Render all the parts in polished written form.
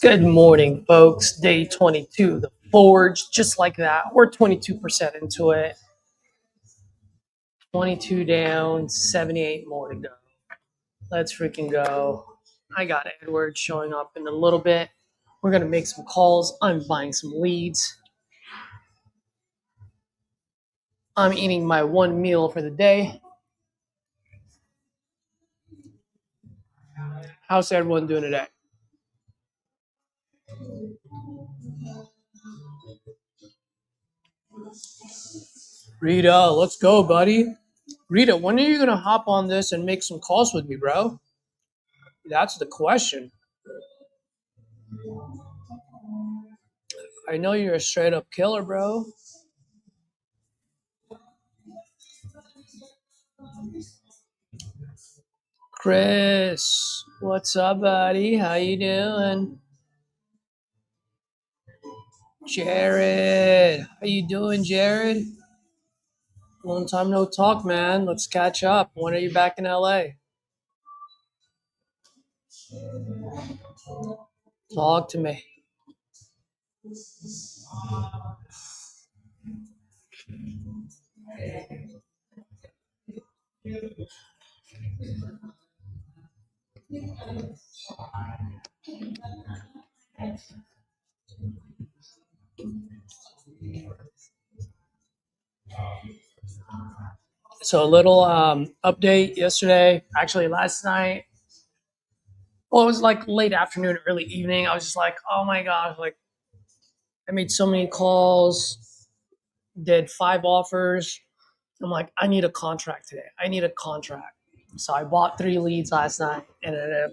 Good morning, folks. Day 22, the Forge, just like that. We're 22% into it. 22 down, 78 more to go. Let's freaking go. I got Edward showing up in a little bit. We're going to make some calls. I'm buying some leads. I'm eating my one meal for the day. How's everyone doing today? Rita, let's go, buddy. Rita, when are you going to hop on this and make some calls with me, bro? That's the question. I know you're a straight up killer, bro. Chris, what's up, buddy? How you doing? Jared, how you doing, Jared? Long time no talk, man. Let's catch up. When are you back in LA? Talk to me. So a little update yesterday, actually last night. Well, it was like late afternoon, early evening. I was just like, oh my gosh, like I made so many calls, did 5 offers. I'm like, I need a contract today. I need a contract. So I bought 3 leads last night and ended up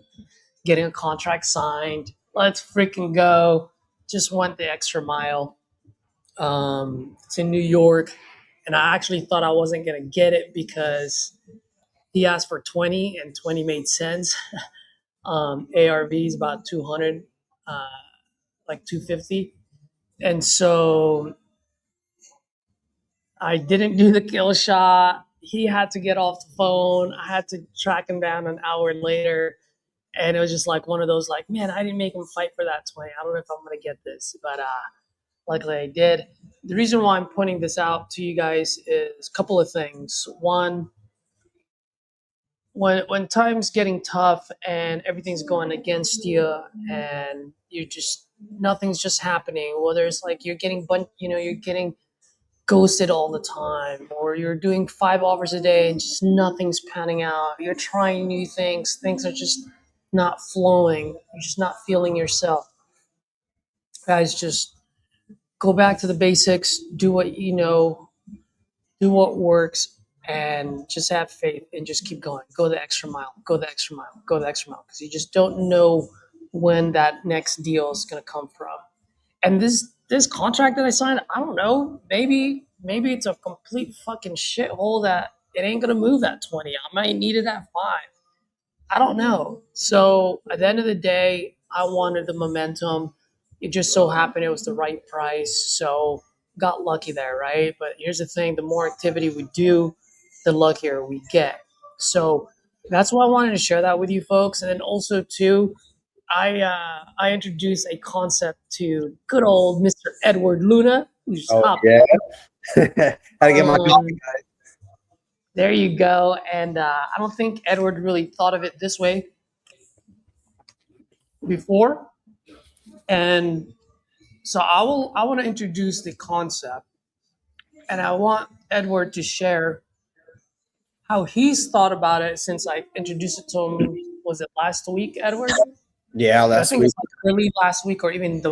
getting a contract signed. Let's freaking go. Just went the extra mile. It's in New York. And I actually thought I wasn't going to get it because he asked for 20 and 20 made sense. ARV is about 200, like 250. And so I didn't do the kill shot. He had to get off the phone. I had to track him down an hour later. And it was just like one of those, like, man, I didn't make him fight for that 20. I don't know if I'm going to get this. But luckily I did. The reason why I'm pointing this out to you guys is a couple of things. One, when time's getting tough and everything's going against you and you just nothing's just happening, whether it's like you're getting you're getting ghosted all the time, or you're doing 5 offers a day and just nothing's panning out, you're trying new things are just not flowing, you're just not feeling yourself, guys, just go back to the basics, do what you know, do what works, and just have faith and just keep going. Go the extra mile, go the extra mile, go the extra mile, because you just don't know when that next deal is going to come from. And this contract that I signed, I don't know, maybe it's a complete fucking shithole that it ain't gonna move that 20. I might need it at 5. I don't know. So at the end of the day, I wanted the momentum. It just so happened it was the right price. So got lucky there, right? But here's the thing, the more activity we do, the luckier we get. So that's why I wanted to share that with you folks. And then also too, I introduced a concept to good old Mr. Edward Luna, who's Oh up. yeah, had to get my coffee. There you go. And I don't think Edward really thought of it this way before. And so I want to introduce the concept, and I want Edward to share how he's thought about it since I introduced it to him. Was it last week, Edward? Yeah, I last think week. it's like early last week, or even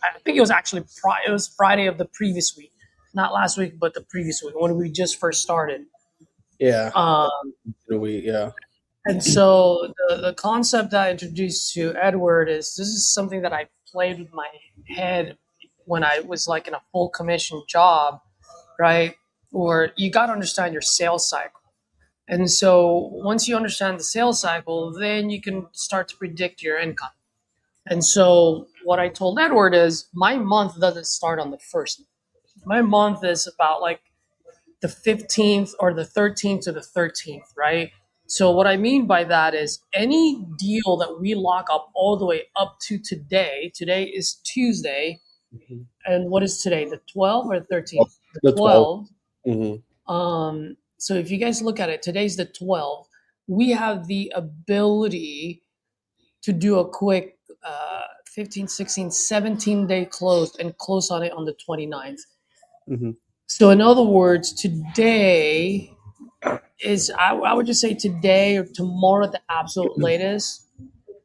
I think it was actually it was Friday of the previous week, not last week, but the previous week when we just first started. Yeah, Um, yeah. and so the concept I introduced to Edward is this is something that I played with my head when I was like in a full commission job, right? Or you got to understand your sales cycle. And so once you understand the sales cycle, then you can start to predict your income. And so what I told Edward is my month doesn't start on the first. My month is about like the 15th or the 13th to the 13th, right? So what I mean by that is any deal that we lock up all the way up to today. Today is Tuesday, Mhm. and what is today? The 12th or 13th? The The 12. 12th. Mhm. So if you guys look at it, today's the 12th. We have the ability to do a quick 15, 16, 17-day close and close on it on the 29th. Mhm. So in other words, today is I would just say today or tomorrow at the absolute latest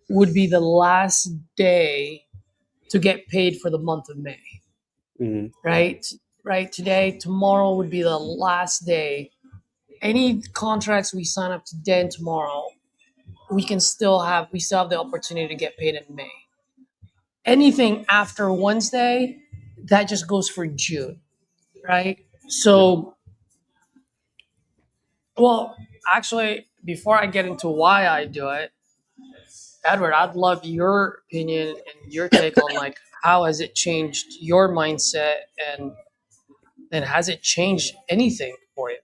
would be the last day to get paid for the month of May. Mhm. Right? Right. Today, tomorrow would be the last day. Any contracts we sign up today and tomorrow, we still have the opportunity to get paid in May. Anything after Wednesday, that just goes for June, right? Yeah. So, well, actually, before I get into why I do it, Edward, I'd love your opinion and your take on like how has it changed your mindset and has it changed anything for you?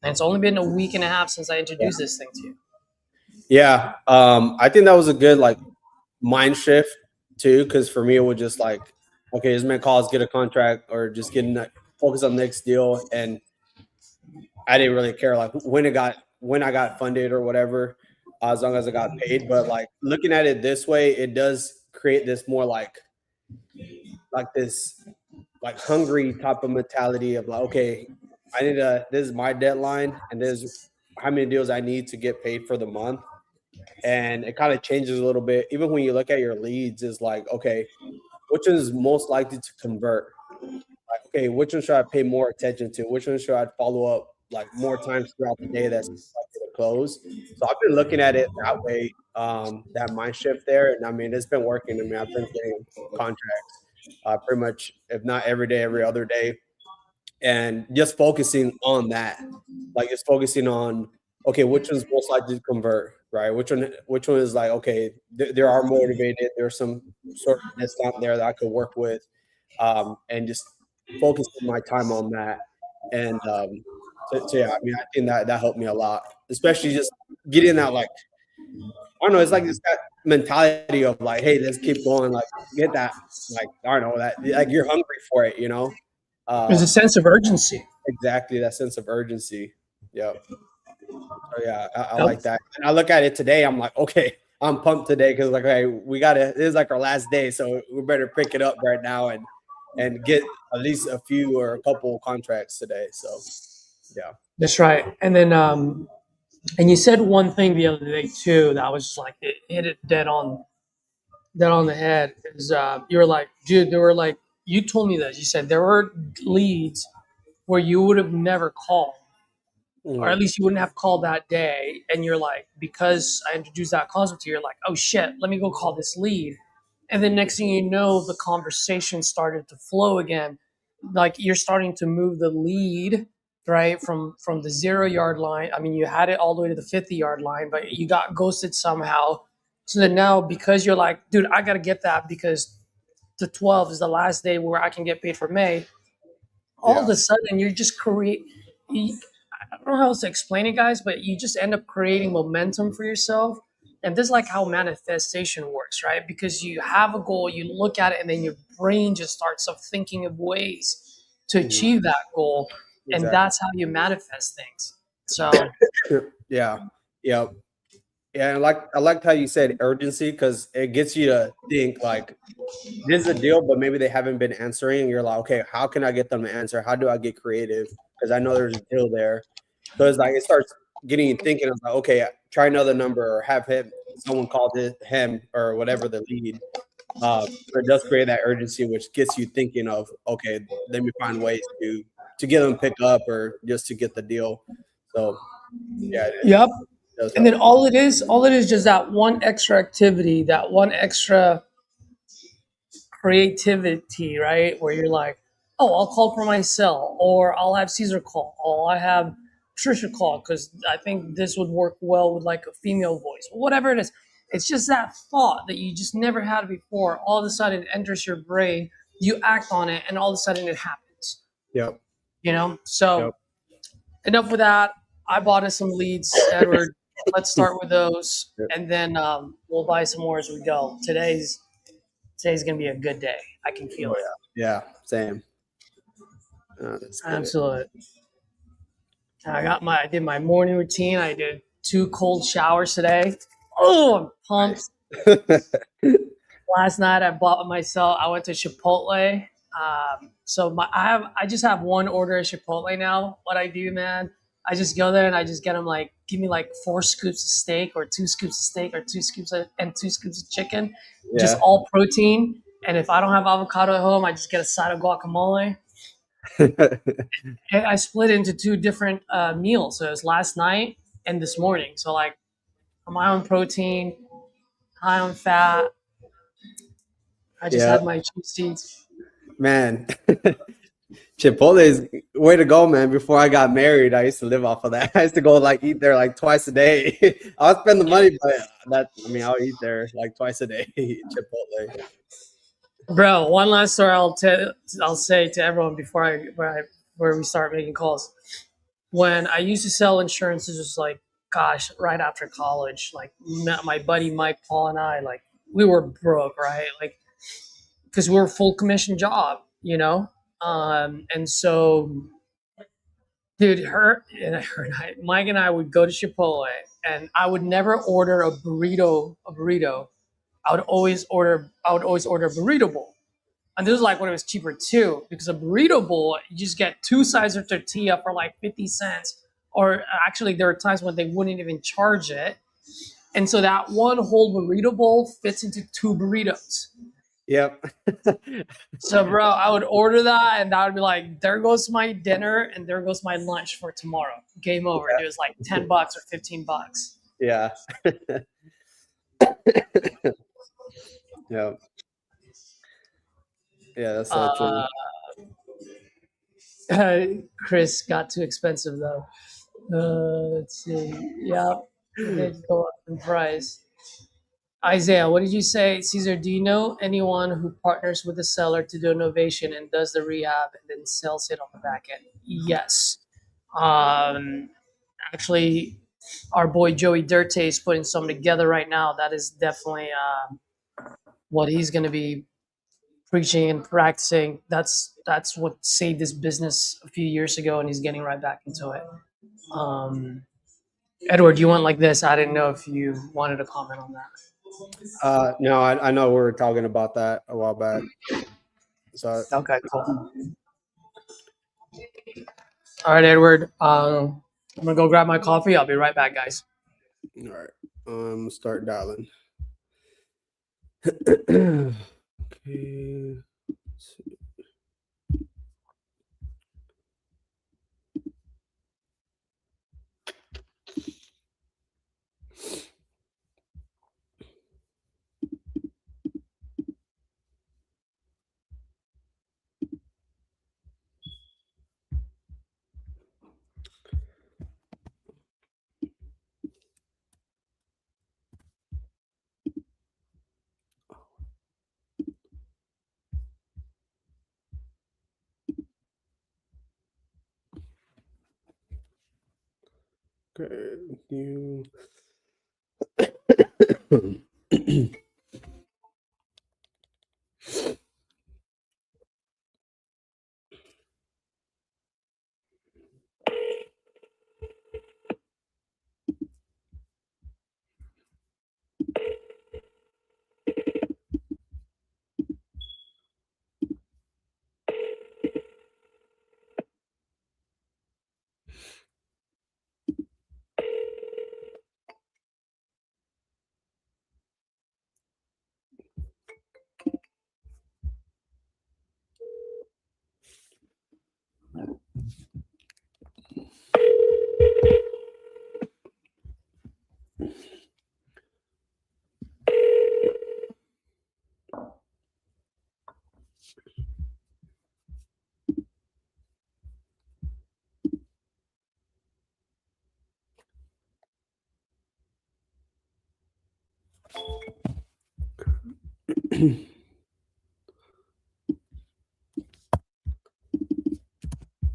And it's only been a week and a half since I Yeah. introduced this thing to you. Yeah. I think that was a good like mind shift too, because for me it was just like, okay, just make calls, get a contract, or just focus on the next deal, and I didn't really care like when I got funded or whatever, as long as I got paid. But like looking at it this way, it does create this more like this like hungry type of mentality of like, okay, this is my deadline, and this is how many deals I need to get paid for the month. And it kind of changes a little bit. Even when you look at your leads, is like, okay, which is most likely to convert? Like, okay, which one should I pay more attention to? Which one should I follow up like more times throughout the day that's likely to close? So I've been looking at it that way, that mind shift there. And I mean, it's been working. I mean, I've been getting contracts pretty much, if not every day, every other day, and just focusing on that, like just focusing on, okay, which one's most likely to convert, right? Which one is like, okay, they are motivated, there's some sort of discount there that I could work with, and just focusing my time on that. And so yeah, I mean, I think that helped me a lot, especially just getting that like, I don't know, it's like this that mentality of like, hey, let's keep going, like get that, like I don't know, that like you're hungry for it, you know. There's a um sense of urgency. Exactly, that sense of urgency. Yep. So yeah, I Yep. like that. And I look at it today, I'm like, okay, I'm pumped today because like, okay, this is like our last day, so we better pick it up right now and get at least a few or a couple contracts today. So yeah. That's right. And you said one thing the other day too that was just like it hit it dead on the head. Is you were like, dude, there were like you told me this. You said there were leads where you would have never called, or Mhm. at least you wouldn't have called that day. And you're like, because I introduced that concept to you, you're like, oh shit, let me go call this lead. And then next thing you know, the conversation started to flow again. Like you're starting to move the lead right from the 0 yard line. I mean, you had it all the way to the 50 yard line, but you got ghosted somehow. So then now, because you're like, dude, I gotta get that because the 12th is the last day where I can get paid for May. All of Yeah. a sudden, you're just create. I don't know how else to explain it, guys, but you just end up creating momentum for yourself. And this is like how manifestation works, right? Because you have a goal, you look at it, and then your brain just starts up thinking of ways to Mhm. achieve that goal. And Exactly. that's how you manifest things. So, Yeah. Yeah. Yeah. And like I liked how you said urgency because it gets you to think like this is a deal, but maybe they haven't been answering. And you're like, okay, how can I get them to answer? How do I get creative? Because I know there's a deal there. So it's like it starts getting you thinking of like, okay, try another number or have someone call him or whatever the lead. But it does create that urgency, which gets you thinking of, okay, let me find ways to get them to pick up or just to get the deal. So yeah, it yep. does And then help. all it is just that one extra activity, that one extra creativity, right? Where you're like, oh, I'll call for my cell, or I'll have Caesar call, or I have Trisha call because I think this would work well with like a female voice, whatever it is. It's just that thought that you just never had before. All of a sudden, it enters your brain, you act on it, and all of a sudden, it happens. Yep. You know. So Yep. enough with that. I bought us some leads, Edward. let's start with those, Yeah. and then we'll buy some more as we go. Today's gonna be a good day. I can feel Oh it. yeah. Yeah. Same. Let's get it. Absolutely. I did my morning routine. I did 2 cold showers today. Oh, I'm pumped. Nice. Last night I went to Chipotle. I just have one order at Chipotle now. What I do, man, I just go there and I just get them like, give me like 4 scoops of steak or 2 scoops of steak or 2 scoops of chicken, just Yeah. all protein. And if I don't have avocado at home, I just get a side of guacamole. And I split into 2 different meals. So it was last night and this morning. So like I'm high on protein, high on fat. I just Yeah, had my cheat seeds. man. Chipotle is way to go, man. Before I got married, I used to live off of that. I used to go like eat there like twice a day. I'll spend the money, but I'll eat there like twice a day. Chipotle. Bro, one last story I'll say to everyone before we start making calls. When I used to sell insurance, it was like, gosh, right after college, like my buddy Mike, Paul, and I, like we were broke, right? Like because we were a full commission job, and so dude, Mike and I would go to Chipotle, and I would never order a burrito. I would always order a burrito bowl. And this is like when it was cheaper too, because a burrito bowl, you just get 2 sides of tortilla for like 50 cents. Or actually, there are times when they wouldn't even charge it. And so that one whole burrito bowl fits into 2 burritos. Yep. So, bro, I would order that, and that would be like, there goes my dinner, and there goes my lunch for tomorrow. Game over. It was like $10 or $15. Yeah. Yep. Yeah, that's so true. Uh, Chris got too expensive though. Let's see. Yeah, it did go up in price. Isaiah, what did you say? Caesar, do you know anyone who partners with the seller to do innovation and does the rehab and then sells it on the back end? Yes. Um, Actually, our boy Joey Dirte is putting something together right now. That is definitely what he's going to be preaching and practicing. That's what saved this business a few years ago, and he's getting right back into it. Um, Edward, you went like this. I didn't know if you wanted to comment on that. No, I know we were talking about that a while back. So Okay, cool. All right, Edward. I'm gonna go grab my coffee. I'll be right back, guys. all right. Start dialing. Okay. Okay. New.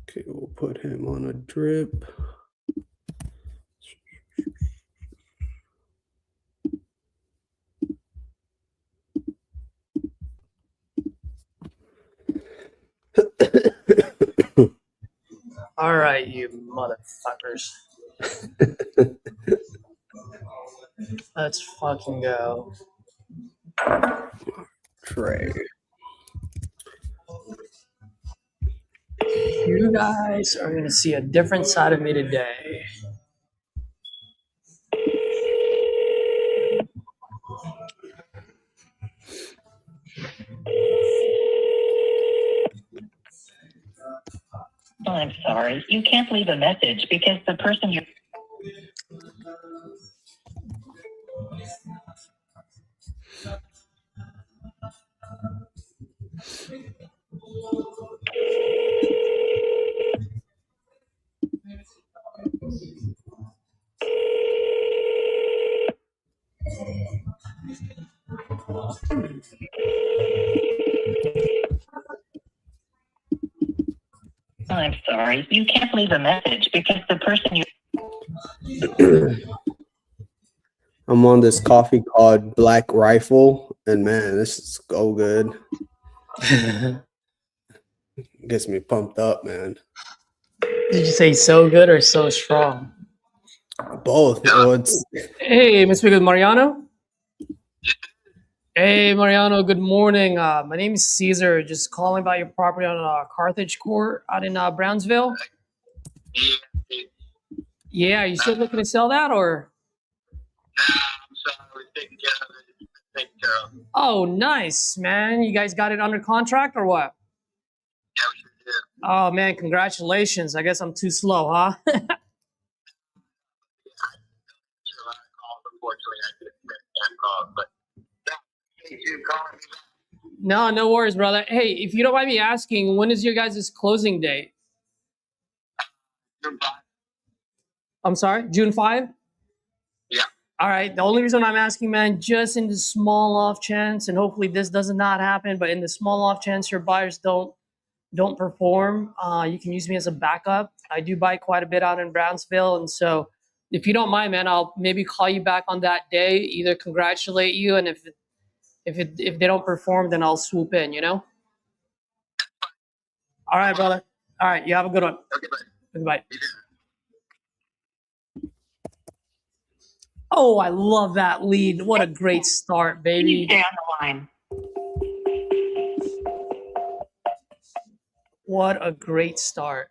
Okay, we'll put him on a drip. All right, you motherfuckers. Let's fucking go. Trey. You guys are going to see a different side of me today. I'm sorry, you can't leave a message because the person you I'm sorry, you can't leave a message because the person you I'm on this coffee called Black Rifle, and man, this is so good. Gets me pumped up, man. Did you say so good or so strong? Both. Oh, it's Hey, Mr. Good Mariano. Hey, Mariano. Good morning. My name is Caesar. Just calling about your property on Carthage Court out in Brownsville. Yeah, are you still looking to sell that or? Oh, nice, man. You guys got it under contract or what? Oh, man, congratulations. I guess I'm too slow, huh? No, no worries, brother. Hey, if you don't mind me asking, when is your guys' closing date? I'm sorry, June 5? Yeah. All right. The only reason I'm asking, man, just in the small off chance, and hopefully this does not happen, but in the small off chance your buyers don't perform, you can use me as a backup. I do buy quite a bit out in Brownsville, and so if you don't mind, man, I'll maybe call you back on that day, either congratulate you, and if they don't perform, then I'll swoop in. You know. All right, brother. All right. You have a good one. Okay, bye. Bye. Oh, I love that lead. What a great start, baby. stay on the line. What a great start.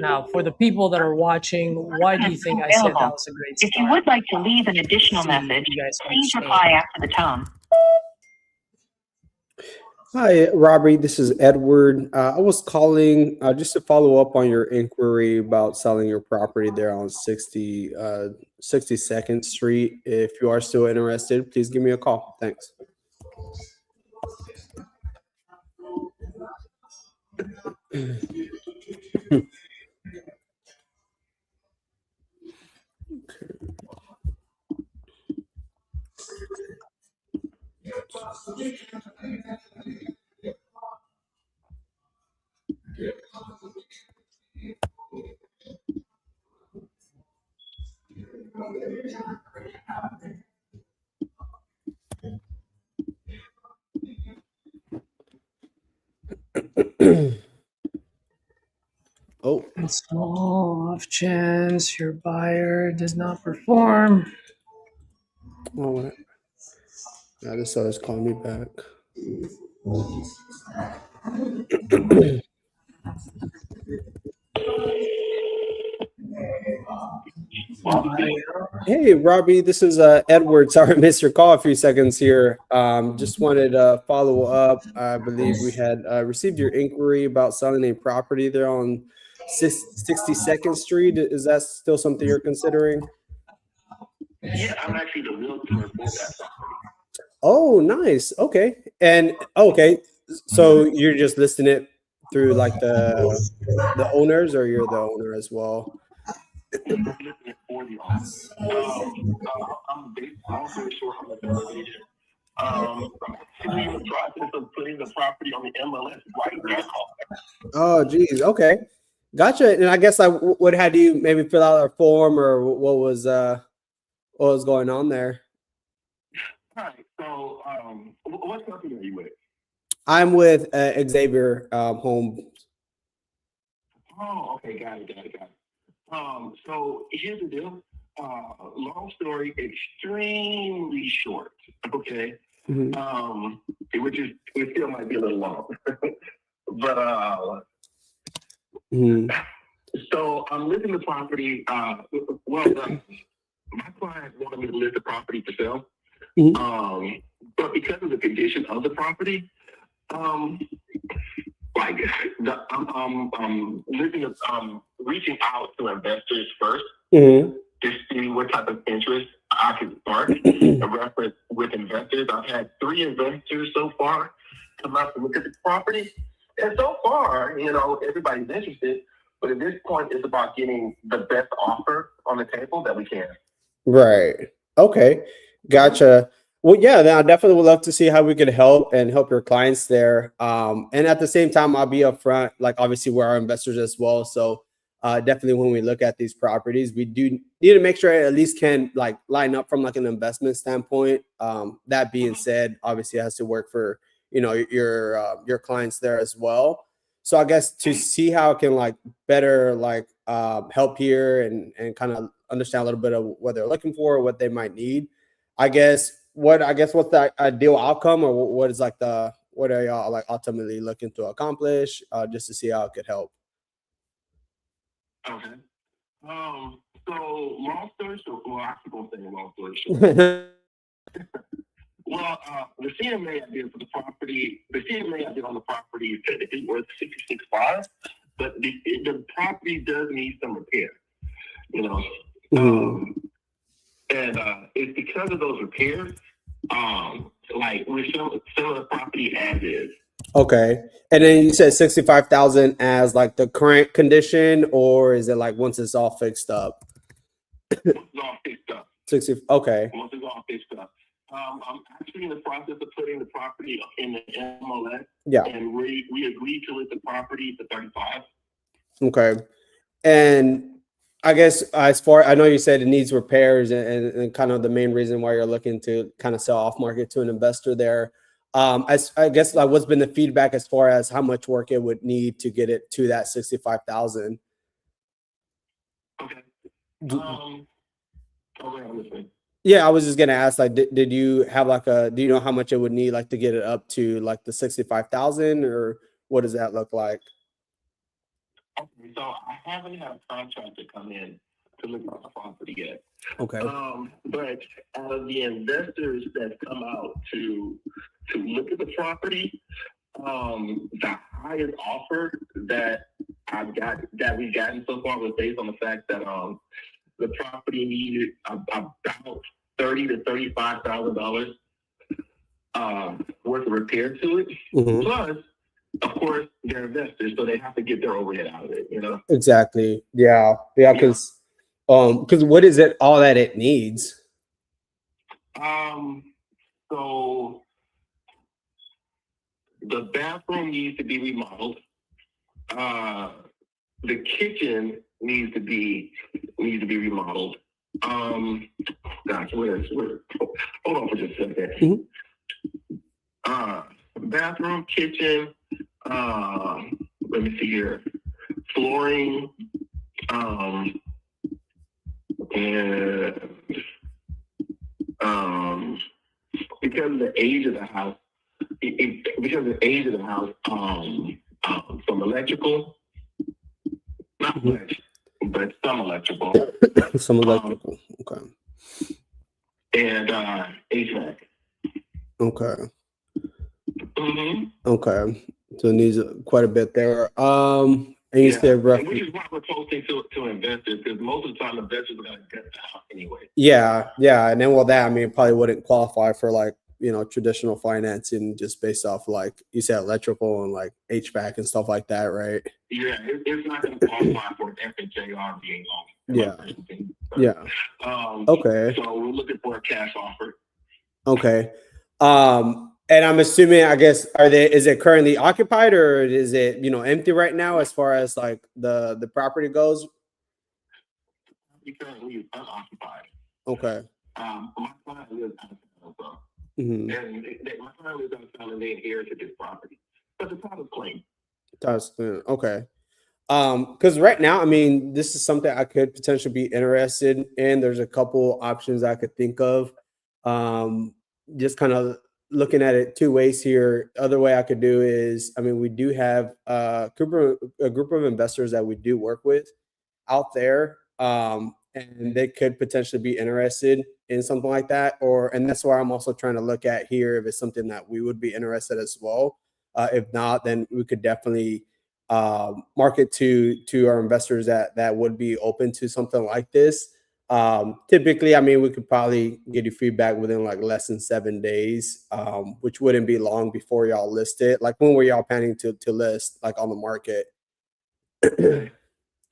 Now, for the people that are watching, why do you think I said that was a great start? If you would like to leave an additional message, you guys please understand. reply after the tone. Hi, Robbie. This is Edward. I was calling just to follow up on your inquiry about selling your property there on 62nd Street. If you are still interested, please give me a call. Thanks. Oh, Small off chance your buyer does not perform. oh, yeah, this seller's calling me back. Hey, Robbie, this is Edward. Sorry, I missed your call a few seconds here. Just wanted to follow up. I believe we had received your inquiry about selling a property there on 62nd Street. Is that still something you're considering? Yeah, I'm actually the realtor for that property. Oh, nice. Okay. And okay, so you're just listing it through like the owners, or you're the owner as well? I'm listing it for the owners. I'm long story short, I'm a double agent. I'm actually in the process of putting the property on the MLS right now. Oh, geez. Okay. Gotcha. And I guess like, what had you maybe fill out a form, or what was going on there? All right. So, what company are you with? I'm with Xavier Home. Oh, okay. Got it. So here's the deal. Long story, extremely short. Okay. Mhm. It still might be a little long, but Mhm. so I'm listing the property. My client wanted me to list the property for sale. Mhm. But because of the condition of the property, like reaching out to investors first Mhm. to see what type of interest I could spark a reference with investors. I've had 3 investors so far come out to look at the property. And so far, everybody's interested. But at this point, it's about getting the best offer on the table that we can. Right. Okay. Gotcha. Well, yeah, then I definitely would love to see how we could help your clients there. And at the same time, I'll be upfront, like obviously we're our investors as well. So definitely when we look at these properties, we do need to make sure it at least can like line up from like an investment standpoint. That being said, obviously it has to work for, your clients there as well. So I guess to see how it can like better like help here and kind of understand a little bit of what they're looking for, what they might need. What's the ideal outcome, or what are y'all like ultimately looking to accomplish, just to see how it could help? Okay. So long story short, well, I keep on saying long story short. Well, the CMA I did for the property, on the property is technically worth 66.5, but the property does need some repair, and it's because of those repairs. Like we're selling the property as is. Okay. And then you said 65,000 as like the current condition, or is it like once it's all fixed up? Once it's all fixed up. 60. Okay. Once it's all fixed up. I'm actually in the process of putting the property in the MLS. Yeah. And we agreed to list the property for 35. Okay. And I guess I know you said it needs repairs, and kind of the main reason why you're looking to kind of sell off market to an investor there. I guess like what's been the feedback as far as how much work it would need to get it to that 65,000? Okay. Yeah, I was just gonna ask, like, did you have like do you know how much it would need like to get it up to like the 65,000, or what does that look like? Okay, so I haven't had a contractor come in to look at the property yet. Okay. But out of the investors that come out to look at the property, the highest offer that we've gotten so far was based on the fact that the property needed about $30,000 to $35,000 worth of repair to it. Mm-hmm. Plus, of course, they're investors, so they have to get their overhead out of it, Exactly. Yeah. Because what is it all that it needs? So the bathroom needs to be remodeled. The kitchen needs to be remodeled. Gosh, where? Hold on for just a second. Mm-hmm. Bathroom, kitchen. Let me see here. Flooring. And because of the age of the house, some electrical, not much, but some electrical. Some electrical. Okay. And HVAC. Okay. Mm-hmm. Okay. So it needs quite a bit there. And you said roughly, which is why we're posting to investors, because most of the time investors are going to get the house anyway. Yeah. And then it probably wouldn't qualify for like, traditional financing just based off like you said electrical and like HVAC and stuff like that, right? Yeah, it's not going to qualify for an FHAR being on. Yeah. Okay. So we're looking for a cash offer. Okay. And I'm assuming, I guess, is it currently occupied or is it, you know, empty right now as far as like the property goes? We currently is unoccupied. Okay. My client lives out of town, so, Mm-hmm. and my client lives out of town and they inherited this property, but the title claim. Okay. Because right now, I mean, this is something I could potentially be interested in. There's a couple options I could think of. Just kind of looking at it two ways here. Other way I could do is, I mean, we do have a group of investors that we do work with out there, and they could potentially be interested in something like that. And that's why I'm also trying to look at here if it's something that we would be interested as well. If not, then we could definitely market to our investors that would be open to something like this. Typically, I mean, we could probably get you feedback within like less than 7 days, which wouldn't be long before y'all list it. Like, when were y'all planning to list, like, on the market?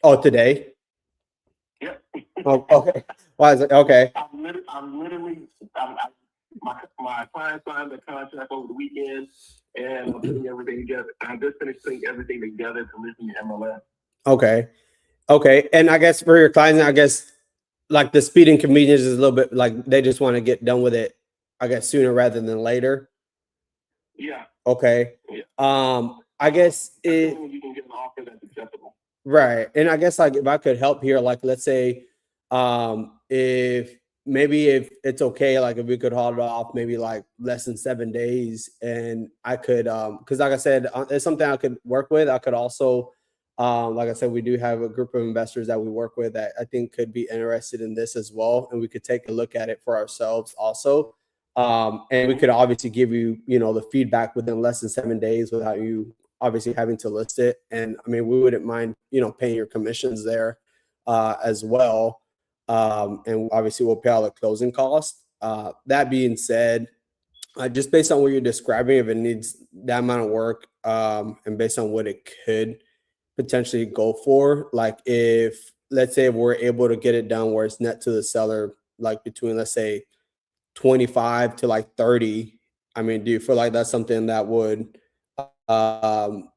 Oh, today? Yep. Oh, okay. Why is it? Okay. My client signed the contract over the weekend, and I'm putting everything together. I just finished putting everything together to list in the MLS. Okay. And I guess for your clients, I guess like the speed and convenience is a little bit like they just want to get done with it, I guess, sooner rather than later. Yeah. Okay. Yeah. I guess you can get an offer that's acceptable. Right. And I guess like if I could help here, like let's say if it's okay, like if we could hold it off maybe like less than 7 days, and I could because like I said, it's something I could work with. I could also like I said, we do have a group of investors that we work with that I think could be interested in this as well, and we could take a look at it for ourselves also. And we could obviously give you, you know, the feedback within less than 7 days without you obviously having to list it. And I mean, we wouldn't mind, you know, paying your commissions there as well. And obviously we'll pay all the closing costs. That being said, just based on what you're describing, if it needs that amount of work, and based on what it could potentially go for, like if, let's say, if we're able to get it done where it's net to the seller, like between, let's say, 25 to like 30, I mean, do you feel like that's something that would kind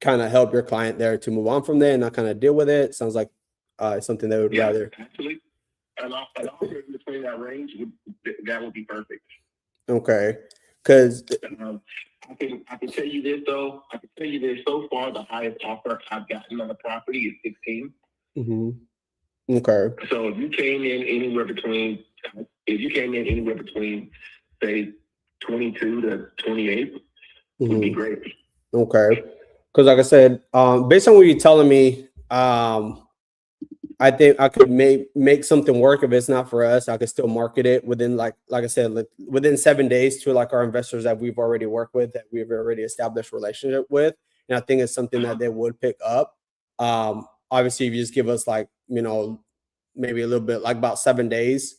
of help your client there to move on from there and not kind of deal with it? Sounds like something they would rather. Actually, an offer in between that range would be perfect. Okay, because I can tell you this though. I can tell you this. So far, the highest offer I've gotten on the property is 16. Mm-hmm. Okay. So if you came in anywhere between, say 22 to 28, would be great. Okay. Because like I said, based on what you're telling me, I think I could make something work. If it's not for us, I could still market it within like I said, like within 7 days to like our investors that we've already worked with, that we've already established relationship with. And I think it's something that they would pick up. Obviously, if you just give us like, you know, maybe a little bit like about 7 days,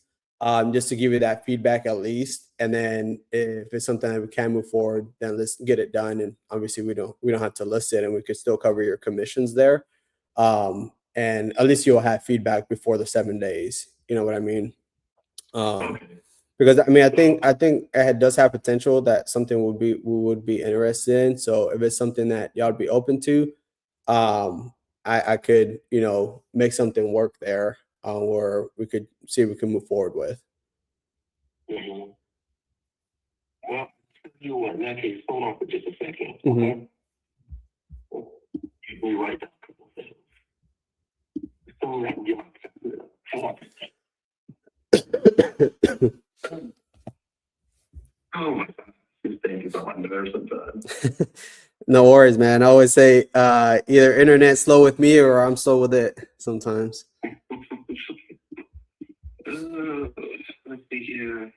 just to give you that feedback at least. And then if it's something that we can move forward, then let's get it done. And obviously we don't have to list it, and we could still cover your commissions there. And at least you'll have feedback before the 7 days. You know what I mean? Because I mean, I think it does have potential that something we would be interested in. So if it's something that y'all would be open to, I could, you know, make something work there, where we could see if we can move forward with. Mm-hmm. Well, you what? In that case, hold on for just a second. Okay. Be right back. So I can get oh my God. These things are on my nerves sometimes. No worries, man. I always say either internet slow with me or I'm slow with it sometimes. Let's see here.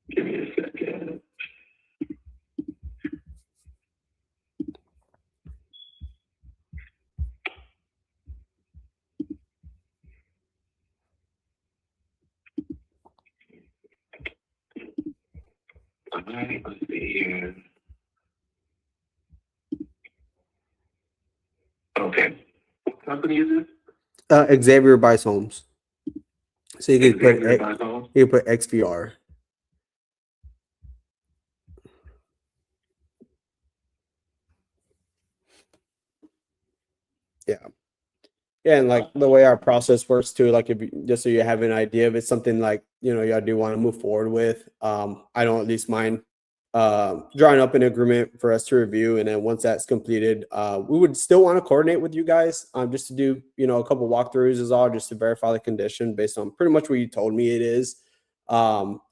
Give me a second. right, let's see here. Okay. What company is this? Xavier Buys Homes. So you could put Xavier Buys Homes? you could put XVR. Yeah. Yeah, and like the way our process works too, like if you, just so you have an idea, if it's something like y'all do want to move forward with, I don't at least mind drawing up an agreement for us to review, and then once that's completed, we would still want to coordinate with you guys, just to do a couple walkthroughs is all, just to verify the condition based on pretty much what you told me it is,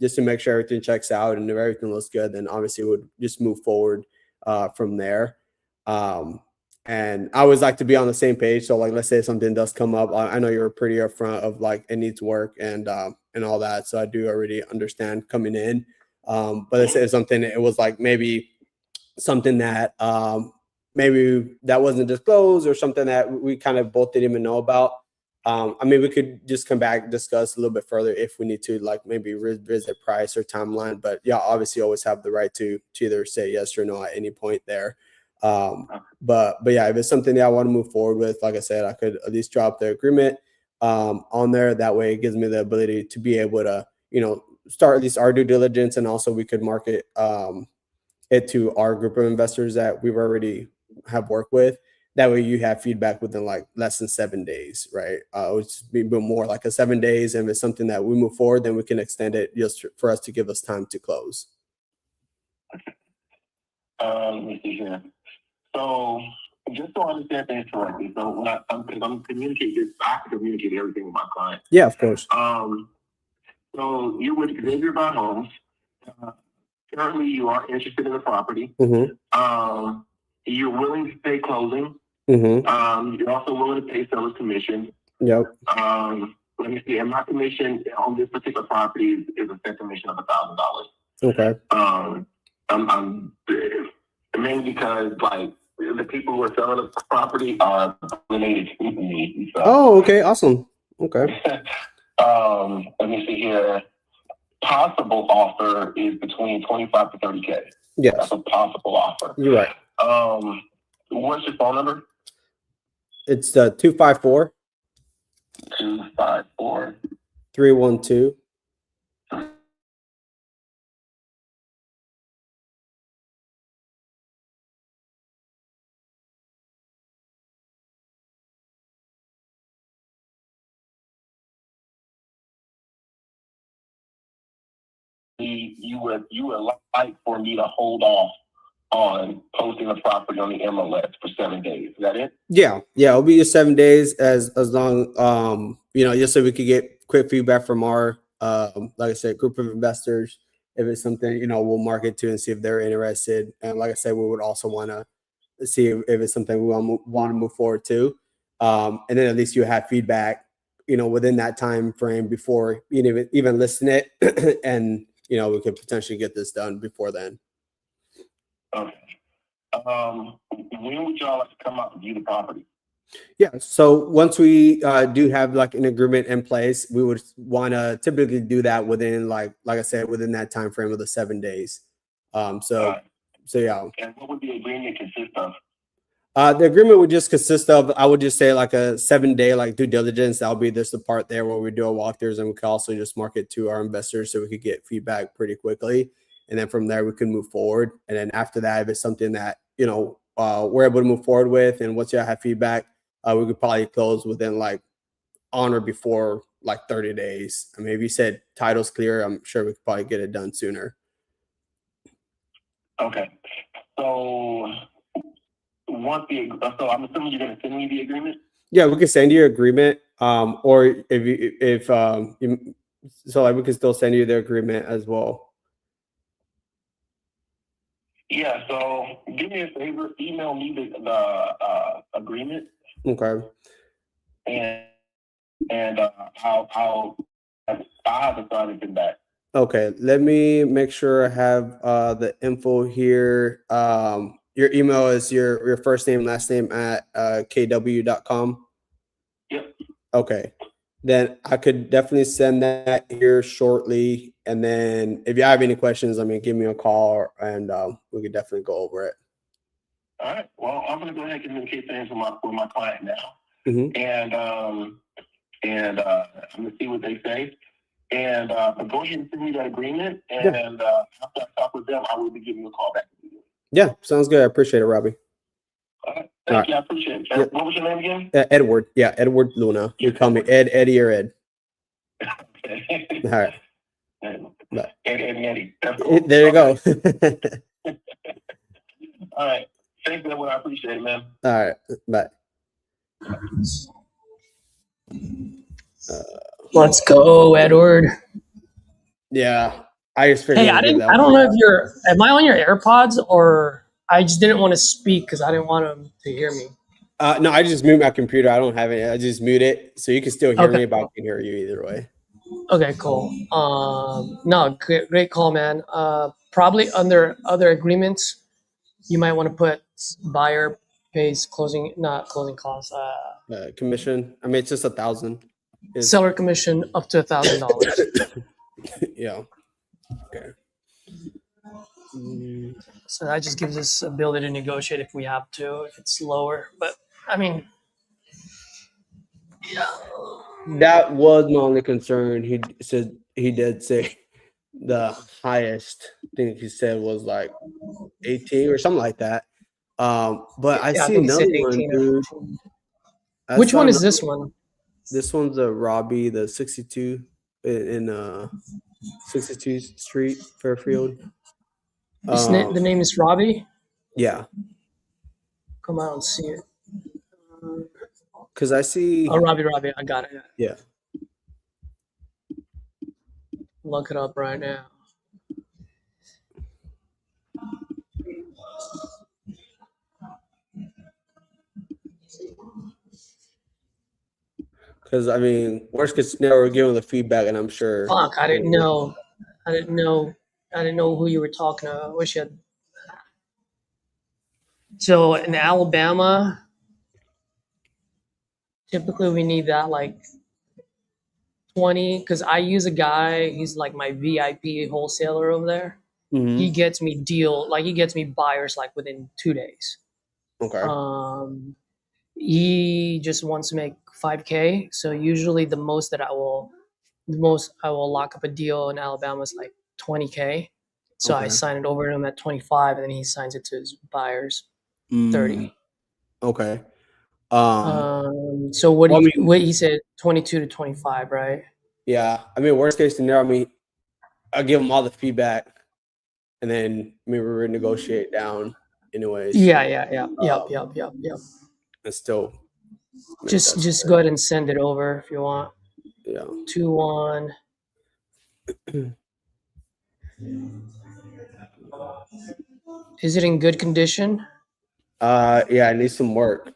just to make sure everything checks out, and if everything looks good, then obviously we would just move forward from there. And I always like to be on the same page. So like, let's say something does come up. I know you're pretty upfront of like it needs work and all that. So I do already understand coming in. But let's say something, it was like maybe something that maybe that wasn't disclosed or something that we kind of both didn't even know about. I mean, we could just come back, discuss a little bit further if we need to, like maybe revisit price or timeline. But yeah, obviously always have the right to either say yes or no at any point there. But yeah, if it's something that I want to move forward with, like I said, I could at least drop the agreement on there. That way it gives me the ability to be able to, start at least our due diligence, and also we could market it to our group of investors that we've already have worked with. That way you have feedback within like less than 7 days, right? It's be more like 7 days. And if it's something that we move forward, then we can extend it just for us to give us time to close. Let me see here. So just so I understand things correctly, so when I'm communicating this, I have to communicate everything with my client. Yeah, of course. So you're with Xavier Buy Homes. Currently, you are interested in the property. Mm-hmm. You're willing to pay closing. Mm-hmm. You're also willing to pay seller's commission. Yep. Let me see. And my commission on this particular property is a set commission of $1,000. Okay. I'm mainly because like the people who are selling the property are related to me. So. Oh, okay, awesome. Okay. Let me see here. Possible offer is between 25 to 30K. Yes. That's a possible offer. You're right. What's your phone number? It's 254 254 312 You would like for me to hold off on posting the property on the MLS for 7 days. Is that it? Yeah, it'll be just 7 days as long just so we could get quick feedback from our like I said, group of investors. If it's something we'll market to and see if they're interested, and like I said, we would also want to see if it's something we want to move forward to, and then at least you have feedback within that time frame before even listing it and we could potentially get this done before then. Okay. When would y'all like to come out and view the property? Yeah. So once we do have like an agreement in place, we would want to typically do that within like I said, within that time frame of the 7 days. So yeah. And what would the agreement consist of? The agreement would just consist of, I would just say like a 7-day like due diligence. That'll be just the part there where we do our walkthroughs, and we could also just market to our investors so we could get feedback pretty quickly. And then from there we can move forward. And then after that, if it's something that, we're able to move forward with, and once you have feedback, we could probably close within like on or before like 30 days. I mean, if you said title's clear, I'm sure we could probably get it done sooner. Okay. So so I'm assuming you're going to send me the agreement? Yeah, we can send you an agreement. Or if so like we can still send you the agreement as well. Yeah, so do me a favor, email me the agreement. Okay. And I'll have to sign it back. Okay, let me make sure I have the info here. Your email is your first name, last name at kw.com. Yep. Okay. then I could definitely send that here shortly. And then if you have any questions, I mean, give me a call and we could definitely go over it. All right. Well, I'm going to go ahead and communicate things with my client now. Mm-hmm. And I'm going to see what they say. And but go ahead and send me that agreement. And after I talk with them, I will be giving you a call back. Yeah, sounds good. I appreciate it, Robbie. All right. Thank you. I appreciate it. Yep. What was your name again? Edward. Yeah, Edward Luna. You call me Ed, Eddie, or Ed. Okay. All right. Ed, Eddie. That's cool. There you go. All right. Thanks, Edward. I appreciate it, man. All right. Bye. Let's go, Edward. Yeah, I just figured. Hey, I don't know if you're. Am I on your AirPods or I just didn't want to speak because I didn't want them to hear me. No, I just mute my computer. I don't have it. I just mute it, so you can still hear me, but I can hear you either way. Okay, cool. No, great call, man. Probably under other agreements, you might want to put buyer pays not closing costs. Commission. I mean, it's just 1,000. Seller commission up to $1,000. Yeah. Okay. So that just gives us ability to negotiate if we have to, if it's lower. But I mean, yeah. That was my only concern. He said he did say the highest thing he said was like 18 or something like that. But I see another one, dude. Which one is this one? This one's a Robbie, the 62 in 62th Street, Fairfield. The name is Robbie? Yeah. Come on, see it. Because I see. Oh, Robbie. I got it. Yeah. Look it up right now. Because I mean, worst case scenario, we're giving the feedback, and I'm sure. Fuck, I didn't know who you were talking to. I wish you had. So in Alabama, typically we need that like 20, because I use a guy, he's like my VIP wholesaler over there. Mm-hmm. He gets me he gets me buyers like within 2 days. Okay. He just wants to make 5K. So usually the most I will lock up a deal in Alabama is like 20K. So I sign it over to him at 25, and then he signs it to his buyers 30. Okay. So what he said 22 to 25, right? Yeah. I mean, worst case scenario, I mean, I'll give him all the feedback, and then maybe we renegotiate down anyways. Yeah. Yep. And still. Just go ahead and send it over if you want. Yeah. 2-1. Is it in good condition? Yeah, I need some work.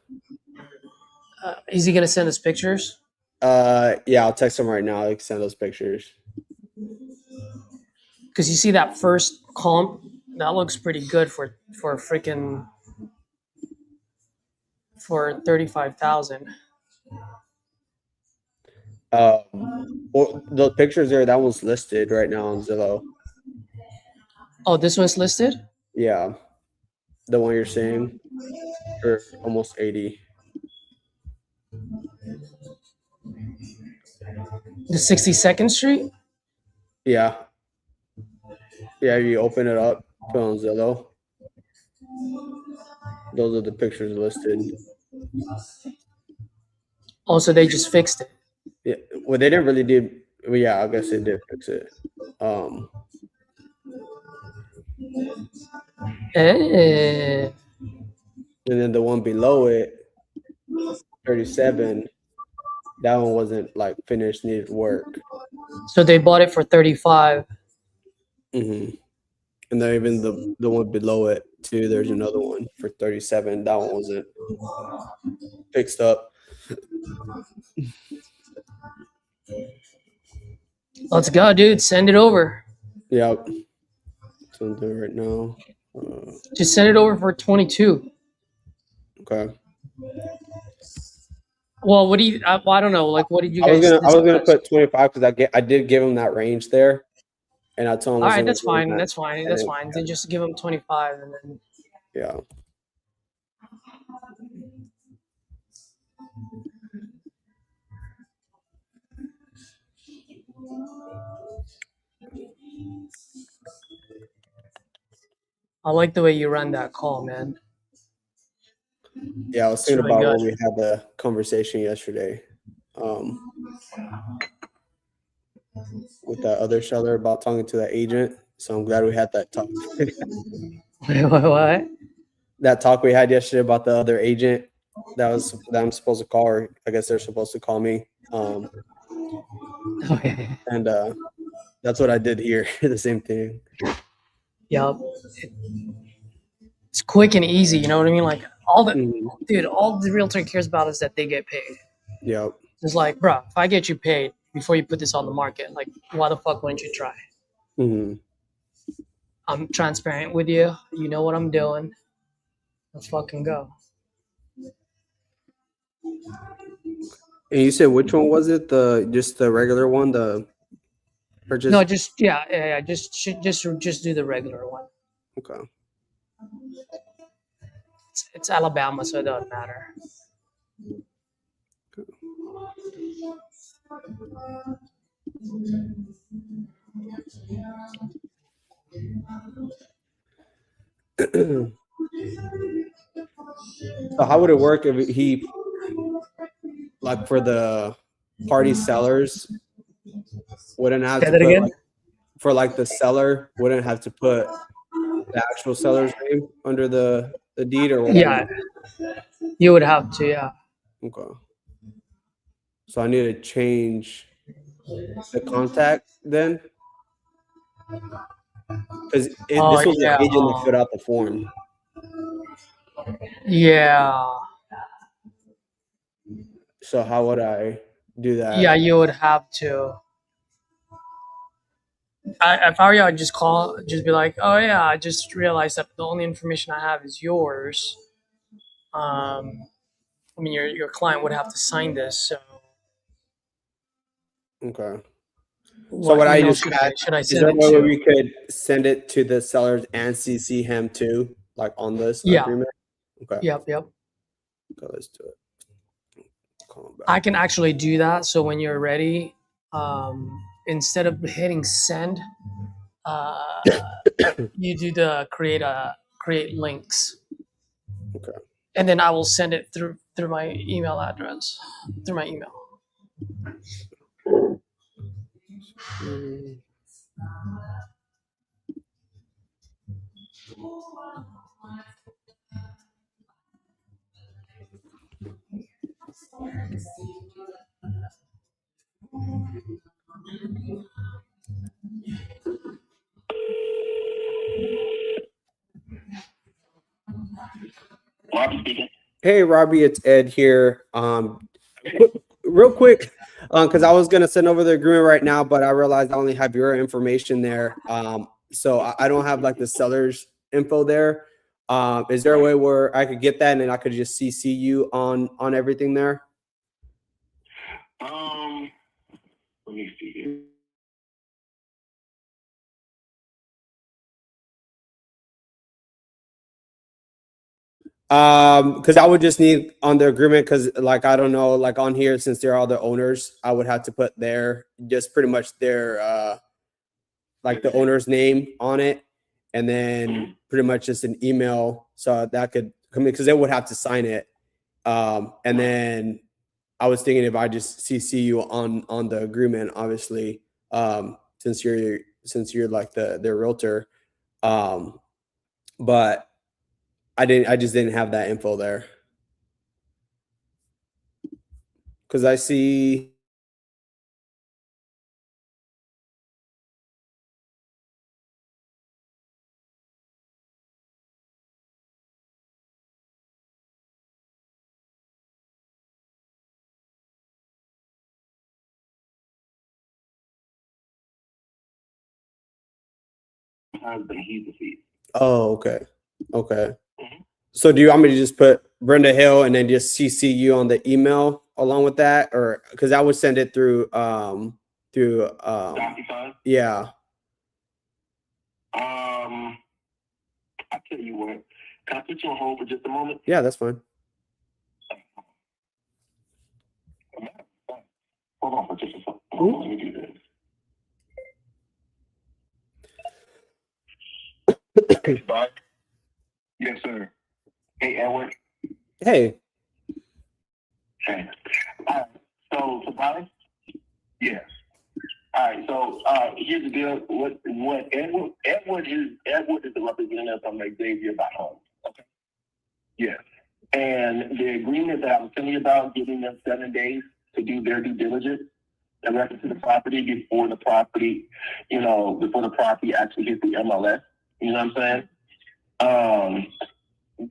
Is he gonna send us pictures? Yeah, I'll text him right now. I can send those pictures. Because you see that first comp, that looks pretty good for 35,000. Well, the pictures there, that one's listed right now on Zillow. Oh, this one's listed? Yeah, the one you're seeing for almost 80. The 62nd Street? Yeah. Yeah, you open it up, put on Zillow. Those are the pictures listed. Oh, so they just fixed it. Yeah, well, they didn't really do. Well, yeah, I guess they did fix it. And then the one below it, 37. That one wasn't like finished, needed work. So they bought it for 35. Mm-hmm. And then even the one below it too. There's another one for 37. That one wasn't fixed up. Let's go, dude. Send it over. Yep. So I'm doing it right now. Just send it over for 22. Okay. Well, what do you? Well, I don't know. Like, what did you I was guys gonna discuss? put 25 because I did give him that range there, and I told him I All was right, gonna that's give him fine. that. That's fine. And That's then, fine. Then just give him 25, and then yeah. I like the way you run that call, man. Yeah, I was It's thinking really about good. when we had the conversation yesterday, with that other seller about talking to that agent. So I'm glad we had that talk. Wait, what? That talk we had yesterday about the other agent that I'm supposed to call, or I guess they're supposed to call me. Okay. And that's what I did here. The same thing. Yep. It's quick and easy. You know what I mean? Like Mhm. dude, all the realtor cares about is that they get paid. Yep. It's like, bro, if I get you paid before you put this on the market, like, why the fuck wouldn't you try? Hmm. I'm transparent with you. You know what I'm doing. Let's fucking go. And you said which one was it? Just the regular one, the purchase. No, just yeah. Just do the regular one. Okay. It's Alabama, so it doesn't matter. So how would it work if he, like, for the party sellers, wouldn't have Say to that put, again. like, for like the seller wouldn't have to put the actual seller's name under the deed, or would I Yeah, need? you would have to. Yeah. Okay. So I need to change the contact then, because Oh this was the yeah. agent that filled out the form. Yeah. So how would I do Yeah, that? you would have to. If I were you, I'd just call, just be like, "Oh yeah, I just realized that the only information I have is yours. I mean, your client would have to sign this. So, Okay. So what what I email just had, should I is send there a it way where to? we could send it to the sellers and CC him too, like on this Yeah. agreement? Okay. Yep. Okay, let's do it. Call him back. I can actually do that. So when you're ready, instead of hitting send, uh, you do the create links, Okay. and then I will send it through my email address, through my email. Mm. Robbie speaking. Hey, Robbie, it's Ed here. Real quick, because I was gonna send over the agreement right now, but I realized I only have your information there. So I don't have like the seller's info there. Is there a way where I could get that and then I could just CC you on everything there? Let me see here. Because I would just need on the agreement, because like I don't know, like on here, since they're all the owners, I would have to put their, just pretty much their like the owner's name on it, and then pretty much just an email, so that could come in, because they would have to sign it. And then I was thinking if I just CC you on the agreement, obviously, since you're like the realtor, but I just didn't have that info there, because I see. Husband, he's the fee. Oh, okay. Okay. So do you want me to just put Brenda Hill and then just CC you on the email along with that, or because I would send it through DocuSign. yeah. I'll tell you what. Can I put you on hold for just a moment? Yeah, that's fine. Hold on for just a second. Let me do this. Hey, Bud. Yes, sir. Hey, Edward. Hey. Hey. All right. So, Tobias? Yeah. All right. So, here's the deal. What Edward is the representative from Xavier by home. Okay. Yeah. And the agreement that I was telling you about, giving them 7 days to do their due diligence and record to the property before the property actually hits the MLS. You know what I'm saying?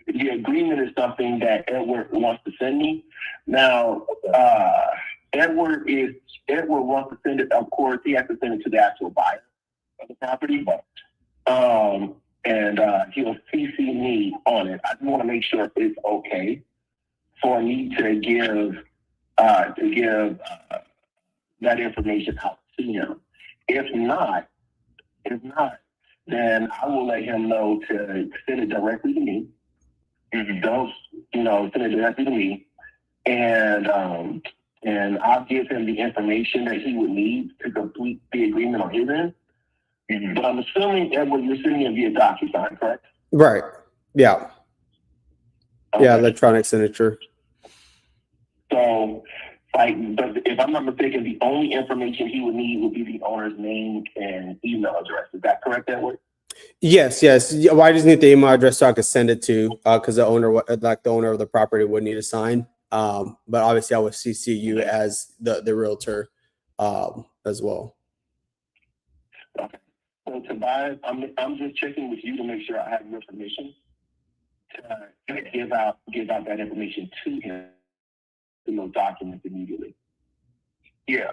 The agreement is something that Edward wants to send me. Now, Edward wants to send it. Of course, he has to send it to the actual buyer of the property, but he'll CC me on it. I just want to make sure it's okay for me to give that information out to him. If not, then I will let him know to send it directly to me. Don't, send it directly to me, and I'll give him the information that he would need to complete the agreement on his end. But I'm assuming, Edward, you're sending it via DocuSign, correct? Right. Yeah. Okay. Yeah, electronic signature. So, but if I'm not mistaken, the only information he would need would be the owner's name and email address. Is that correct, Edward? Yes. Well, I just need the email address so I can send it to, because the owner of the property would need to sign. But obviously I would CC you as the realtor as well. Okay. So Tobias, I'm just checking with you to make sure I have your permission to give out that information to him in those documents immediately. Yeah.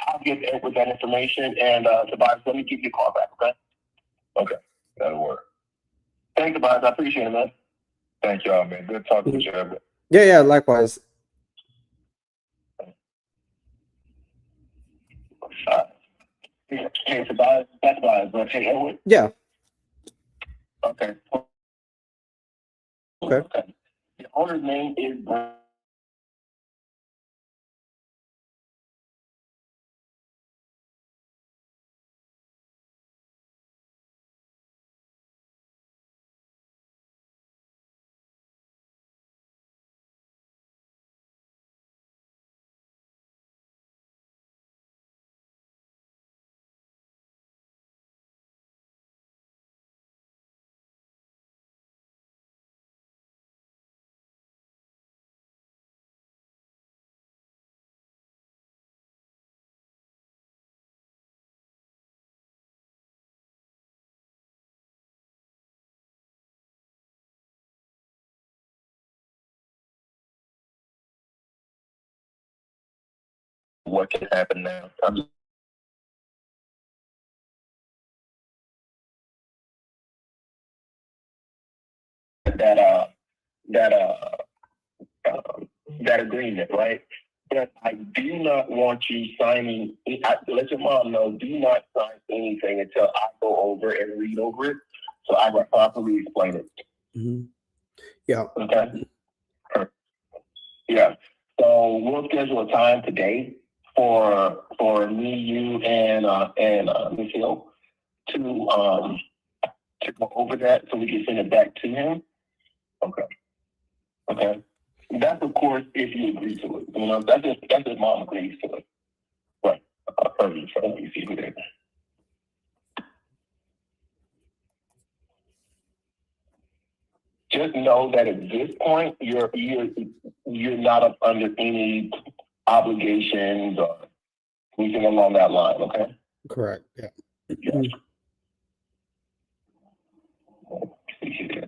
I'll give Edward that information, and Tobias, let me give you a call back, okay? Okay, that'll work. Thanks, Tobias. I appreciate it, man. Thank y'all, man. Good talking with you, Edward. Yeah, likewise. Hey, Tobias, that's Tobias, but hey, Edward. Yeah. Okay. Okay. The owner's name is what can happen now. That agreement, right? But I do not want you signing. Let your mom know. Do not sign anything until I go over and read over it, so I will properly explain it. Mm-hmm. Yeah. Okay. Yeah. So we'll schedule a time today for me, you, and Ms. Hill to go over that, so we can send it back to him. Okay. That's, of course, if you agree to it. That's if mom agrees to it. Right. Perfect. So let me see who they are. Just know that at this point, you're not up under any obligations or Anything along that line, okay? Correct. Yeah. Yeah. Let's see here.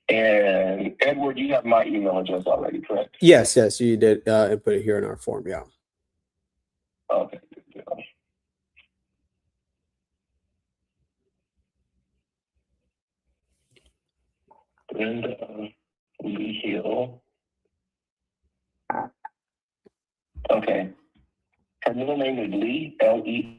And Edward, you have my email address already, correct? Yes, you did input it here in our form. Yeah. Okay, good deal. Brenda Lee Hill. Okay. Her middle name is Lee, L-E.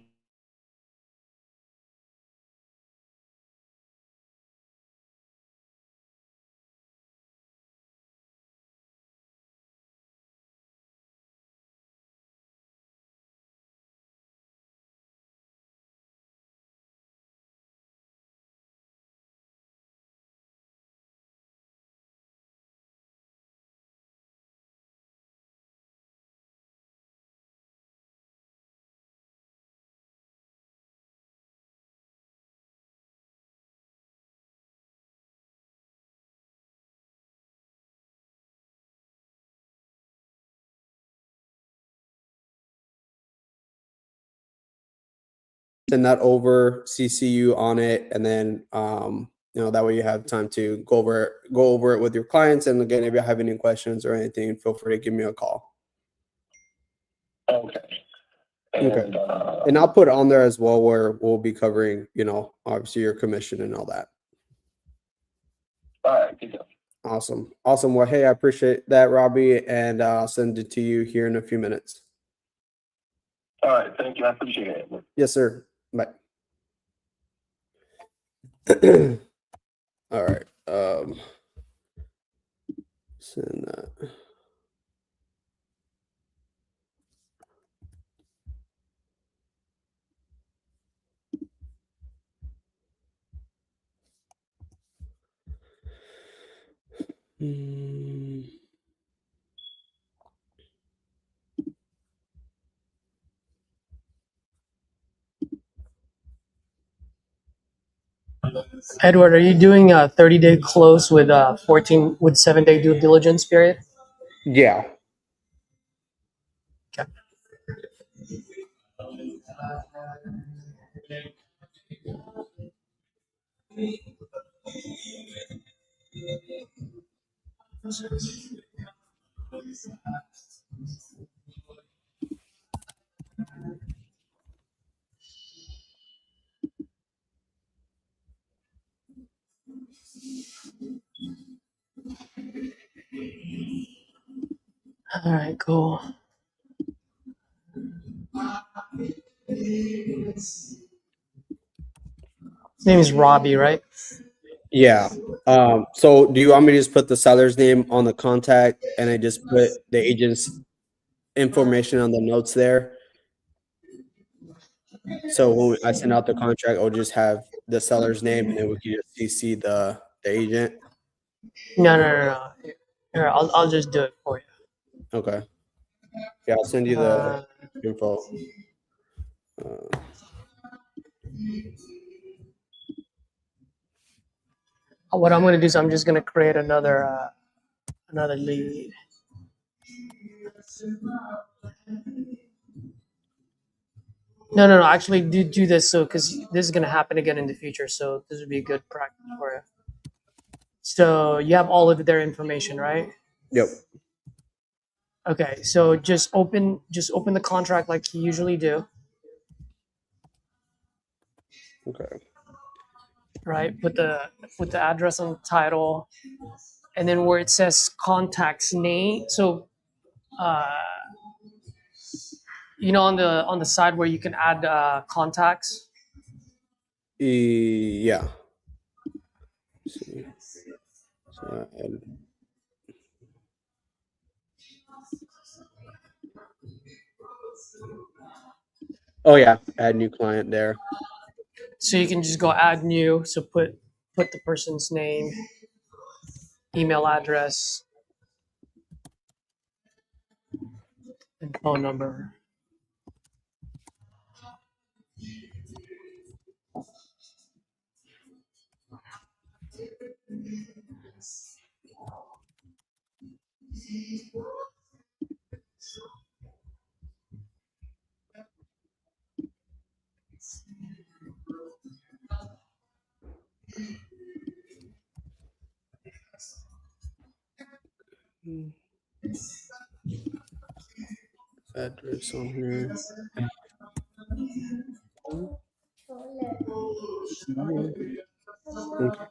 Send that over, CC you on it, and then that way you have time to go over it with your clients. And again, if you have any questions or anything, feel free to give me a call. Okay. Okay. And I'll put on there as well where we'll be covering, obviously your commission and all that. All right, good deal. Awesome. Well, hey, I appreciate that, Robbie, and I'll send it to you here in a few minutes. All right, thank you. I appreciate it. Yes, sir. Bye. All right. Send that. Edward, are you doing a 30-day close with 7-day due diligence period? Yeah. Okay. All right, cool. His name is Robbie, right? Yeah. So do you want me to just put the seller's name on the contact and I just put the agent's information on the notes there? So when I send out the contract, I'll just have the seller's name and then we can just CC the agent. No. Here, I'll just do it for you. Okay. Yeah, I'll send you the info. What I'm going to do is I'm just going to create another lead. No. Actually, do this because this is going to happen again in the future. So this would be a good practice for you. So you have all of their information, right? Yep. Okay. So just open the contract like you usually do. Okay. Right. Put the address on the title, and then where it says contact's name. So on the side where you can add contacts. Yeah. Let's see. So oh yeah, add new client there. So you can just go add new. So put the person's name, email address, and phone number. Address on here. Okay.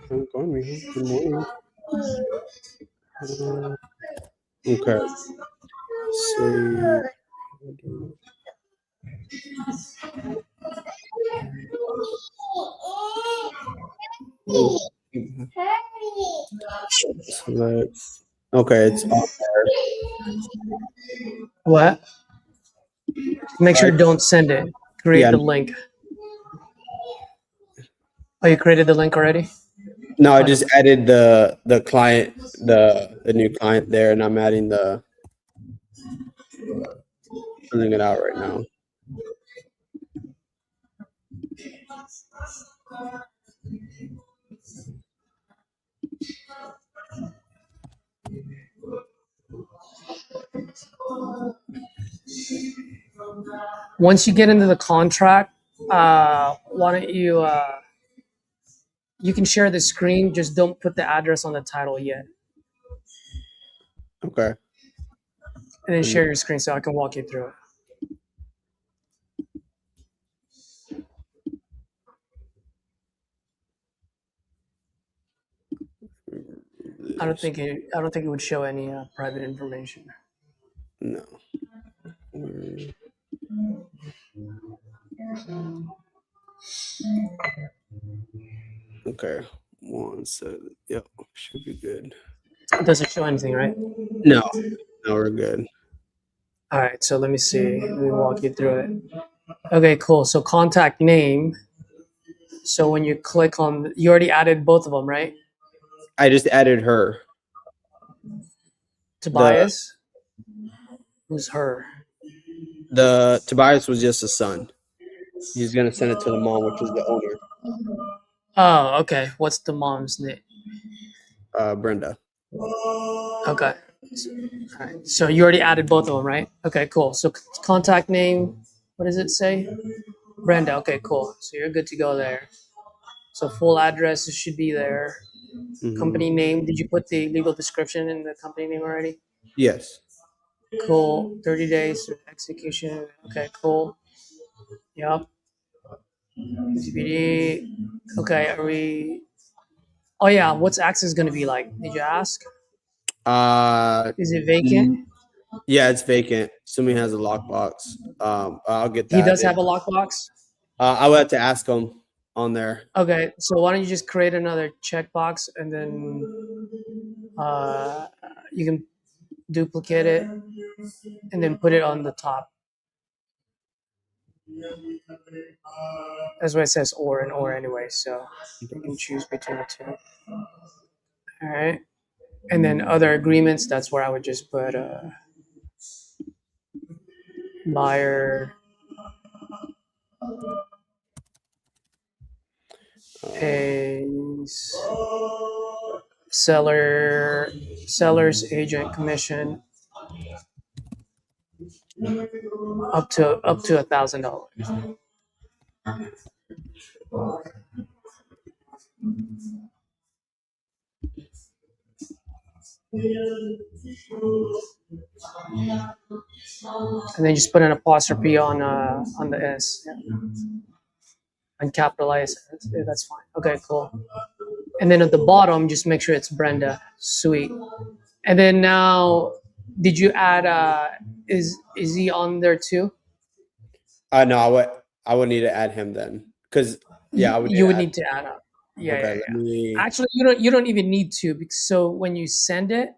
Don't call me. Good morning. Okay. So, select. Okay, it's on What? Make sure there. don't send it. Create Yeah. the link. Oh, you created the link already? No, I just added the client, the new client there, and I'm adding filling it out right now. Once you get into the contract, why don't you you can share the screen, just don't put the address on the title yet. Okay. And then share your screen so I can walk you through it. I don't think it would show any private information. No. Okay. 1 second. Yep. Should be good. It doesn't show anything, right? No. No, we're good. All right, so let me see. Let me walk you through it. Okay, cool. So contact name. So when you click on, you already added both of them, right? I just added her. Tobias. Who's her? The Tobias was just a son. He's gonna send it to the mom, which is the owner, Oh, okay. What's the mom's name? Brenda. Okay. All right. So you already added both of them, right? Okay, cool. So contact name, what does it say? Brenda. Okay, cool. So you're good to go there. So full address should be there. Mhm. Company name. Did you put the legal description in the company name already? Yes. Cool. 30 days to execution. Okay, cool. Yep. CBD. Okay, are we? Oh yeah. What's access going to be like? Did you ask? Is it vacant? Yeah, it's vacant. Assuming it has a lockbox. I'll get that. He does have a lockbox. I will have to ask him on there. Okay, so why don't you just create another checkbox and then you can duplicate it and then put it on the top. That's what it says or and or anyway, so you can choose between the two. All right, and then other agreements. That's where I would just put buyer pays seller's agent commission up to $1,000. And then just put an apostrophe on the S. Yeah. And capitalize. That's fine. Okay, cool. And then at the bottom, just make sure it's Brenda. Sweet. And then now, did you add? Is he on there too? No, I would need to add him then, because I would. You would need to add up. Yeah, Okay, yeah. Actually, you don't even need to, because so when you send it,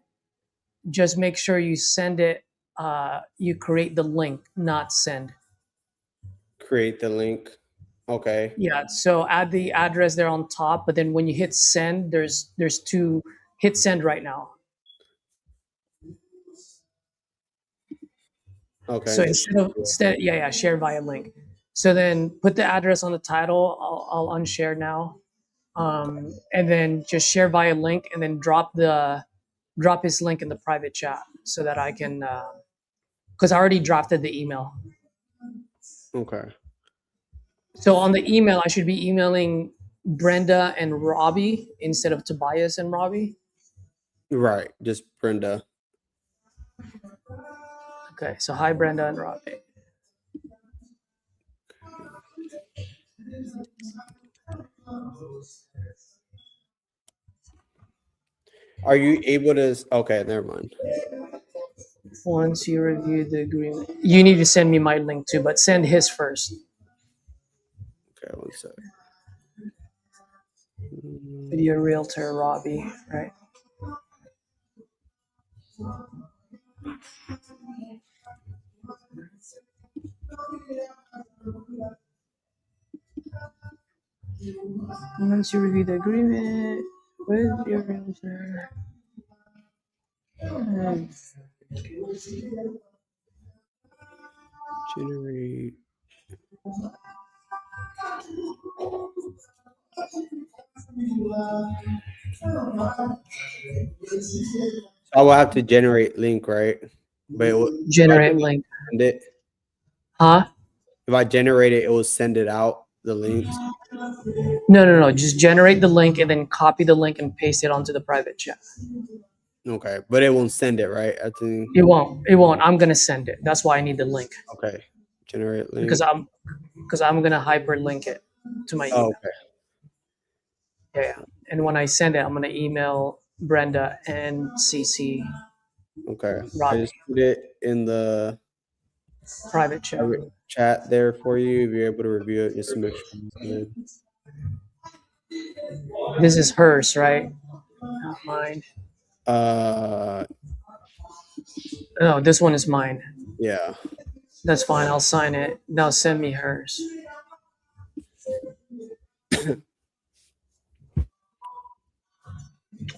just make sure you send it. You create the link, not send. create the link. Okay. Yeah, so add the address there on top, but then when you hit send, there's two, hit send right now. Okay. So instead, share via link. So then put the address on the title. I'll unshare now, and then just share via link, and then drop his link in the private chat so that I can, because I already drafted the email. Okay. So on the email, I should be emailing Brenda and Robbie instead of Tobias and Robbie. Right. Just Brenda. Okay, so hi Brenda and Robbie. Are you able to? Okay, never mind. Once you review the agreement, you need to send me my link too, but send his first. Okay, one sec. Video realtor Robbie, right? Once you review the agreement with your realtor. Generate. I will have to generate link, right? But if I Generate just link. send it, Huh? if I generate it, it will send it out the links. No. Just generate the link and then copy the link and paste it onto the private chat. Okay, but it won't send it, right? I think. It won't. It won't. I'm gonna send it. That's why I need the link Okay, generate link. because I'm gonna hyperlink it to my email. Oh, okay. Yeah. And when I send it, I'm gonna email Brenda and CC Okay. I Robbie. just put it in the Private chat. private chat there for you if you're able to review it, just to make sure it's good. This is hers, right? Not mine. No, this one is mine. Yeah. That's fine. I'll sign it. Now send me hers.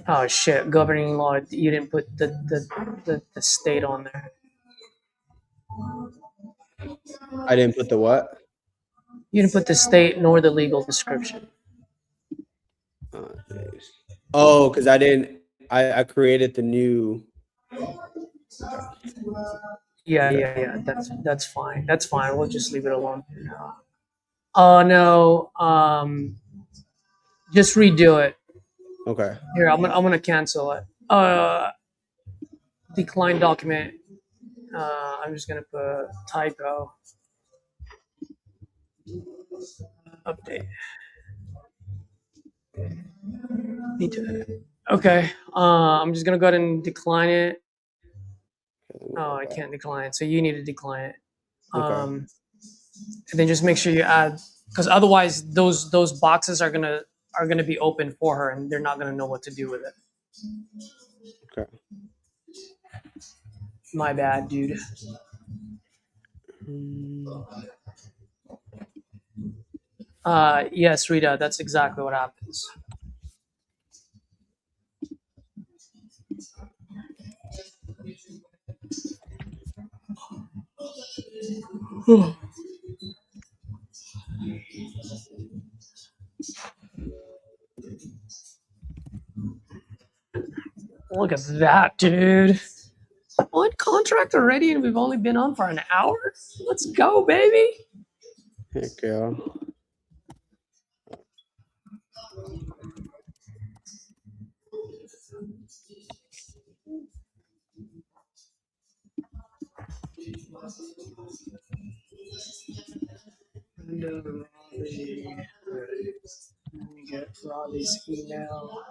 Oh shit! Governing law. You didn't put the state on there. I didn't put the what? You didn't put the state nor the legal description. Oh, because I didn't. I created the new. Yeah. That's fine. That's fine. We'll just leave it alone for now. Oh no. Just redo it. Okay. Here, I'm gonna cancel it. Decline document. I'm just gonna put typo. Update. Need to. Okay. I'm just gonna go ahead and decline it. Oh, I can't decline it. So you need to decline it. Okay. And then just make sure you add, because otherwise those boxes are gonna be open for her, and they're not gonna know what to do with it. Okay. My bad, dude. Yes, Rita, that's exactly what happens. Look at that, dude. On contract already, and we've only been on for an hour? Let's go, baby. Heck yeah. Let me get Robbie's email.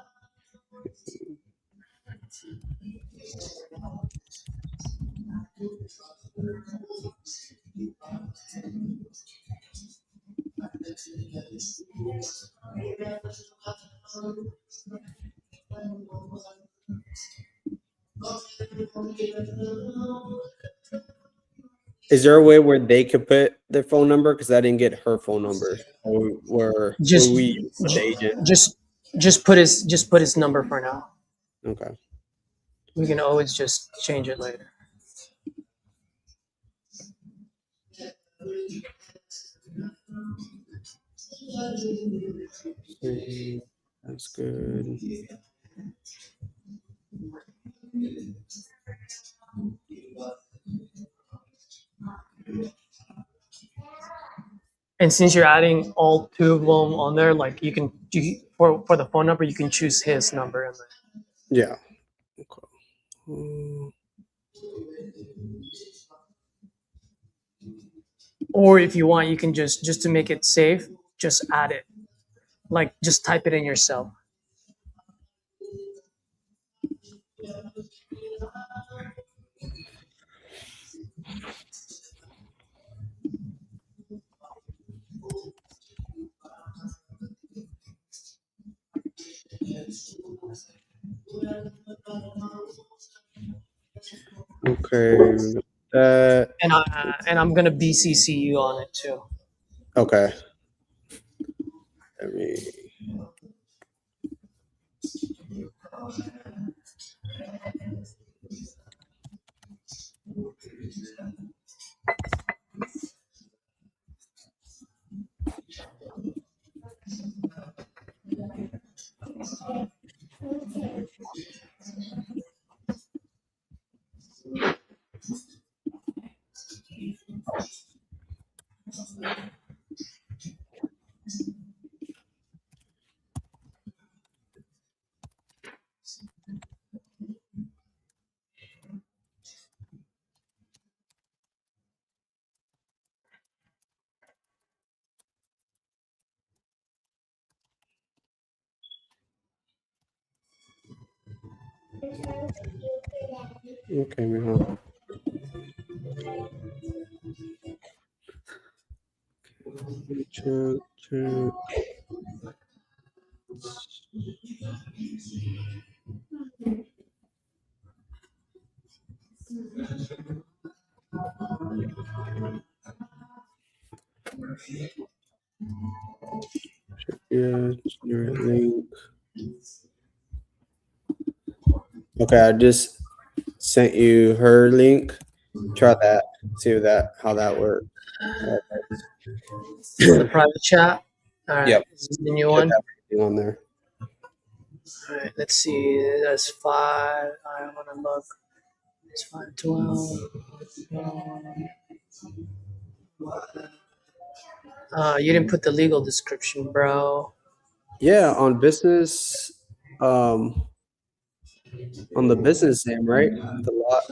Is there a way where they could put their phone number? Because I didn't get her phone number. Or where we with the agent? Just put his number for now. Okay. We can always just change it later. That's good. And since you're adding all two of them on there, like you can for the phone number, you can choose his number in there. Yeah. Okay. Or if you want, you can just to make it safe, just add it. Like just type it in yourself. Okay. We got that. And I'm gonna BCC you on it too. Okay. Let me. Okay, man. Check. Yeah, generate link. Okay, I just sent you her link. Try that. See how that works. For the private chat. All right, Yep. this is the new Should one. have everything on there. All right, let's see. That's 5. I want to look. It's 512. You didn't put the legal description, bro. Yeah, on business, on the business name, right? The lot.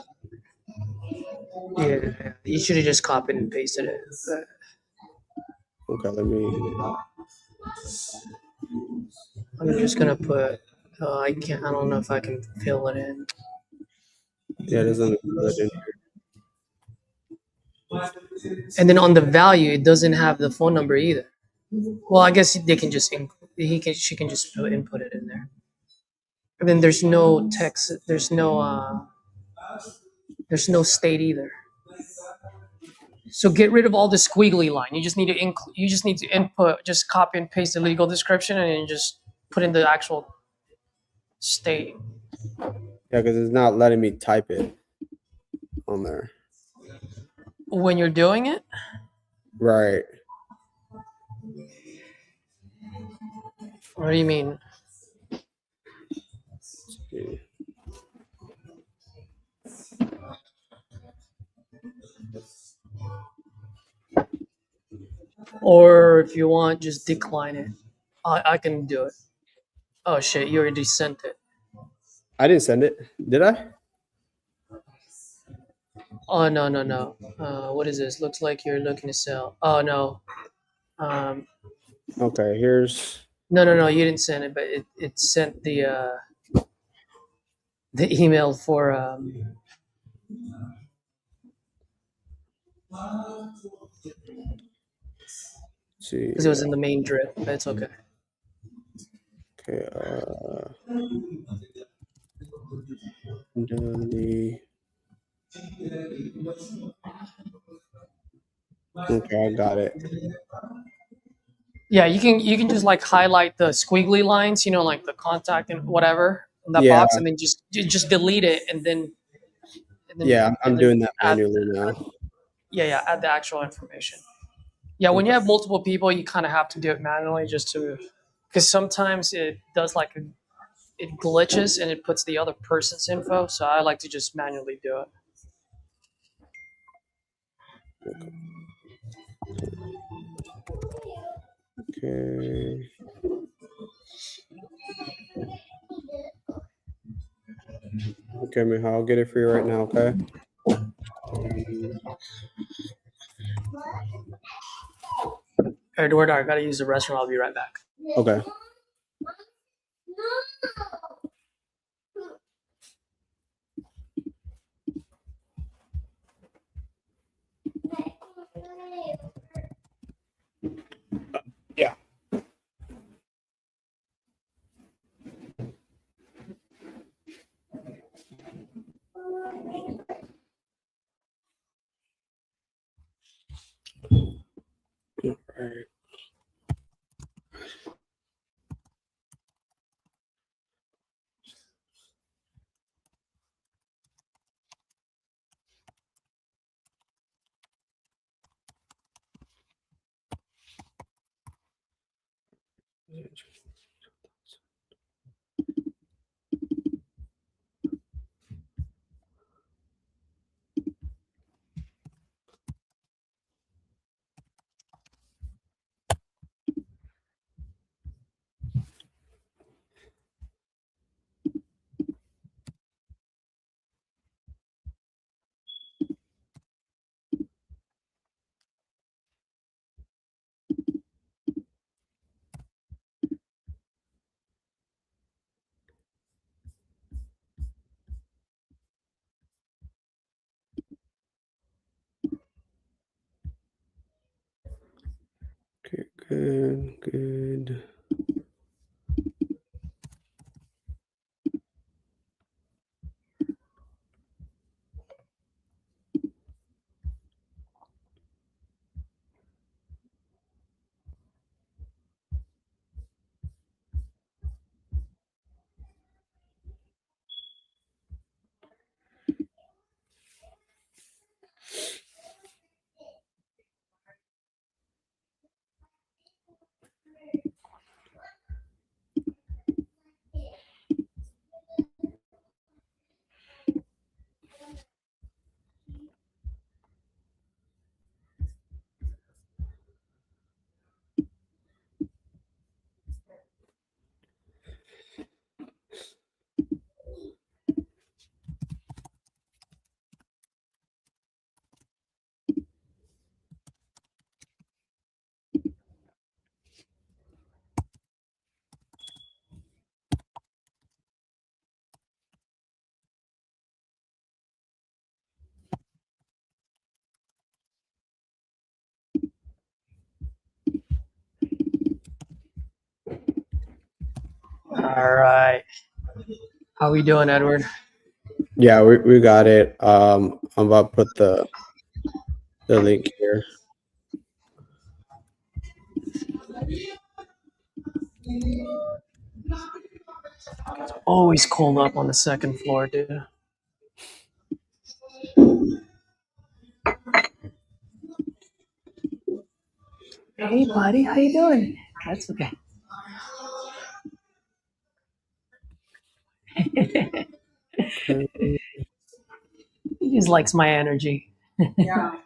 Yeah, you should have just copied and pasted it. Okay, let me. I'm just gonna put. I can't. I don't know if I can fill it in. Yeah, it doesn't put it in. And then on the value, it doesn't have the phone number either. Well, I guess they can just she can just input it in there. And then there's no text. There's no state either. So get rid of all the squiggly line. You just need to input, just copy and paste the legal description, and then just put in the actual state. Yeah, because it's not letting me type it on there. When you're doing it, Right. what do you mean? Yeah. Or if you want, just decline it. I can do it. Oh shit, you already sent it. I didn't send it. Did I? Oh no. What is this? Looks like you're looking to sell. Oh no. Okay, here's. No. You didn't send it, but it sent the email for See. because it was in the main drip. But it's okay. Okay. Dundee. Okay, I got it. Yeah, you can just like highlight the squiggly lines, like the contact and whatever in that Yeah. box, and then just delete it, and then Yeah, I'm doing that add, manually now. yeah, add the actual information. Yeah, when you have multiple people, you kind of have to do it manually because sometimes it does it glitches and it puts the other person's info. So I like to just manually do it. Okay. Okay, Miha, I'll get it for you right now, okay? Edward, I gotta use the restroom. I'll be right back. Okay. Yeah. All right. Okay, good. All right. How we doing, Edward? Yeah, we got it. I'm about to put the link here. It's always cold up on the second floor, dude. Hey, buddy, how you doing? That's okay. Okay. He just likes my energy. Yeah.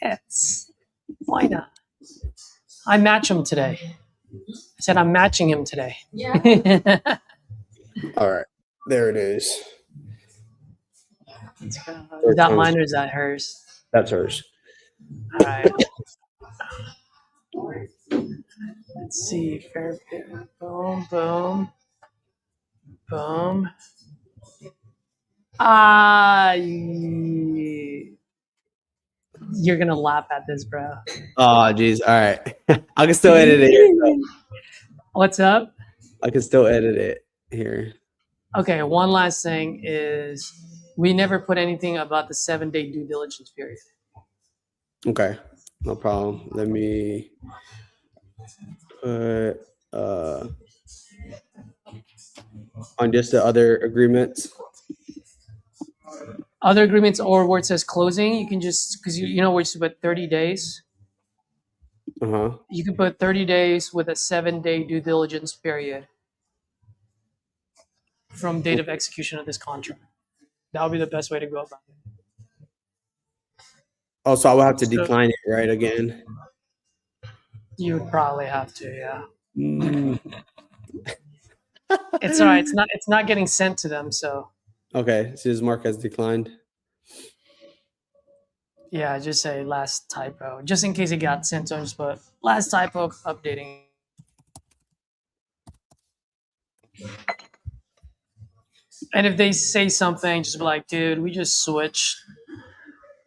Yes. Why not? I match him today. I said I'm matching him today. Yeah. All right. There it is. Is that mine or is that hers? That's hers. All right. Let's see. Fair. Boom, boom, boom. You're gonna laugh at this, bro. Oh, geez. All right. I can still edit it here. What's up? I can still edit it here. Okay, one last thing is we never put anything about the 7-day due diligence period. Okay. No problem. Let me put on just the other agreements. Other agreements or where it says closing, you can just, because you know where you put 30 days. Uh-huh. You can put 30 days with a 7-day due diligence period from date of execution of this contract. That would be the best way to go about it. Oh, so I will have to So decline it, right? Again. you would probably have to, yeah. Mm. It's all right. It's not getting sent to them, so Okay, so his mark has declined. yeah, just say last typo. Just in case it got sent to them, just put last typo updating. And if they say something, just be like, dude, we just switched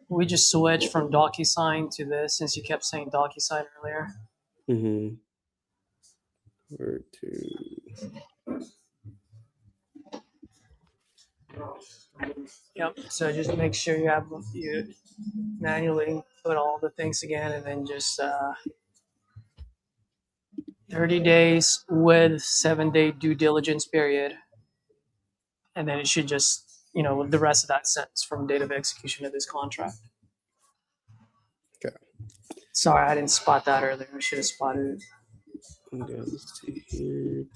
from DocuSign to this since you kept saying DocuSign earlier. Mm-hmm. Where to? Yep. So just make sure you manually put all the things again, and then just 30 days with 7-day due diligence period, and then it should just the rest of that sentence from date of execution of this contract. Okay. Sorry, I didn't spot that earlier. I should have spotted it. Okay, let's see here.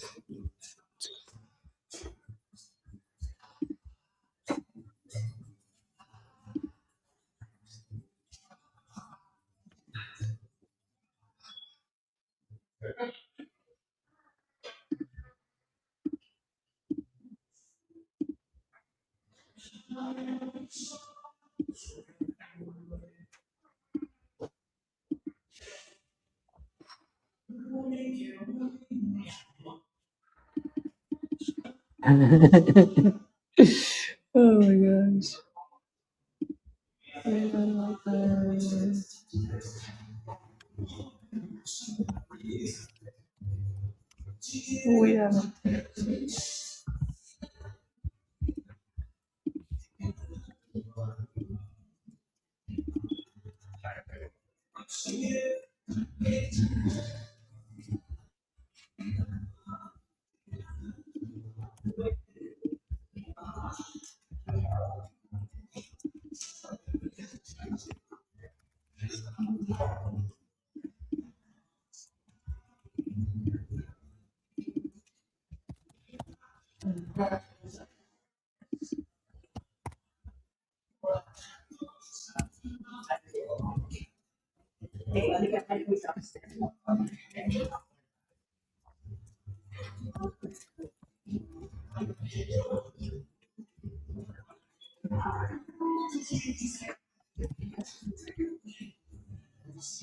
Oh my gosh. We have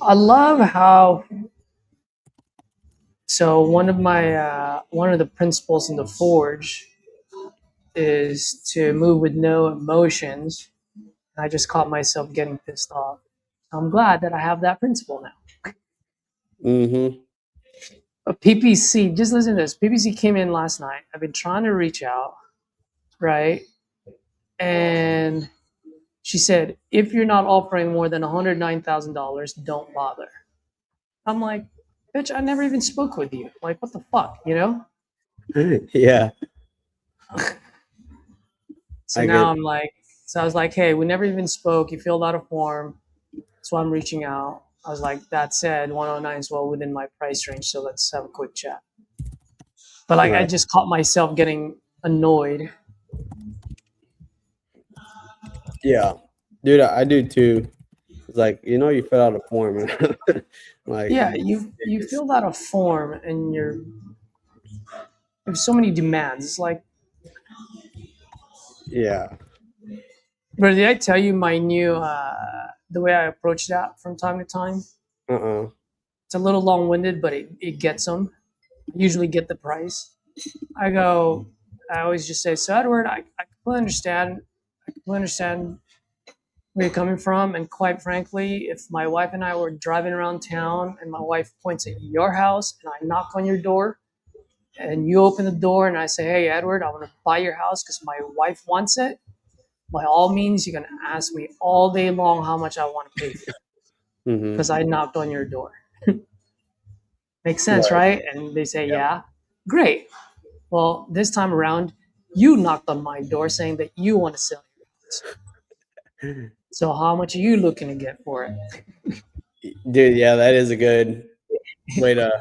I love how one of the principles in the Forge is to move with no emotions. I just caught myself getting pissed off. I'm glad that I have that principle now. Mm-hmm. But PPC, just listen to this. PPC came in last night. I've been trying to reach out, right? And she said, if you're not offering more than $109,000, don't bother. I'm like, bitch, I never even spoke with you. Like, what the fuck, Yeah, So I now get. I'm like, so I was like, hey, we never even spoke. You filled out a form. That's why I'm reaching out. I was like, that said, 109 is well within my price range. So let's have a quick chat. But like, I Right. just caught myself getting annoyed. Yeah, dude, I do too. It's like you fill out a form, and like, Yeah, you filled out a form and there's so many demands. It's like, yeah, bro, did I tell you my new the way I approach that from time to time? uh-uh. It's a little long-winded, but it gets them. I usually get the price. I always just say, so Edward, I completely understand where you're coming from. And quite frankly, if my wife and I were driving around town and my wife points at your house and I knock on your door and you open the door and I say, hey, Edward, I want to buy your house because my wife wants it, by all means, you're going to ask me all day long how much I want to pay for it Mm-hmm. because I knocked on your door. Makes sense, Right. right? And they say, yeah. Great. Well, this time around, you knocked on my door saying that you want to sell your house. So how much are you looking to get for it? Dude, yeah, that is a good way to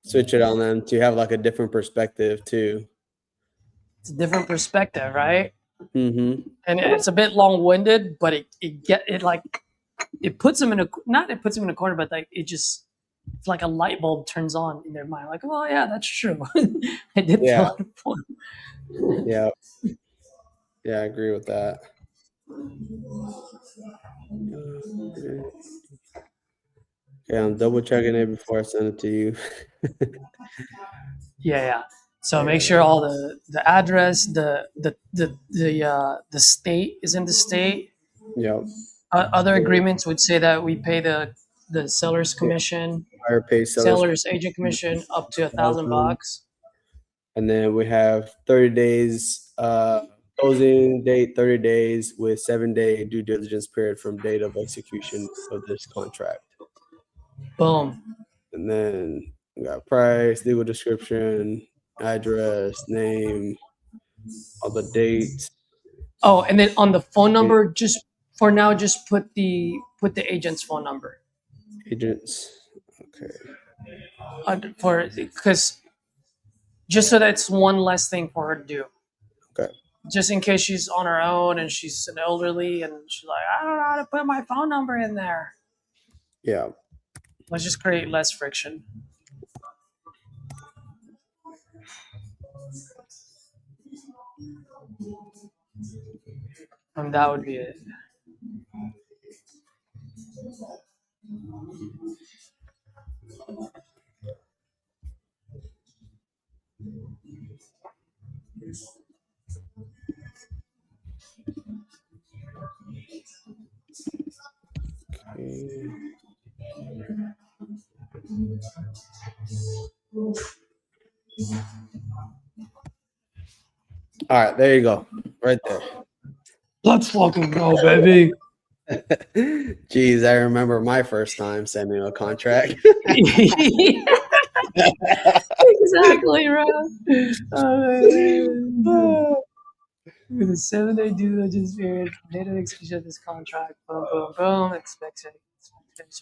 switch it on them to have like a different perspective too. It's a different perspective, right? Mm-hmm. And it's a bit long-winded, but it like it puts them in a not it puts them in a corner, but like it just it's like a light bulb turns on in their mind. Like, oh yeah, that's true. I did fill Yeah. out a form. Yeah. Yeah, I agree with that. Okay, I'm double checking it before I send it to you. Yeah. So make sure all the address, the state is in the state. Yep. Other agreements would say that we pay the seller's commission, Higher pay sellers. seller's agent commission up to $1,000. And then we have 30 days closing date, 30 days with 7-day due diligence period from date of execution of this contract. Boom. And then we got price, legal description, address, name, all the dates. Oh, and then on the phone number, just for now, just put the agent's phone number. Agents. Okay. For because just so that's one less thing for her to do. Okay. Just in case she's on her own and she's an elderly and she's like, I don't know how to put my phone number in there. Yeah. Let's just create less friction. And that would be it. Okay. All right, there you go. Right there. Let's fucking go, baby. Jeez, I remember my first time sending a contract. Exactly, bro. With a 7-day due diligence period, date of execution of this contract, boom, boom, boom, expectation,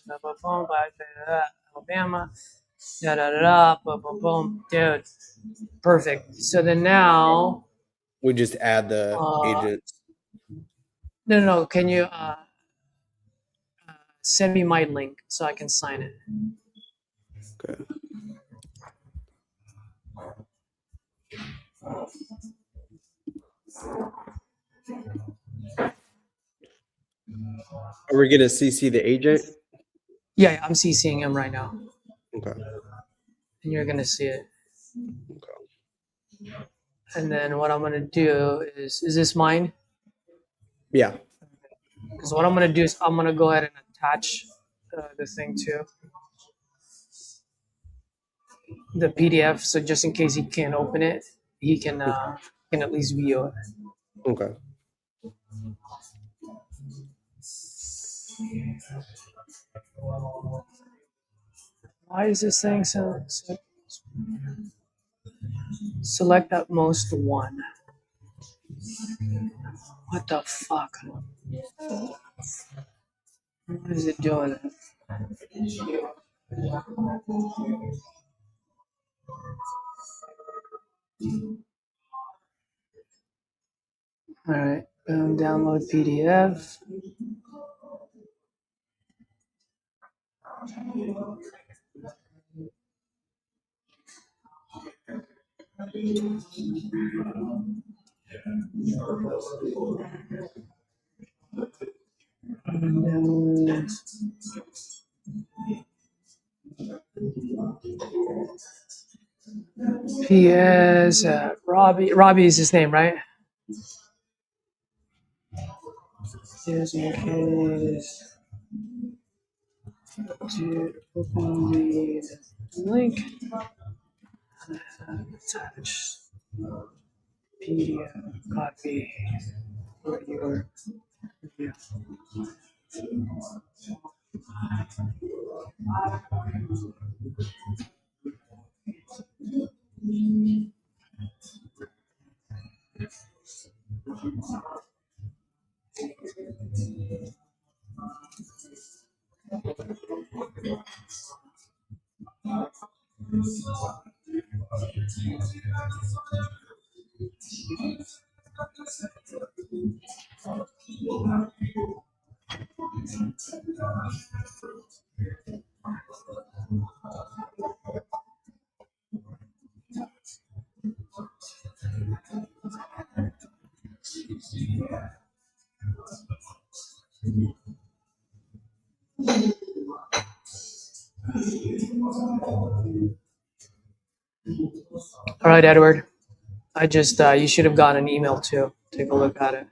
boom, boom, boom, by Alabama, da da da da, boom, boom, boom, dude, perfect. So then now, We just add the agents. no, can you send me my link so I can sign it? Okay. Are we gonna CC the agent? Yeah, I'm CCing him right now, Okay. and you're gonna see it. Okay. And then what I'm gonna do is this mine? Yeah. Because what I'm gonna do is I'm gonna go ahead and attach the thing to the PDF, so just in case he can't open it, he can at least view it. Okay. Why is this thing so select at most one? What the fuck? What is it doing? All right, download PDF. Download. PS Robbie is his name, right? Just in case to open the link, attach PDF copy for your review. All right, Edward. I just you should have gotten an email too. Take a look at it.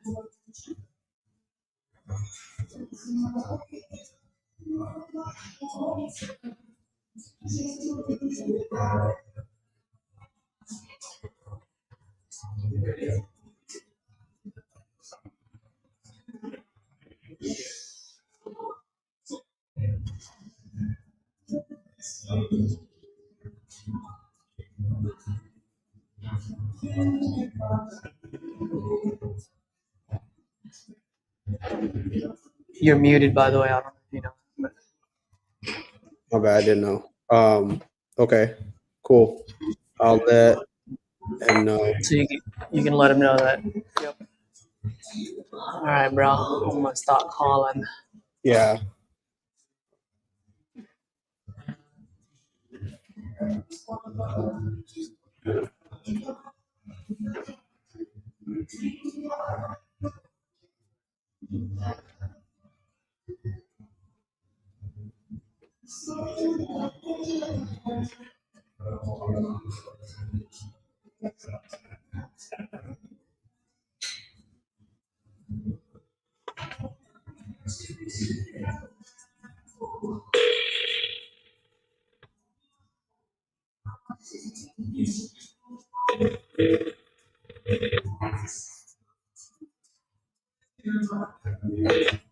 You're muted, by the way. I don't know if you know. My bad, I didn't know. Okay, cool. I'll let him know. So you can let him know that. Yep. All right, bro. I'm gonna start calling. Yeah.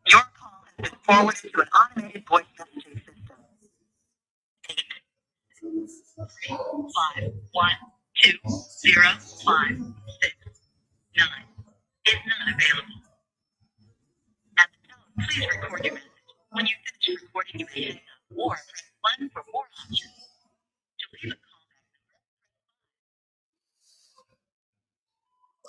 Your call has been forwarded to an automated voice messaging system. 851-205-6-9 is not available. At the tone, please record your message. When you finish recording, you may hang up or press 1 for more options. To leave a callback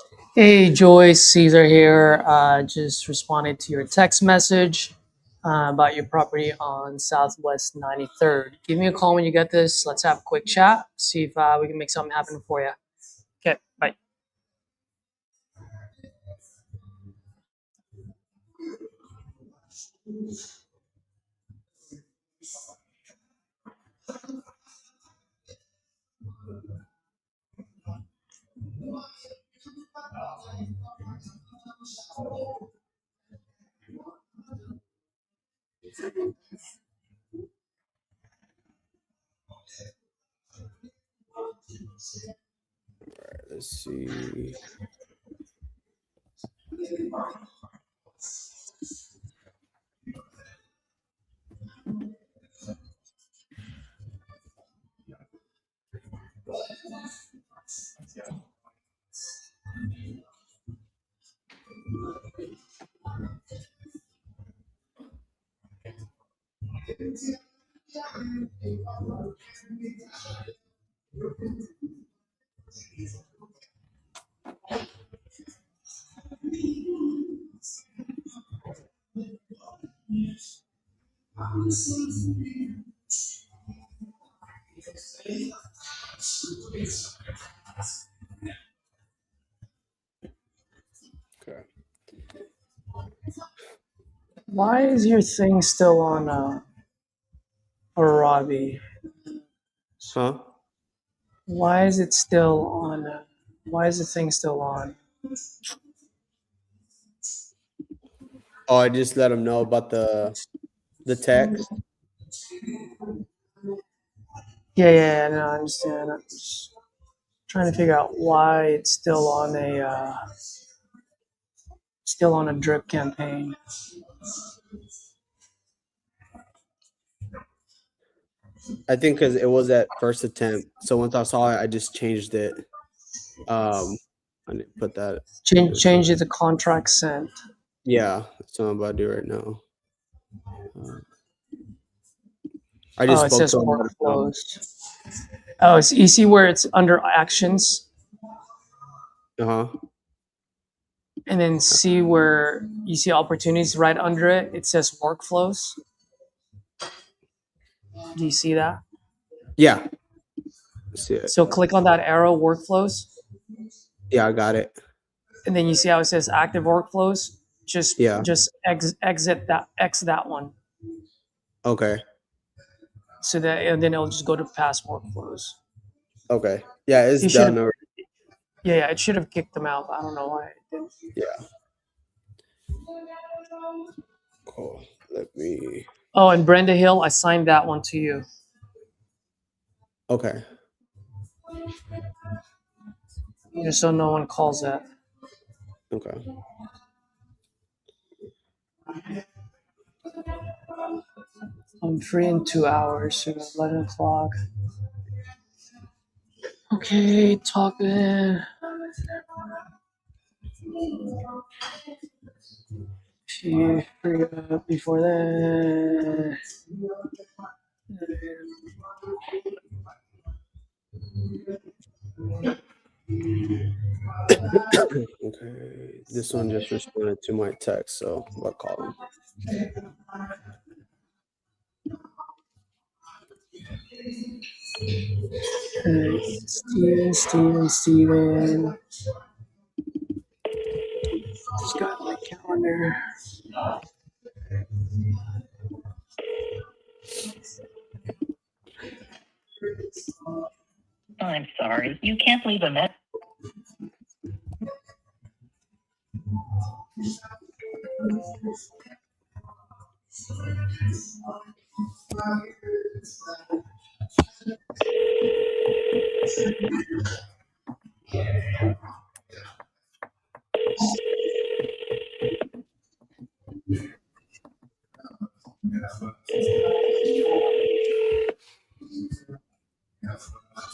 number. Hey, Joyce, Caesar here. Just responded to your text message about your property on Southwest 93rd. Give me a call when you get this. Let's have a quick chat. See if we can make something happen for you. Okay, bye. Let's see. Okay. Why is your thing still on Arabi? Huh? Why is it still on? Why is the thing still on? Oh, I just let him know about the text. Yeah, no, I understand. I'm just trying to figure out why it's still on a drip campaign. I think because it was at first attempt. So once I saw it, I just changed it. I need to put that. Change it to contract sent. Yeah, that's what I'm about to do right now. I Oh, just it spoke says to him. workflows. Oh, you see where it's under actions, Uh-huh. and then see where you see opportunities right under it. It says workflows. Do you see that? Yeah. See it. So click on that arrow, workflows, Yeah, I got it. and then you see how it says active workflows. Yeah. Just exit that, that one. Okay. So that, and then it'll just go to past workflows. Okay. Yeah, it's You should done have, already. yeah, it should have kicked them out. But I don't know why it didn't. Yeah. Cool. Let me. Oh, and Brenda Hill, I signed that one to you. Okay. Just so no one calls that. Okay. I'm free in 2 hours, so 11 o'clock. Okay, talking. She free up before that. Okay. This one just responded to my text, so I'll call him. Steven. Just got my calendar. I'm sorry. You can't leave a message.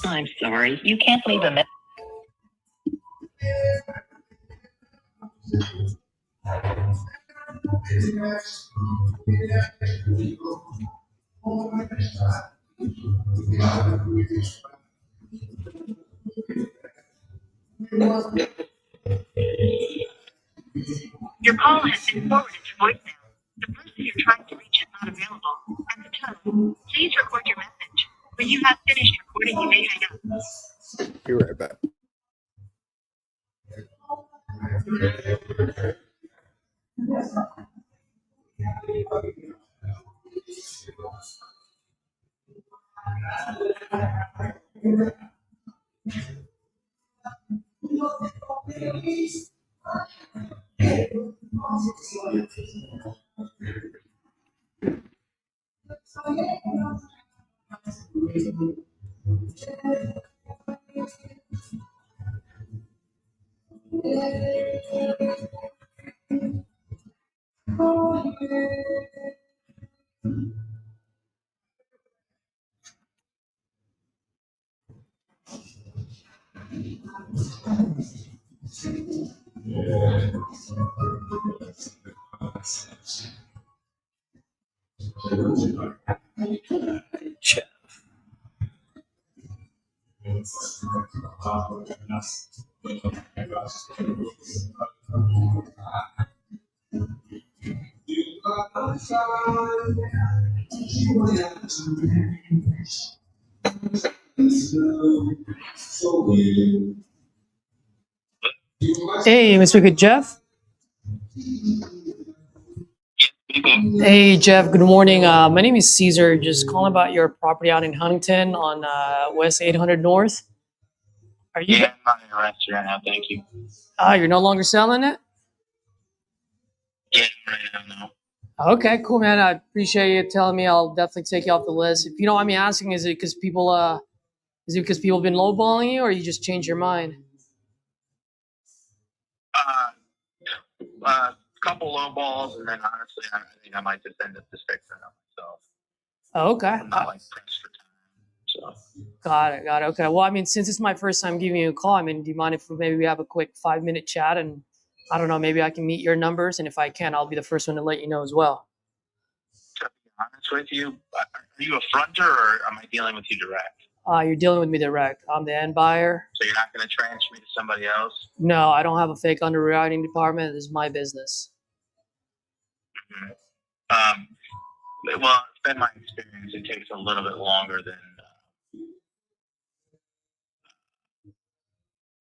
I'm sorry. You can't leave a message. Your call has been forwarded to voicemail. The person you're trying to reach is not available. At the tone, please record your message. When you have finished recording, you may hang up. Be right back. Jeff. Hey, Mr. Good Jeff. Hey, Jeff. Good morning. My name is Caesar. Just calling about your property out in Huntington on West 800 North. Are you? Yeah, I'm not interested right now, thank you. You're no longer selling it? Yeah, right now, no. Okay, cool, man. I appreciate you telling me. I'll definitely take you off the list. If you don't mind me asking, is it because people have been lowballing you, or you just changed your mind? Couple low balls, and then honestly, I think I might just end up just fixing them myself. Okay. I'm not like pressed for time, so. Got it. Okay. Well, I mean, since it's my first time giving you a call, I mean, do you mind if maybe we have a quick 5-minute chat? And I don't know, maybe I can meet your numbers, and if I can, I'll be the first one to let you know as well. To be honest with you, are you a fronter or am I dealing with you direct? You're dealing with me direct. I'm the end buyer. So you're not going to transfer me to somebody else? No, I don't have a fake underwriting department. This is my business. Mm-hmm. Well, it's been my experience. It takes a little bit longer than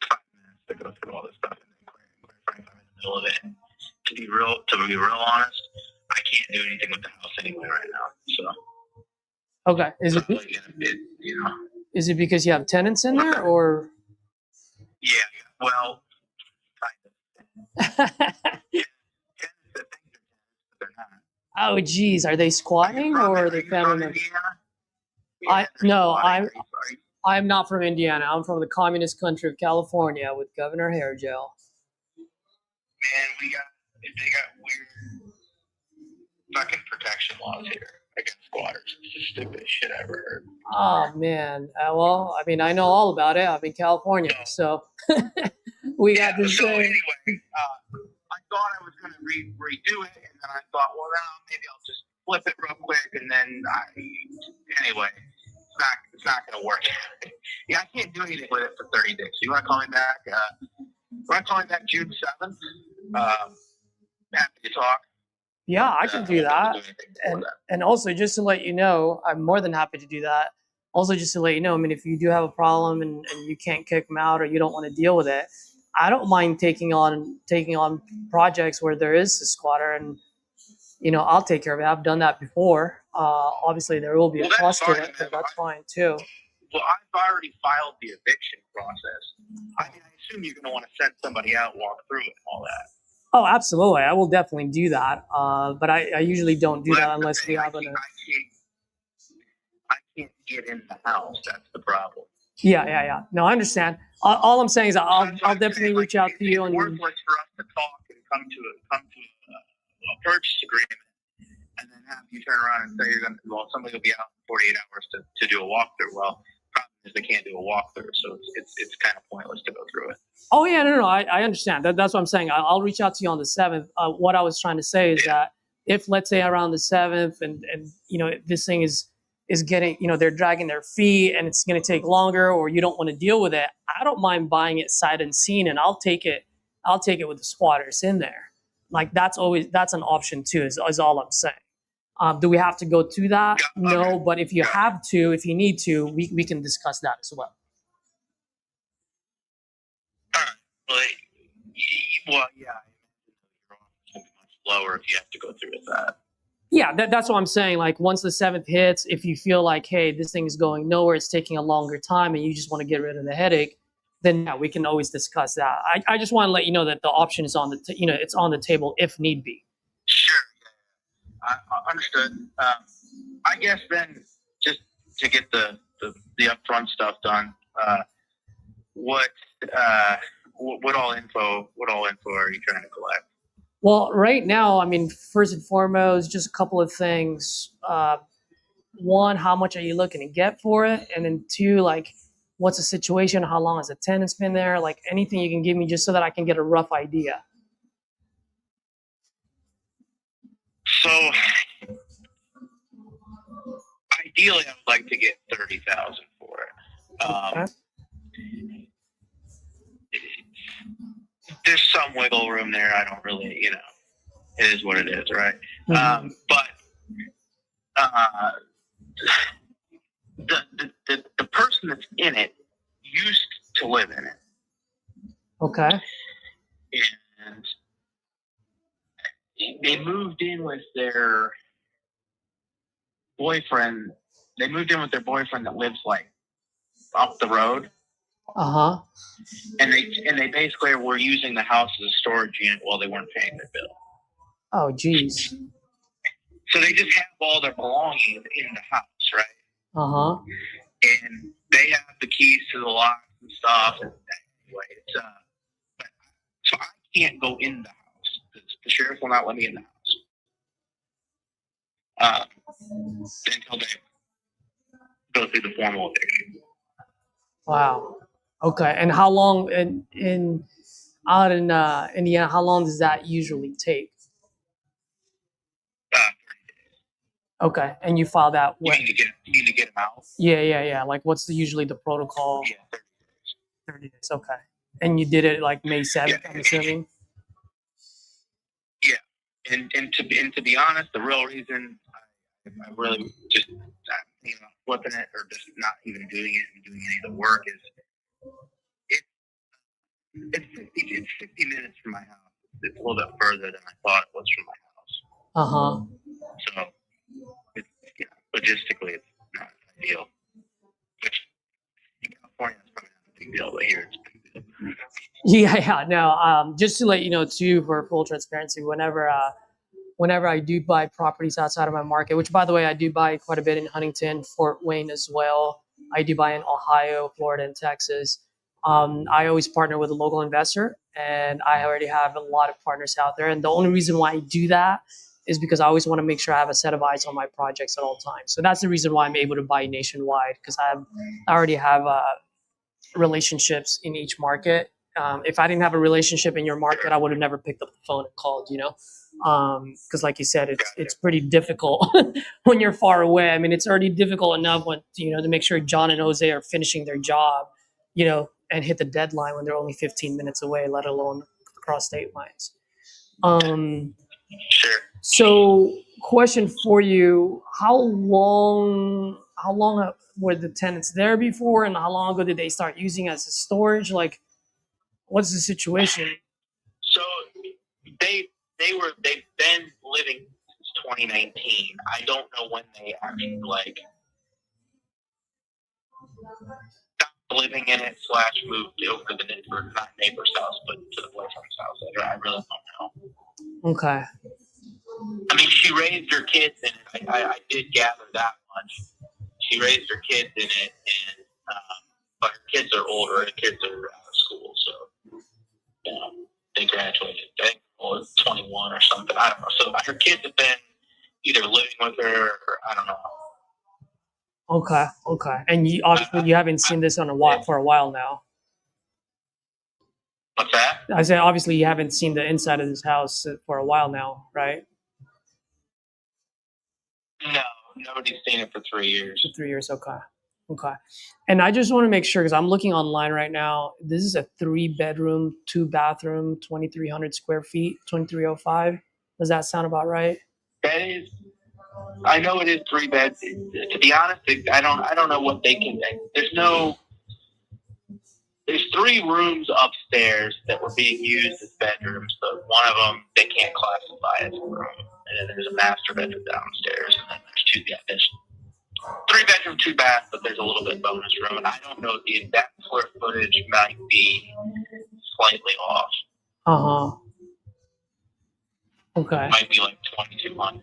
5 minutes to go through all this stuff. And then, quite frankly, I'm in the middle of it. To be real honest, I can't do anything with the house anyway right now. So Okay. Is it probably gonna be, you know. is it because you have tenants in there, or? Yeah. Well, kind of. Yeah, tenants that think they're tenants, but they're not. Oh, geez, are they squatting or are they family members? I'm not from Indiana. I'm from the communist country of California with Governor Hairgel. Man, they got weird fucking protection laws here against squatters. It's the stupidest shit I ever heard. Oh man, well, I mean, I know all about it. I'm in California, so we got the So same. anyway, I thought I was going to redo it, and then I thought, well, now maybe I'll just flip it real quick, and then anyway, it's not going to work. Yeah, I can't do anything with it for 30 days. You want to call me back? June 7th? Happy to talk. Yeah, I can do that. And also, just to let you know, I'm more than happy to do that. Also, just to let you know, I mean, if you do have a problem and you can't kick them out or you don't want to deal with it, I don't mind taking on projects where there is a squatter, and I'll take care of it. I've done that before. Obviously, there will be a cost to it, but that's fine too. Well, I've already filed the eviction process. I mean, I assume you're going to want to send somebody out, walk through it, and all that. Oh, absolutely. I will definitely do that. But I usually don't do that unless we have I can't get in the house. That's the problem. Yeah. No, I understand. All I'm saying is I'll definitely reach out to you. It's worthless for us to talk and come to a purchase agreement, and then have you turn around and say somebody will be out in 48 hours to do a walkthrough. Well, the problem is they can't do a walkthrough, so it's kind of pointless to go through it. Oh yeah, no, I understand. That's what I'm saying. I'll reach out to you on the 7th. What I was trying to say is that if, let's say, around the 7th, and this thing is getting, they're dragging their feet and it's going to take longer, or you don't want to deal with it, I don't mind buying it sight unseen, and I'll take it with the squatters in there. Like that's an option too. Is all I'm saying. Do we have to go to that? No, but if you need to, we can discuss that as well. Well, yeah, it's going to be much lower if you have to go through with that. Yeah, that's what I'm saying. Like once the 7th hits, if you feel like, hey, this thing is going nowhere, it's taking a longer time, and you just want to get rid of the headache, then yeah, we can always discuss that. I just want to let you know that the option is on it's on the table if need be. Sure, I understood. I guess then, just to get the upfront stuff done, what all info are you trying to collect? Well, right now, I mean, first and foremost, just a couple of things. One, how much are you looking to get for it? And then 2, like, what's the situation? How long has the tenant's been there? Like anything you can give me just so that I can get a rough idea. So, ideally, I would like to get $30,000 for it. Okay. There's some wiggle room there. I don't really, it is what it is, right? Mm-hmm. But the person that's in it used to live in it. Okay. And they moved in with their boyfriend. They moved in with their boyfriend that lives like up the road. Uh-huh. And they basically were using the house as a storage unit while they weren't paying their bill. Oh, geez. So they just have all their belongings in the house, right? Uh-huh. And they have the keys to the locks and stuff. And anyway, so I can't go in the house. The sheriff will not let me in the house until they go through the formal eviction. Wow. Okay. And how long out in Indiana, how long does that usually take? 30 days. Okay. And you file that when? You need to get them out? Yeah. Like what's usually the protocol? Yeah, 30 days. 30 days. Okay. And you did it like May 7th, I'm assuming? Yeah. And to be honest, the real reason I really just thinking about flipping it or just not even doing it and doing any of the work is it's 50 minutes from my house. It's a little bit further than I thought it was from my house. So it's, logistically, it's not ideal. Which in California is probably not a big deal, but here it's a big deal. Yeah. No, just to let you know too, for full transparency, whenever I do buy properties outside of my market, which by the way, I do buy quite a bit in Huntington, Fort Wayne as well. I do buy in Ohio, Florida, and Texas. I always partner with a local investor, and I already have a lot of partners out there. And the only reason why I do that is because I always want to make sure I have a set of eyes on my projects at all times. So that's the reason why I'm able to buy nationwide, because I already have relationships in each market. If I didn't have a relationship in your market, I would have never picked up the phone and called, because like you said, it's pretty difficult when you're far away. I mean, it's already difficult enough when, to make sure John and Jose are finishing their job, and hit the deadline when they're only 15 minutes away, let alone across state lines. Sure. So question for you, how long were the tenants there before, and how long ago did they start using as a storage? Like, what's the situation? So they've been living since 2019. I don't know when they actually stopped living in it / moved over to the not neighbor's house, but to the boyfriend's house. I really don't know. Okay. I mean, she raised her kids in it. I did gather that much. She raised her kids in it, and but her kids are older. Her kids are out of school, so they graduated. I think 21 or something. I don't know. So her kids have been either living with her or I don't know. Okay. And you obviously you haven't seen this for a while now. What's that? I said obviously you haven't seen the inside of this house for a while now, right? No, nobody's seen it for 3 years. For 3 years, okay. And I just want to make sure, because I'm looking online right now. This is a 3-bedroom, 2-bathroom, 2,300 square feet, 2,305. Does that sound about right? That is. I know it is 3 beds. To be honest, I don't know what they can. There's 3 rooms upstairs that were being used as bedrooms, but one of them they can't classify as a room. And then there's a master bedroom downstairs, and then there's 3 bedroom, 2 bath, but there's a little bit bonus room. And I don't know if the exact square footage might be slightly off. Okay. It might be like 2,200 or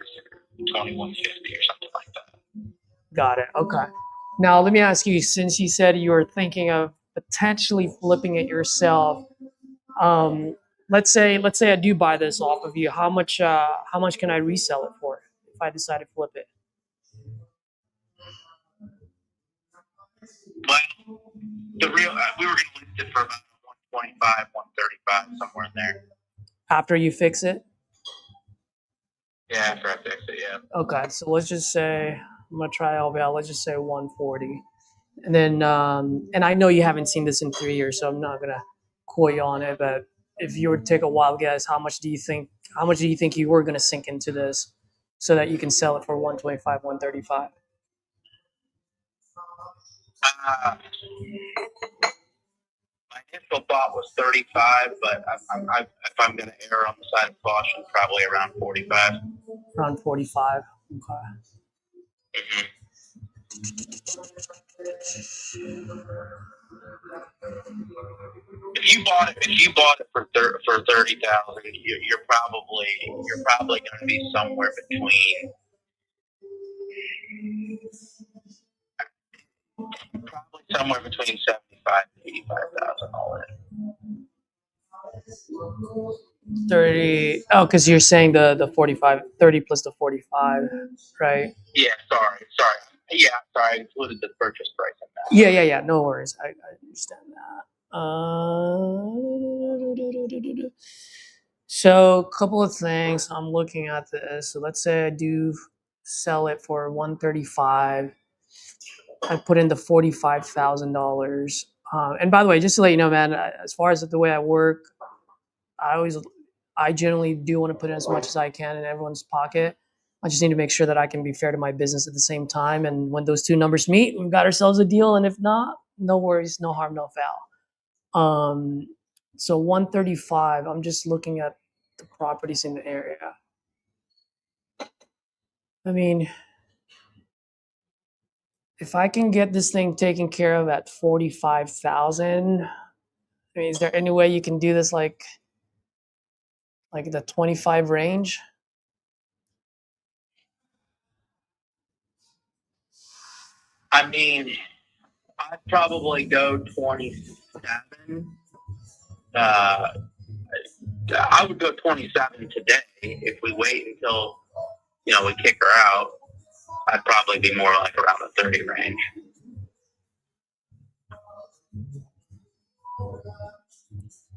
2,150 or something like that. Got it. Okay. Now let me ask you, since you said you were thinking of potentially flipping it yourself, let's say I do buy this off of you. How much can I resell it for if I decide to flip it? Well, we were going to list it for about 125, 135, somewhere in there. After you fix it? Yeah, after I fix it, yeah. Okay, so let's just say I'm gonna try LVL. Let's just say 140, and then and I know you haven't seen this in 3 years, so I'm not gonna quote you on it. But if you were to take a wild guess, how much do you think you were gonna sink into this, so that you can sell it for 125, 135? My initial thought was 35, but if I'm going to err on the side of caution, probably around 45. Around 45. Okay. Mm-hmm. If you bought it for 30,000, you're probably going to be somewhere between. Probably somewhere between 75 and 85,000 all in. 30. Oh, because you're saying the 45, 30 plus the 45, right? Yeah, sorry. Yeah, sorry, I included the purchase price in that. Yeah. No worries. I understand that. So a couple of things. I'm looking at this. So let's say I do sell it for 135. I put in the $45,000. And by the way, just to let you know, man, as far as the way I work, I generally do want to put in as much as I can in everyone's pocket. I just need to make sure that I can be fair to my business at the same time. And when those two numbers meet, we've got ourselves a deal. And if not, no worries, no harm, no foul. So 135, I'm just looking at the properties in the area. I mean, if I can get this thing taken care of at 45,000, I mean, is there any way you can do this like the 25 range? I mean, I'd probably go 27. I would go 27 today. If we wait until, we kick her out, I'd probably be more like around the 30 range.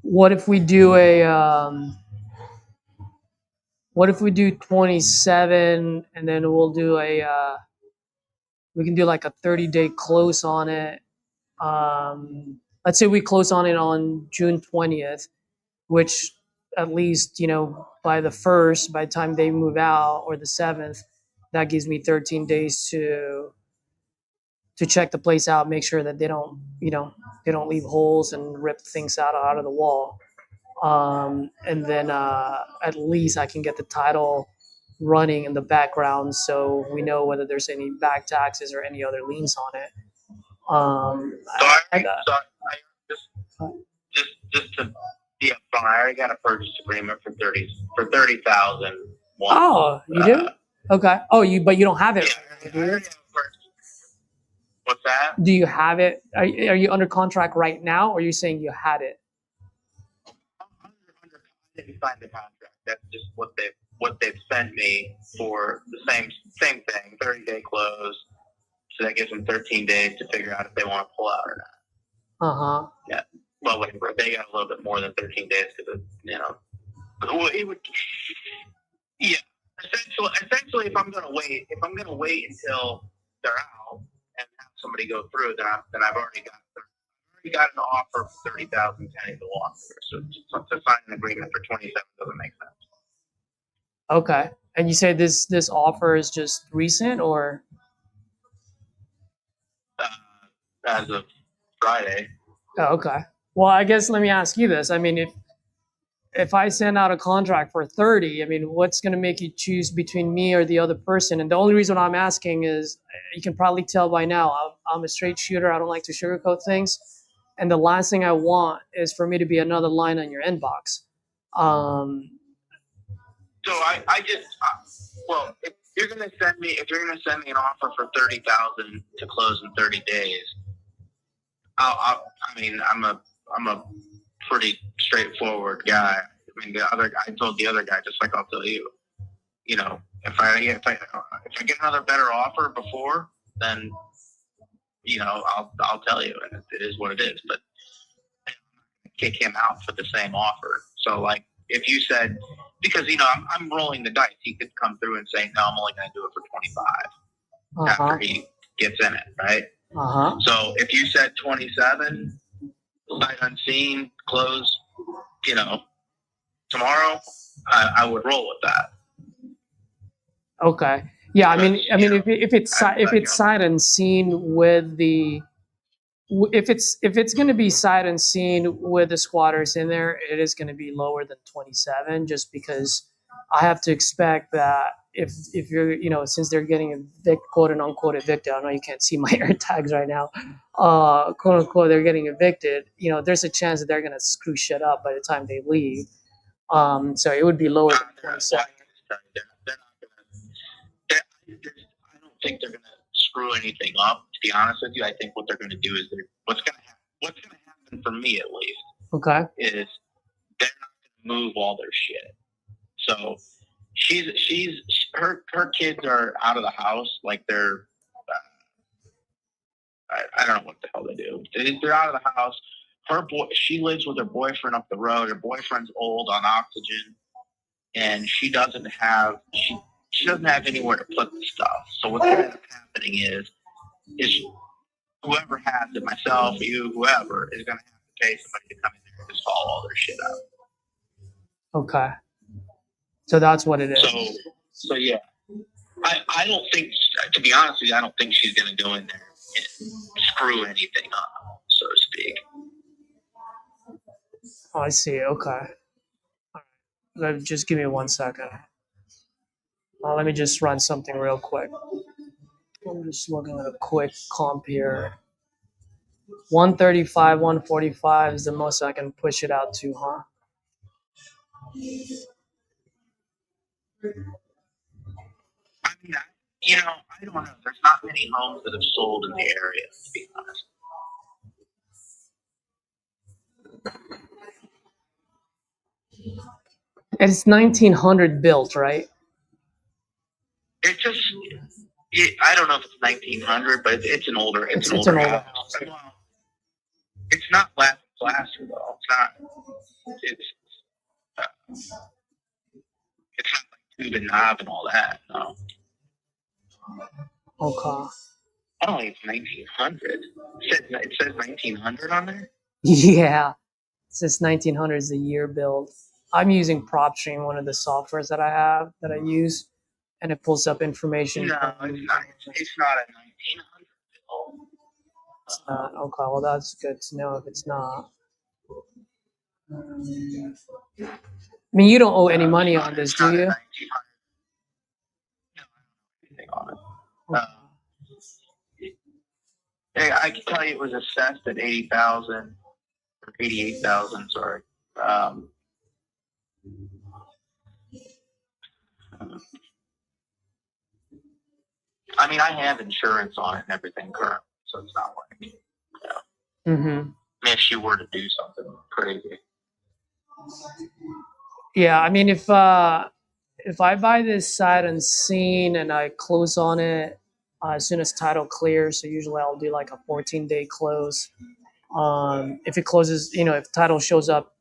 What if we do what if we do 27 and then we'll do we can do like a 30-day close on it. Let's say we close on it on June 20th, which at least, by the 1st, by the time they move out, or the 7th, that gives me 13 days to check the place out, make sure that they don't leave holes and rip things out of the wall. And then at least I can get the title running in the background, so we know whether there's any back taxes or any other liens on it. Just to be upfront, I already got a purchase agreement for 30,000. Oh, you do? Okay. Oh, but you don't have it. Yeah, I already have a purchase. What's that? Do you have it? Are you under contract right now, or are you saying you had it? I didn't sign the contract. That's just what they've sent me for the same thing, 30-day close. So that gives them 13 days to figure out if they want to pull out or not. Yeah. Well, whatever. They got a little bit more than 13 days because it would. Yeah. Essentially, if I'm gonna wait until they're out and have somebody go through, then I've already got an offer for 30,000 to walk through. So to sign an agreement for 27 doesn't make sense. Okay. And you say this offer is just recent, or? As of Friday. Oh, okay. Well, I guess let me ask you this. I mean, if I send out a contract for 30, I mean, what's going to make you choose between me or the other person? And the only reason I'm asking is, you can probably tell by now, I'm a straight shooter. I don't like to sugarcoat things. And the last thing I want is for me to be another line on your inbox. So if you're gonna send me an offer for 30,000 to close in 30 days, I'm a pretty straightforward guy. I mean, I told the other guy, just like I'll tell you, if I get another better offer before, then I'll tell you, and it is what it is. But kick him out for the same offer. So like, if you said, because I'm rolling the dice, he could come through and say, no, I'm only going to do it for 25 after he gets in it, right? So if you said 27, sight unseen, close, tomorrow, I would roll with that. Okay. Yeah, I mean, if it's sight unseen with the, if it's going to be sight unseen with the squatters in there, it is going to be lower than 27, just because I have to expect that if you're, since they're getting quote and unquote evicted, I know you can't see my air tags right now, quote unquote, they're getting evicted, there's a chance that they're going to screw shit up by the time they leave. So it would be lower than 27. I don't think they're going to screw anything up, to be honest with you. I think what they're going to do is what's going to happen for me, at least, okay, is they're not going to move all their shit. So her kids are out of the house, like they're I don't know what the hell they do. They're out of the house. She lives with her boyfriend up the road. Her boyfriend's old, on oxygen, and she doesn't have anywhere to put the stuff. So what's going to end up happening is whoever has it, myself, you, whoever, is going to have to pay somebody to come in there and just haul all their shit out. Okay. So that's what it is. So yeah. I don't think, to be honest with you, I don't think she's going to go in there and screw anything up, so to speak. Oh, I see. Okay. Just give me 1 second. Let me just run something real quick. I'm just looking at a quick comp here. 135, 145 is the most I can push it out to, huh? I mean, I don't know. There's not many homes that have sold in the area, to be honest. And it's 1900 built, right? It just, I don't know if it's 1900, but it's an older, It's an an older older house. house. Well, it's not plaster though. It's not. It's not like tube and knob and all that. No. Okay. I don't think it's 1900. It says 1900 on there. Yeah. It says 1900 is the year build. I'm using PropStream, one of the softwares that I have that I use, and it pulls up information. No, it's not. It's not a 1900 bill. It's not. Okay, well, that's good to know if it's not. I mean, you don't owe any money on this, do you? No, I don't know anything on it. I can tell you it was assessed at 80,000 or 88,000. Sorry. I mean, I have insurance on it and everything current, so it's not like, Mm-hmm. if she were to do something crazy. Yeah, I mean, if I buy this sight unseen and I close on it as soon as title clears, so usually I'll do like a 14-day close. If it closes, if title shows up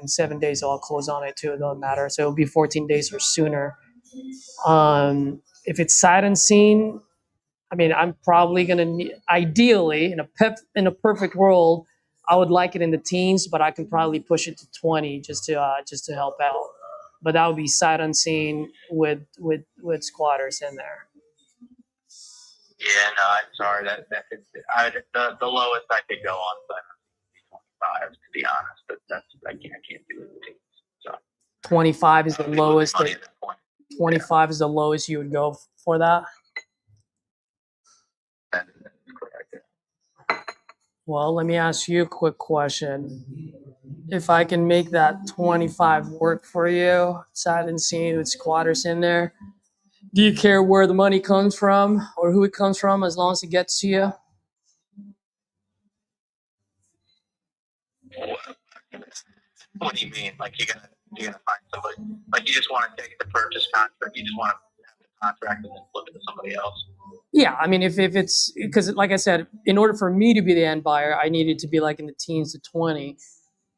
in 7 days, I'll close on it too. It doesn't matter. So it'll be 14 days or sooner. If it's sight unseen, I mean, I'm probably gonna ideally in a perfect world, I would like it in the teens, but I can probably push it to 20 just to help out. But that would be sight unseen with squatters in there. Yeah, no, I'm sorry. That could, the lowest I could go on site would be 25, to be honest. But I can't do it. So 25 is the lowest. Money at that point. 25 is the lowest you would go for that. That's correct. Well, let me ask you a quick question. If I can make that 25 work for you, sight unseen with squatters in there, do you care where the money comes from or who it comes from as long as it gets to you? What do you mean? Like you're gonna find somebody? Like you just want to take the purchase contract? You just want to have the contract and then flip it to somebody else? Yeah, I mean, if it's because, like I said, in order for me to be the end buyer, I needed to be like in the teens to 20.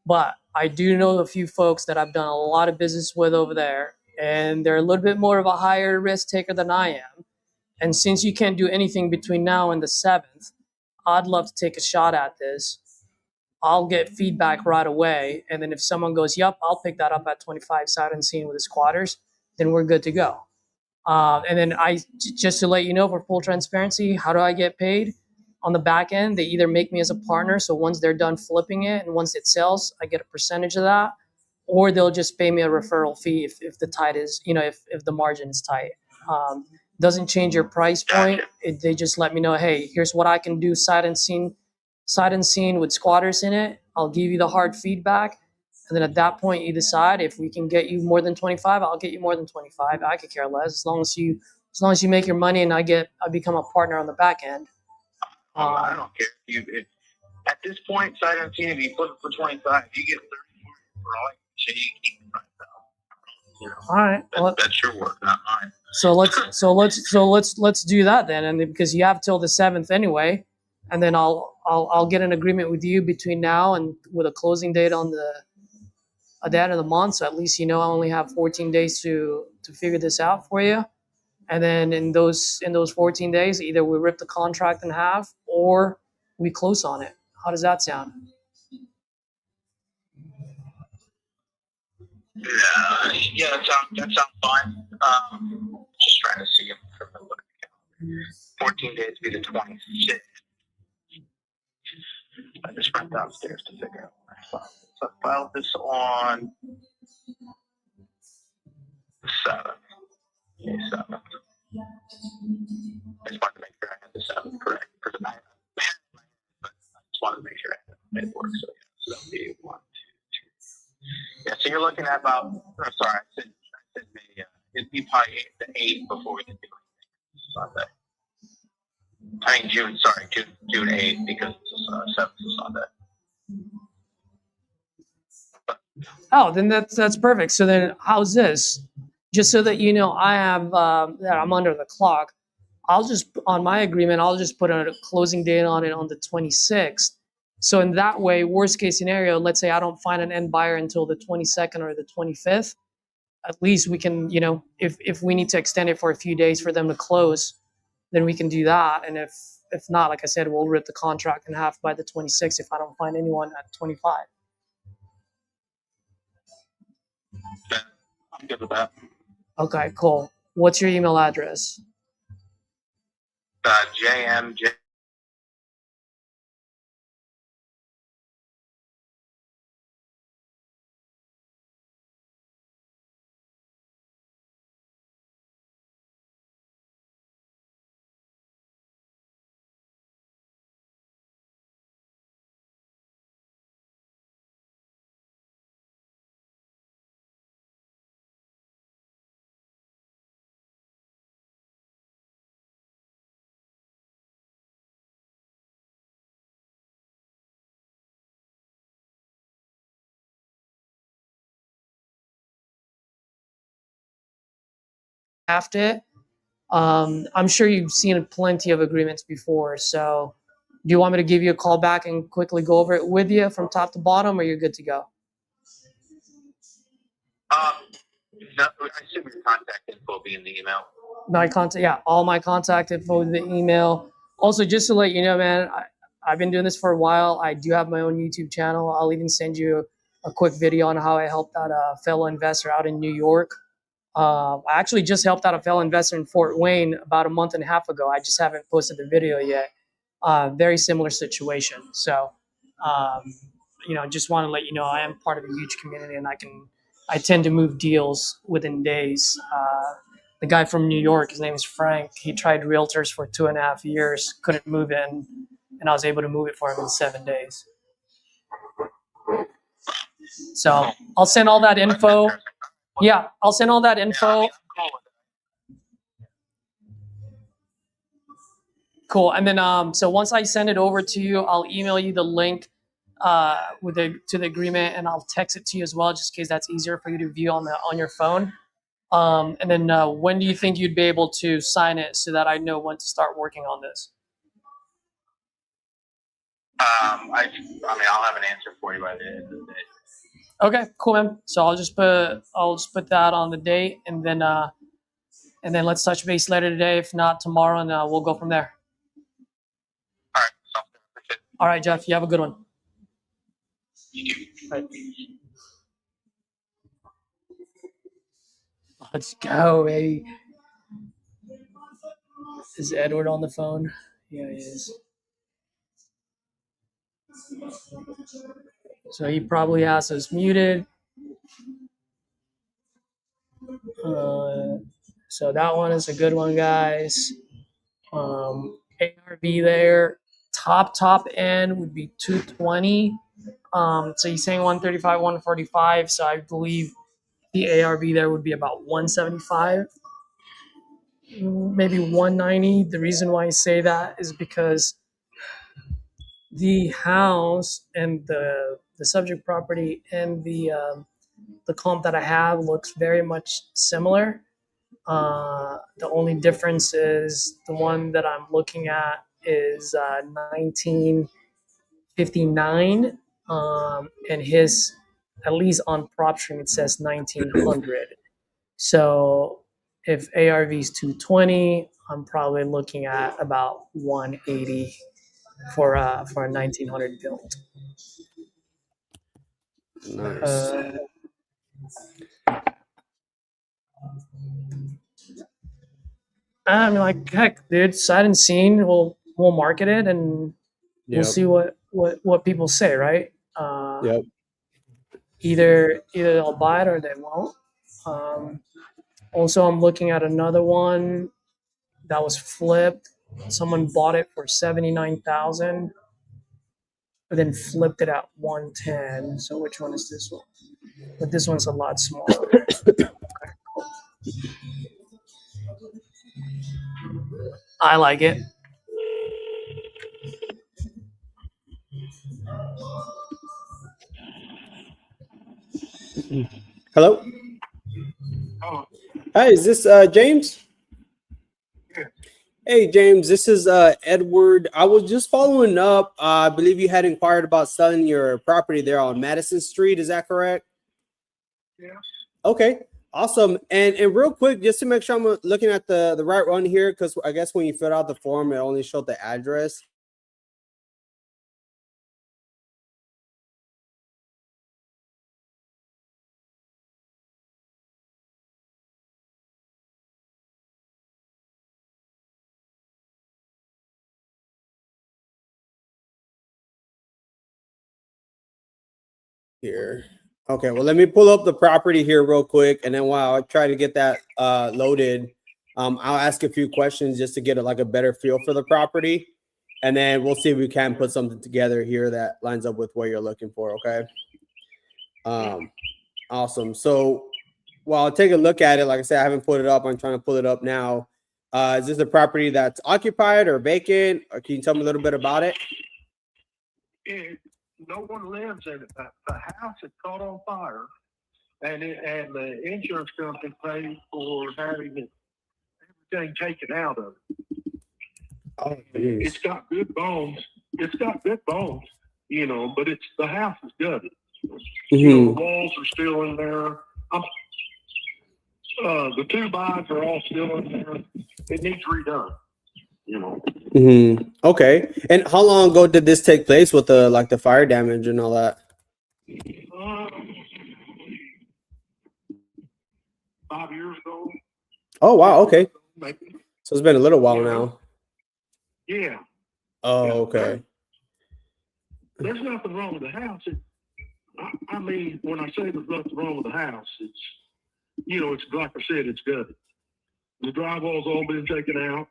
But I do know a few folks that I've done a lot of business with over there, and they're a little bit more of a higher risk taker than I am. And since you can't do anything between now and the 7th, I'd love to take a shot at this. I'll get feedback right away. And then if someone goes, yep, I'll pick that up at 25 sight unseen with the squatters, then we're good to go. And then just to let you know, for full transparency, how do I get paid? On the back end, they either make me as a partner. So once they're done flipping it and once it sells, I get a percentage of that, or they'll just pay me a referral fee if the tight is, if the margin is tight. Doesn't change your price point. They just let me know, hey, here's what I can do sight unseen with squatters in it. I'll give you the hard feedback. And then at that point, you decide if we can get you more than 25, I'll get you more than 25. I could care less as long as you make your money and I become a partner on the back end. I don't care if at this point, sight unseen, if you flip it for 25, you get 30 for all I can say. You keep it. All right. That's your work, not mine. So let's do that then, and because you have till the 7th anyway, and then I'll get an agreement with you between now and with a closing date at the end of the month. So at least I only have 14 days to figure this out for you. And then in those 14 days, either we rip the contract in half or we close on it. How does that sound? Yeah, that sounds fine. Just trying to see him from the 14 days would be the 26th. I just went downstairs to figure out where I filed this. So I filed this on the 7th. May 7th. I just wanted to make sure I had the 7th correct. Because I had it in my head, but I just wanted to make sure I had the paperwork. So, yeah, so that would be 1, 2, 3. Yeah, so you're looking at about, oh, sorry, I said May, it'd be probably the 8th before we could do anything. Sunday. I mean, June 8th, because it's 7th is Sunday. Oh, then that's perfect. So then, how's this? Just so that you know, I have that I'm under the clock. I'll just on my agreement, I'll just put a closing date on it on the 26th. So in that way, worst case scenario, let's say I don't find an end buyer until the 22nd or the 25th. At least we can, you know, if we need to extend it for a few days for them to close, then we can do that. And if not, like I said, we'll rip the contract in half by the 26th if I don't find anyone at 25. Yeah, I'm good with that. Okay, cool. What's your email address? JMJ. Draft it. I'm sure you've seen plenty of agreements before. So, do you want me to give you a call back and quickly go over it with you from top to bottom, or you're good to go? No, I assume your contact info will be in the email. My contact, yeah, all my contact info in the email. Also, just to let you know, man, I've been doing this for a while. I do have my own YouTube channel. I'll even send you a quick video on how I helped out a fellow investor out in New York. I actually just helped out a fellow investor in Fort Wayne about a month and a half ago. I just haven't posted the video yet. Very similar situation. So, um, you know, just want to let you know I am part of a huge community, and I tend to move deals within days. The guy from New York, his name is Frank. He tried realtors for 2.5 years, couldn't move in, and I was able to move it for him in 7 days. So I'll send all that info. Yeah, I'll send all that info. Yeah, I mean, I'm cool with it. Cool. And then so once I send it over to you, I'll email you the link to the agreement, and I'll text it to you as well, just in case that's easier for you to view on your phone. And then when do you think you'd be able to sign it so that I know when to start working on this? I mean, I'll have an answer for you by the end of the day. Okay, cool, man. So I'll just put that on the date, and then let's touch base later today, if not tomorrow, and we'll go from there. All right, sounds good. Appreciate it. All right, Jeff, you have a good one. You too. Right. Let's go, baby. Is Edward on the phone? Yeah, he is. So he probably has us muted. So that one is a good one, guys. ARV there. Top end would be 220. So he's saying 135, 145. So I believe the ARV there would be about 175, maybe 190. The reason why I say that is because the house and the subject property and the comp that I have looks very much similar. The only difference is the one that I'm looking at is 1959, and his, at least on PropStream, it says 1900. So if ARV is 220, I'm probably looking at about 180 for a 1900 build. Nice. I mean, like, heck, dude, sight and scene. We'll market it and we'll Yep. see what people say, right? Yep. Either they'll buy it or they won't. Um, Also, I'm looking at another one that was flipped. Someone bought it for 79,000, but then flipped it at 110. So which one is this one? But this one's a lot smaller. I like it. Hello. Oh, Hi, is this James? yeah. Hey, James, this is Edward. I was just following up. I believe you had inquired about selling your property there on Madison Street. Is that correct? Yeah. Okay, awesome. And real quick, just to make sure I'm looking at the right one here, because I guess when you filled out the form, it only showed the address. Here. Okay, well, let me pull up the property here real quick, and then while I try to get that loaded, I'll ask a few questions just to get like a better feel for the property, and then we'll see if we can put something together here that lines up with what you're looking for. Okay. Awesome. So while I take a look at it, like I said, I haven't put it up. I'm trying to pull it up now. Is this a property that's occupied or vacant? Or can you tell me a little bit about it? No one lives in it. The house is caught on fire, and the insurance company paid for having everything taken out of it. Oh, It's got good bones. It's got good bones, but the house is gutted. The walls are still in there. The 2 bys are all still in there. It needs redone. Okay. And how long ago did this take place with the fire damage and all that? 5 years ago. Oh, wow. Okay. Maybe. So it's been a little while now. Yeah. Oh, Yeah. okay. There's nothing wrong with the house. I mean, when I say there's nothing wrong with the house, it's like I said, it's good. The drywall's all been taken out.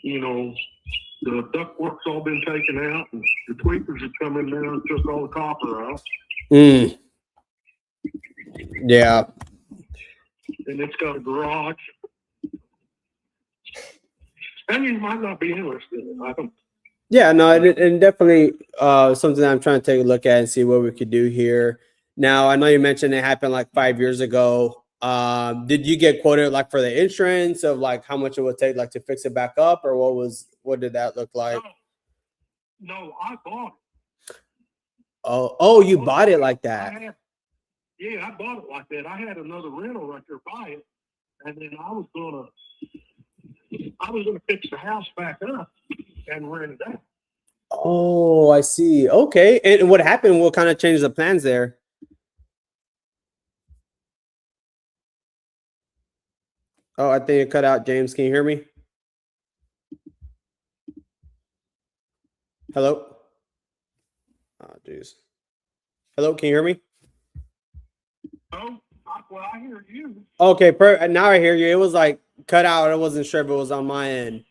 The ductwork's all been taken out. And the tweakers have come in there and took all the copper out. Yeah. And it's got a garage. And you might not be interested in it. I don't. Yeah, no, and definitely something that I'm trying to take a look at and see what we could do here. Now, I know you mentioned it happened like 5 years ago. Did you get quoted like for the insurance of like how much it would take like to fix it back up, or what did that look like? No, I bought it. Oh, you bought it like that. I bought it like that. I had another rental right there by it, and then I was gonna fix the house back up and rent it out. Oh, I see. Okay. And what happened? What kind of changed the plans there? Oh, I think it cut out. James, can you hear me? Hello? Oh, jeez. Hello, can you hear me? Oh, well, I hear you. Okay, now I hear you. It was like cut out. I wasn't sure if it was on my end.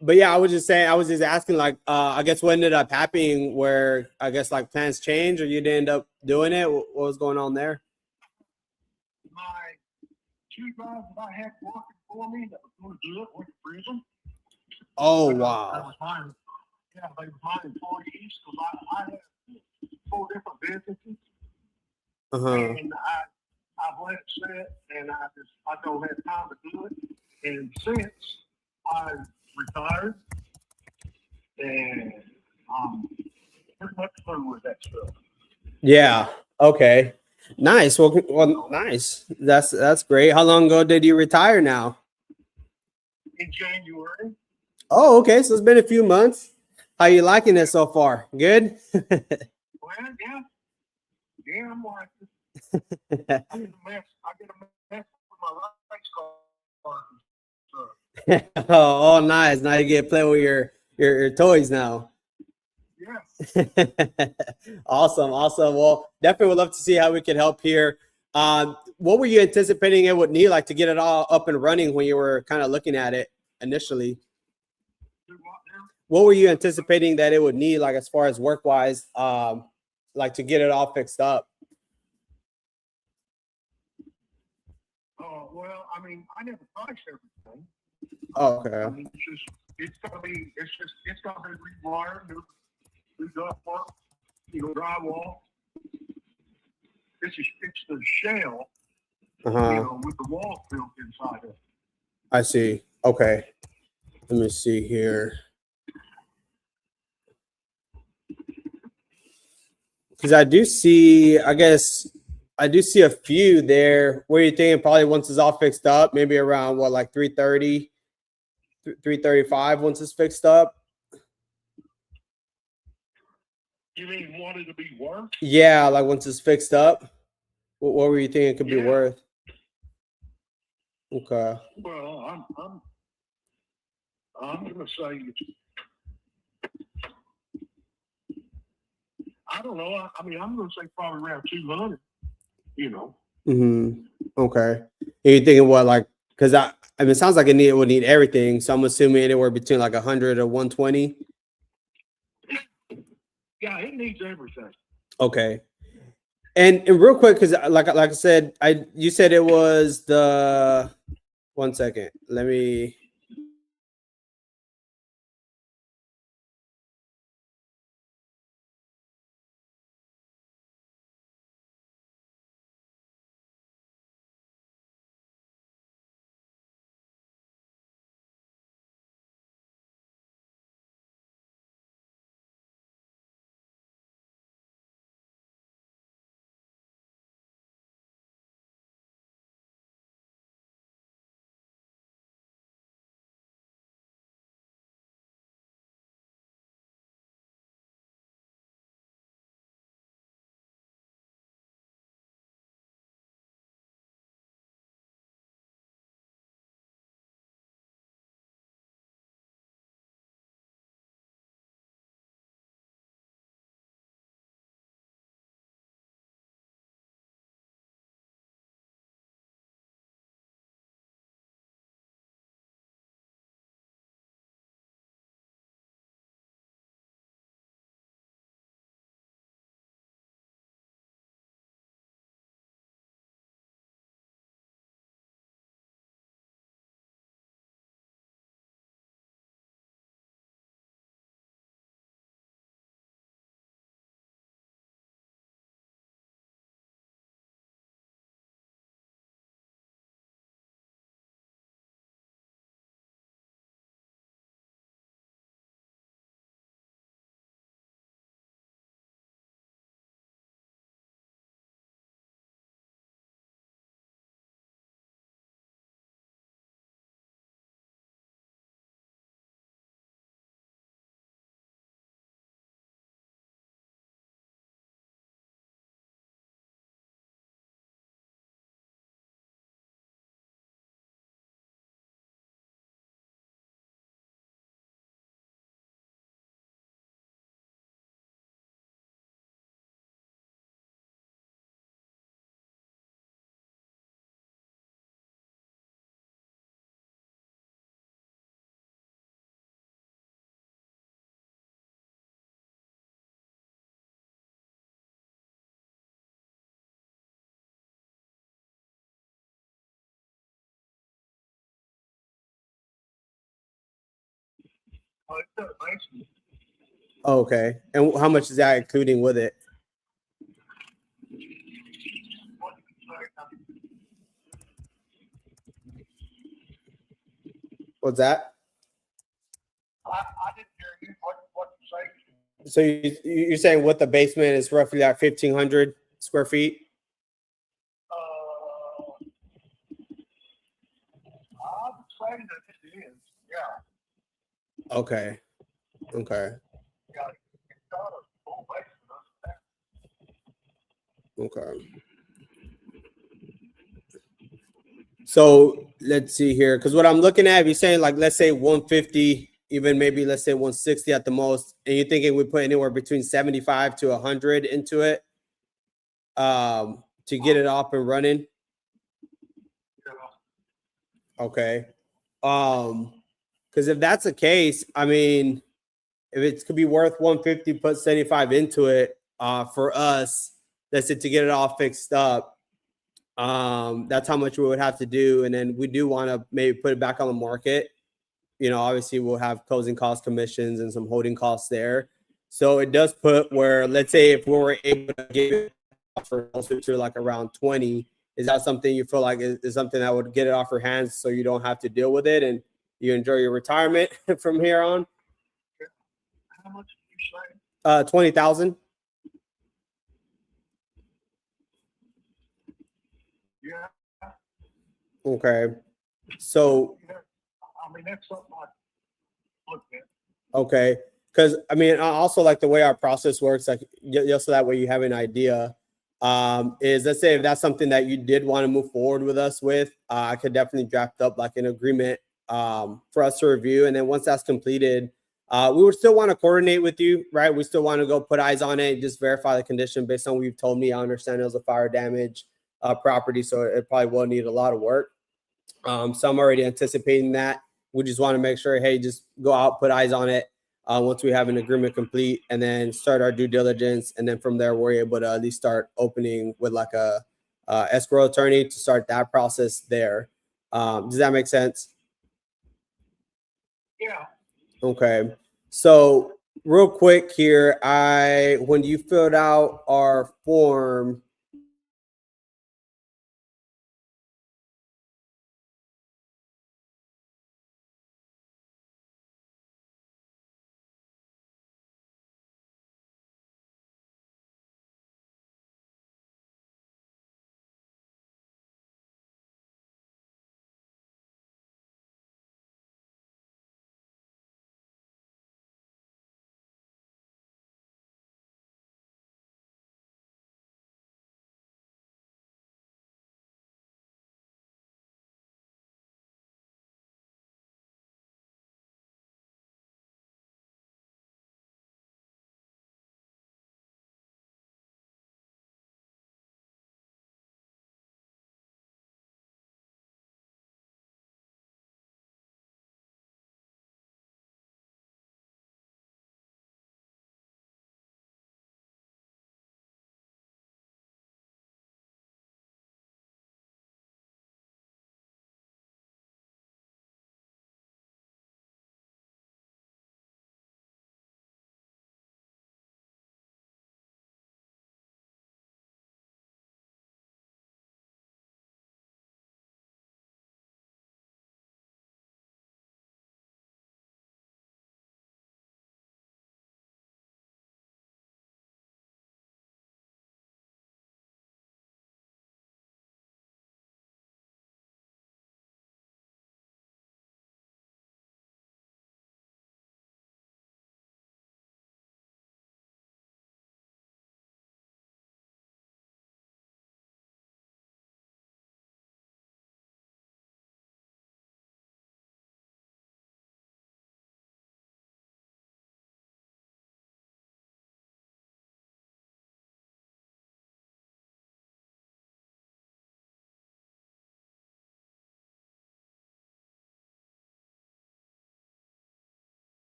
But yeah, I was just asking, like, I guess what ended up happening where I guess like plans changed or you didn't end up doing it. What was going on there? My 2 guys that I had working for me that was going to do it went to prison. Oh, That wow. was mine. Yeah, they were my employees because I had 4 different businesses. And I've let it sit, and I don't have time to do it. And since I retired, and I'm pretty much through with that stuff. Yeah. Okay. Nice. Well, nice. That's great. How long ago did you retire now? In January. Oh, okay. So it's been a few months. How you liking it so far? Good? Well, yeah. Yeah, I'm like, I get a mess with my legs called Oh, nice. Now you get to play with your toys now. Yeah. Awesome. Well, definitely would love to see how we can help here. What were you anticipating it would need like to get it all up and running when you were kind of looking at it initially? What were you anticipating that it would need like as far as work wise, like to get it all fixed up? Oh, well, I mean, I never priced everything. Oh, I okay. mean, it's gonna be rewired, new ductwork, drywall. It's the shell, with the walls built inside of it. I see. Okay. Let me see here. Because I do see a few there. Where you thinking probably once it's all fixed up, maybe around what, like 330, 335 once it's fixed up? You mean wanted to be worth? Yeah, like once it's fixed up. What were you thinking it could be worth? Okay. Well, I'm gonna say I don't know. I mean, I'm gonna say probably around 200. Okay. And you're thinking what, like, because I mean, it sounds like it would need everything. So I'm assuming anywhere between like 100 or 120. Yeah, it needs everything. Okay. And real quick, because like I said, you said it was the 1 second. Let me. Okay. And how much is that including with it? What's that? I didn't hear you. What you say? So you're saying what the basement is roughly like 1,500 square feet? I would say that it is. Yeah. Okay. Okay. Yeah. It's got a full basement. Okay. So let's see here, because what I'm looking at, if you're saying like, let's say 150, even maybe let's say 160 at the most, and you're thinking we put anywhere between 75 to 100 into it to get it up and running. Okay. Because if that's the case, I mean, if it could be worth 150, put 75 into it for us, that's it, to get it all fixed up. That's how much we would have to do. And then we do want to maybe put it back on the market. You know, obviously we'll have closing cost commissions and some holding costs there. So it does put where, let's say if we were able to give it offer closer to like around 20, is that something you feel like is something that would get it off your hands so you don't have to deal with it and you enjoy your retirement from here on? How much did you say? 20,000. Yeah. Okay. So I mean, that's something I look at. okay, because I mean, I also like the way our process works, like just so that way you have an idea. Is, let's say if that's something that you did want to move forward with us with, I could definitely draft up like an agreement for us to review, and then once that's completed, we would still want to coordinate with you, right? We still want to go put eyes on it and just verify the condition based on what you've told me. I understand it was a fire damage property, so it probably will need a lot of work. So I'm already anticipating that. We just want to make sure, hey, just go out, put eyes on it once we have an agreement complete, and then start our due diligence. And then from there, we're able to at least start opening with like a escrow attorney to start that process there. Does that make sense? Yeah. Okay. So real quick here, when you filled out our form,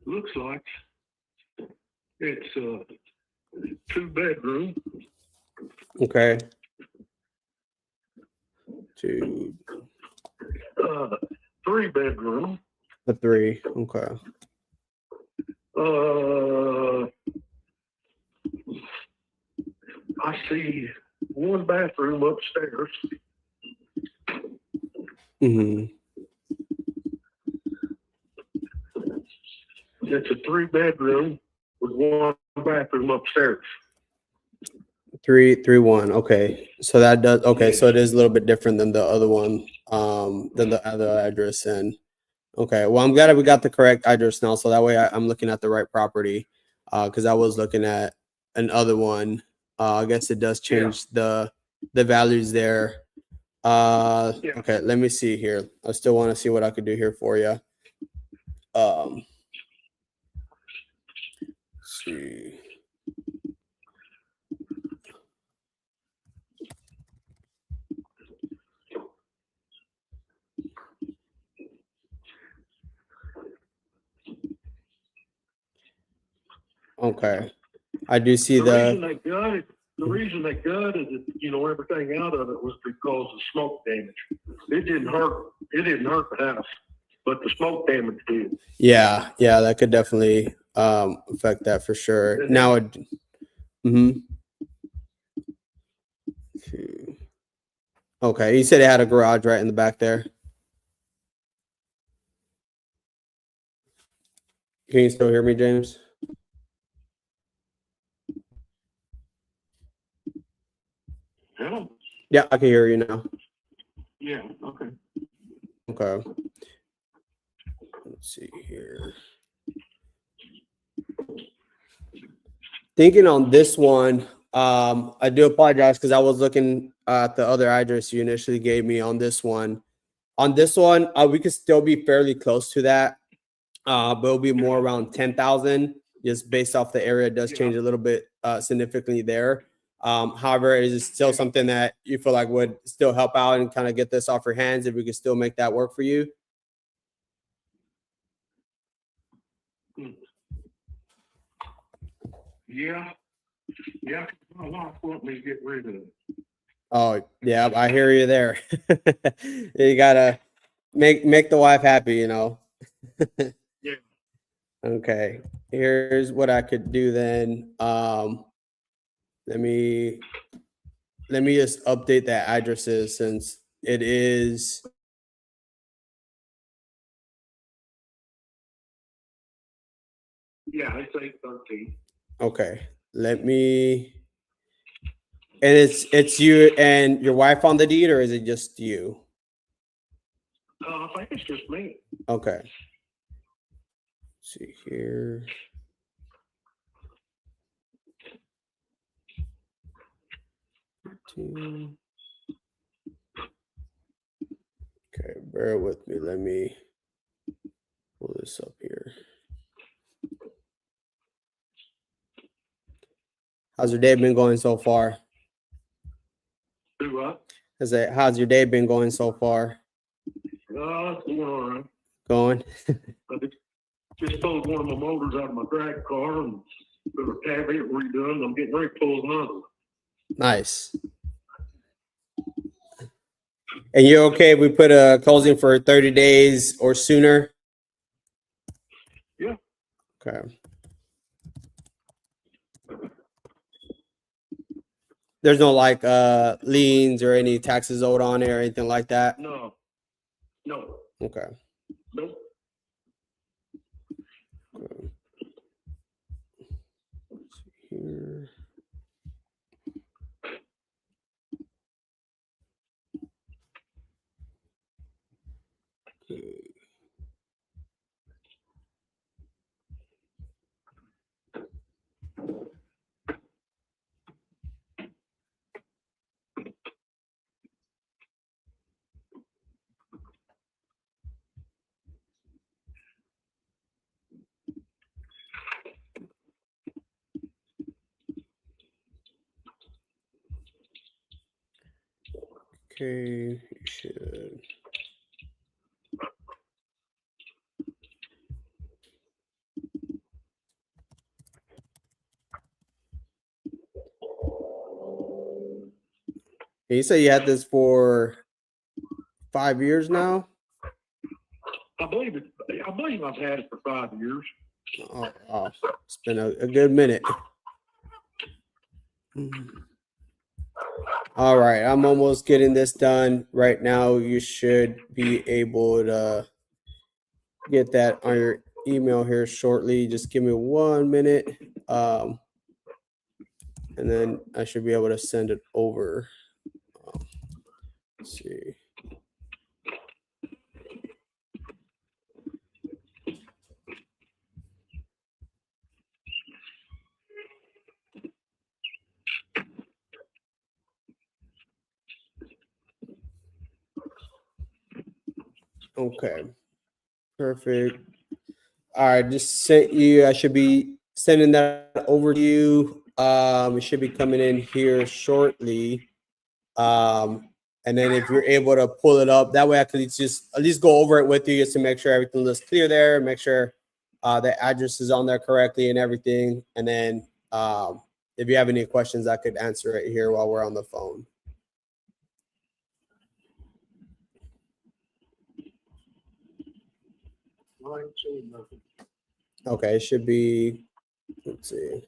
Looks like it's a 2-bedroom. okay. 2, 3-bedroom. a 3, okay. I see one bathroom upstairs. Mm-hmm. It's a 3-bedroom with one bathroom upstairs. 331. Okay. So that does, okay. So it is a little bit different than the other one, than the other address. And okay. Well, I'm glad that we got the correct address now. So that way I'm looking at the right property. Cause I was looking at another one. I guess it does change the values there. Okay. Let me see here. I still want to see what I could do here for you. Let's see. Okay. I do see The reason they gutted it, you know, everything out of it was because of smoke damage. It didn't hurt the house, but the smoke damage did. Yeah, that could definitely affect that for sure. And Now okay, you said it had a garage right in the back there. Can you still hear me, James? Hello? Yeah, I can hear you now. Yeah, okay. Okay. Let's see here. Thinking on this one, I do apologize because I was looking at the other address you initially gave me on this one. On this one, we could still be fairly close to that, but it'll be more around 10,000, just based off the area. It does change a little bit significantly there. However, is it still something that you feel like would still help out and kind of get this off your hands if we could still make that work for you? Yeah. My wife want me to get rid of it. Oh, yeah, I hear you there. You gotta make the wife happy, you know. Yeah. Okay, here's what I could do then. Let me just update that addresses since it is. Yeah, it's 813. Okay, let me. And it's you and your wife on the deed, or is it just you? I think it's just me. Okay. Let's see here. Okay, bear with me. Let me pull this up here. How's your day been going so far? Do what? I say, how's your day been going so far? It's going all right. Going? I just pulled one of my motors out of my drag car and put a tab it redone. I'm getting ready to pull another one. Nice. And you're okay if we put a closing for 30 days or sooner? Yeah. Okay. There's no like liens or any taxes owed on it or anything like that? No. Okay. Nope. Here. Okay, you should. You say you had this for 5 years now? I believe I've had it for 5 years. Oh, wow. It's been a good minute. All right, I'm almost getting this done. Right now, you should be able to get that on your email here shortly. Just give me 1 minute. And then I should be able to send it over. Let's see. Okay, perfect. All right, just sent you. I should be sending that over to you. It should be coming in here shortly. And then if you're able to pull it up, that way I can at least go over it with you just to make sure everything looks clear there, make sure the address is on there correctly and everything. And then if you have any questions, I could answer it here while we're on the phone. I ain't seen nothing. Okay, it should be, let's see.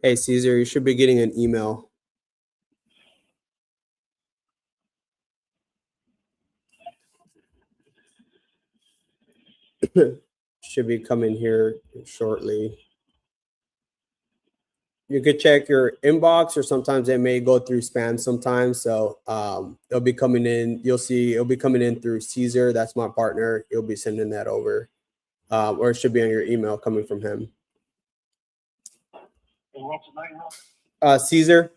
Hey, Caesar, you should be getting an email. Should be coming here shortly. You could check your inbox, or sometimes it may go through spam sometimes. So it'll be coming in. You'll see it'll be coming in through Caesar. That's my partner. You'll be sending that over, or it should be on your email coming from him. And what's the name of it? Caesar.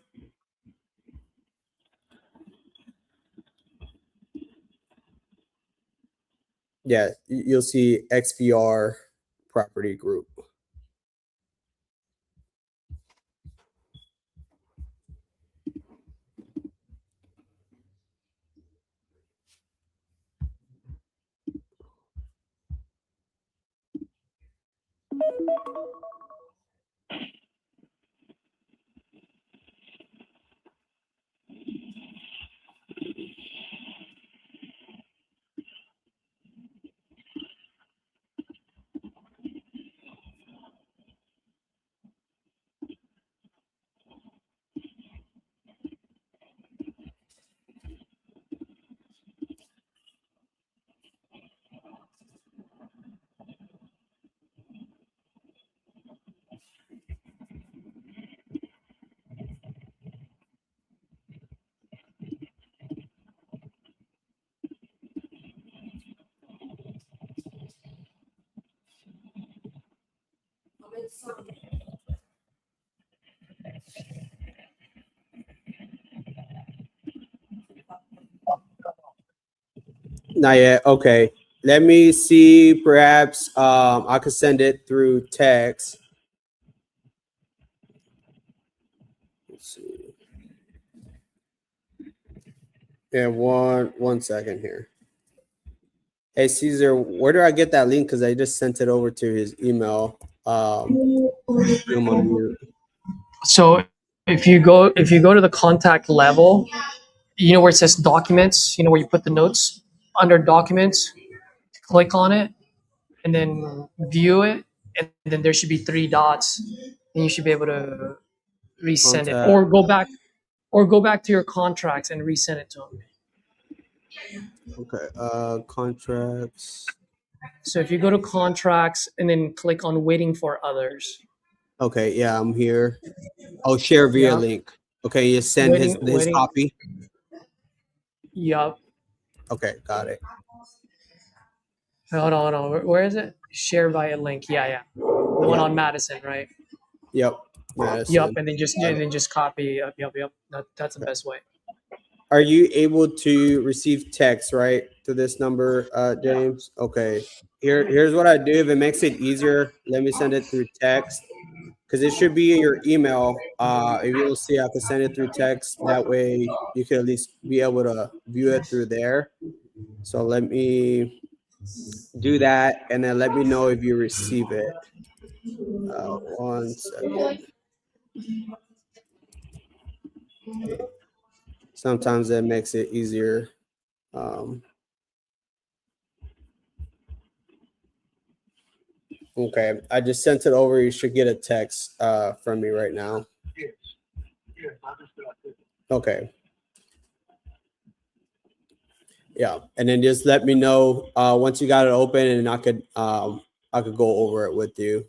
Yeah, you'll see XVR Property Group. Not yet. Okay. Let me see. Perhaps I could send it through text. Let's see. Yeah, one second here. Hey, Caesar, where do I get that link? Because I just sent it over to his email. So if you go to the contact level, you know where it says documents, you know where you put the notes under documents, click on it and then view it, and then there should be three dots, and you should be able to resend it, Contact. or go back to your contracts and resend it to them. Okay. Contracts. So if you go to contracts and then click on waiting for others. Okay. Yeah, I'm here. Oh, share via Yeah. link. Okay. You send his Waiting. copy. Yup. Okay. Got it. Hold on. Where is it? Share via link. Yeah. The one on Madison, right? Yep. Madison. Yup. And then just copy. Yup. That's the best way. Are you able to receive text right to this number, James? Okay. Here's what I do. If it makes it easier, let me send it through text, because it should be in your email. If you'll see, I can send it through text. That way you can at least be able to view it through there. So let me do that, and then let me know if you receive it. 1 second. Sometimes it makes it easier. Okay, I just sent it over. You should get a text from me right now. Yes. Yes, I just got it. Okay. Yeah, and then just let me know once you got it open, and I could go over it with you.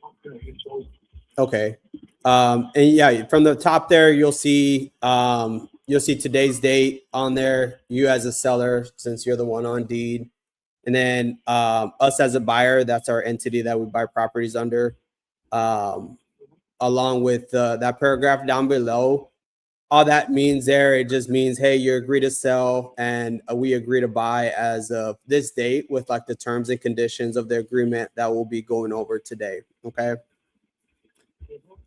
Okay, it's open. Okay. And yeah, from the top there, you'll see today's date on there. You as a seller, since you're the one on deed, and then us as a buyer, that's our entity that we buy properties under. Along with that paragraph down below, all that means there, it just means, hey, you agree to sell and we agree to buy as of this date with like the terms and conditions of the agreement that we'll be going over today. Okay.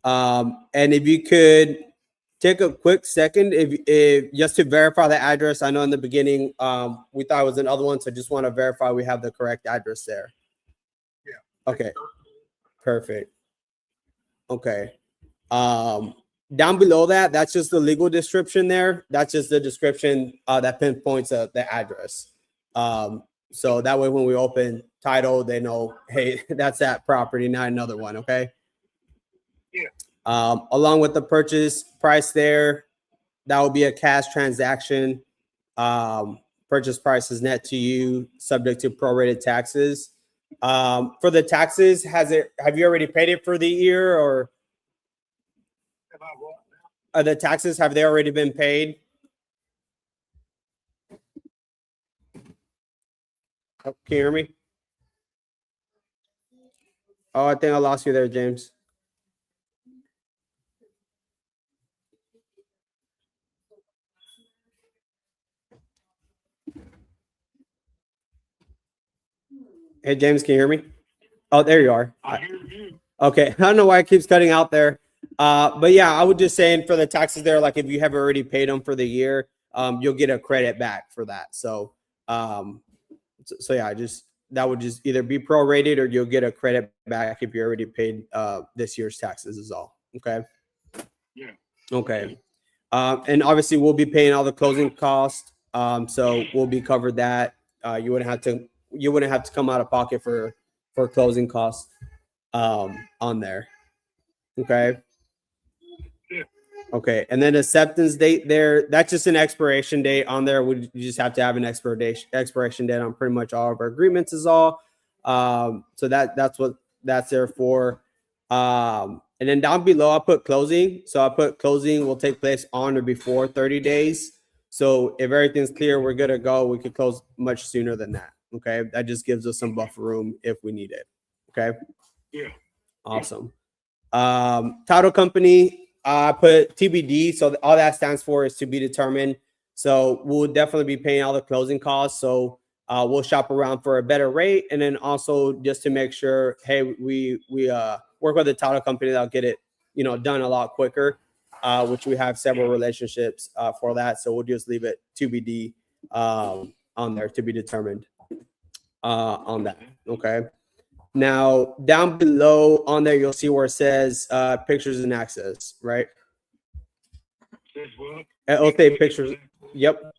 And if you could take a quick second, if just to verify the address. I know in the beginning we thought it was another one, so just want to verify we have the correct address there. Yeah. Okay. Perfect. Okay. Down below that, that's just the legal description there. That's just the description that pinpoints the address. So that way when we open title, they know, hey, that's that property, not another one. Okay. Yeah. Along with the purchase price there, that will be a cash transaction. Purchase price is net to you, subject to prorated taxes. For the taxes, have you already paid it for the year, or the taxes, have they already been paid? Oh, can you hear me? Oh, I think I lost you there, James. Hey, James, can you hear me? Oh, there you are. I hear you. Okay, I don't know why it keeps cutting out there. But yeah, I would just saying for the taxes there, like if you have already paid them for the year, you'll get a credit back for that. So yeah, that would just either be prorated or you'll get a credit back if you already paid this year's taxes is all. Okay. Yeah. Okay. And obviously we'll be paying all the closing costs. So we'll be covered that. You wouldn't have to come out of pocket for closing costs on there. Okay. Yeah. Okay. And then acceptance date there, that's just an expiration date on there. You just have to have an expiration date on pretty much all of our agreements is all. So that's what that's there for. And then down below, I put closing. So I put closing will take place on or before 30 days. So if everything's clear, we're good to go. We could close much sooner than that. Okay. That just gives us some buffer room if we need it. Okay. Yeah. Awesome. Title company, I put TBD. So all that stands for is to be determined. So we'll definitely be paying all the closing costs. So we'll shop around for a better rate. And then also just to make sure, hey, we work with the title company that'll get it, done a lot quicker, which we have several relationships for that. So we'll just leave it TBD on there, to be determined on that. Okay. Now, down below on there, you'll see where it says pictures and access, right? It'll say pictures. Yep.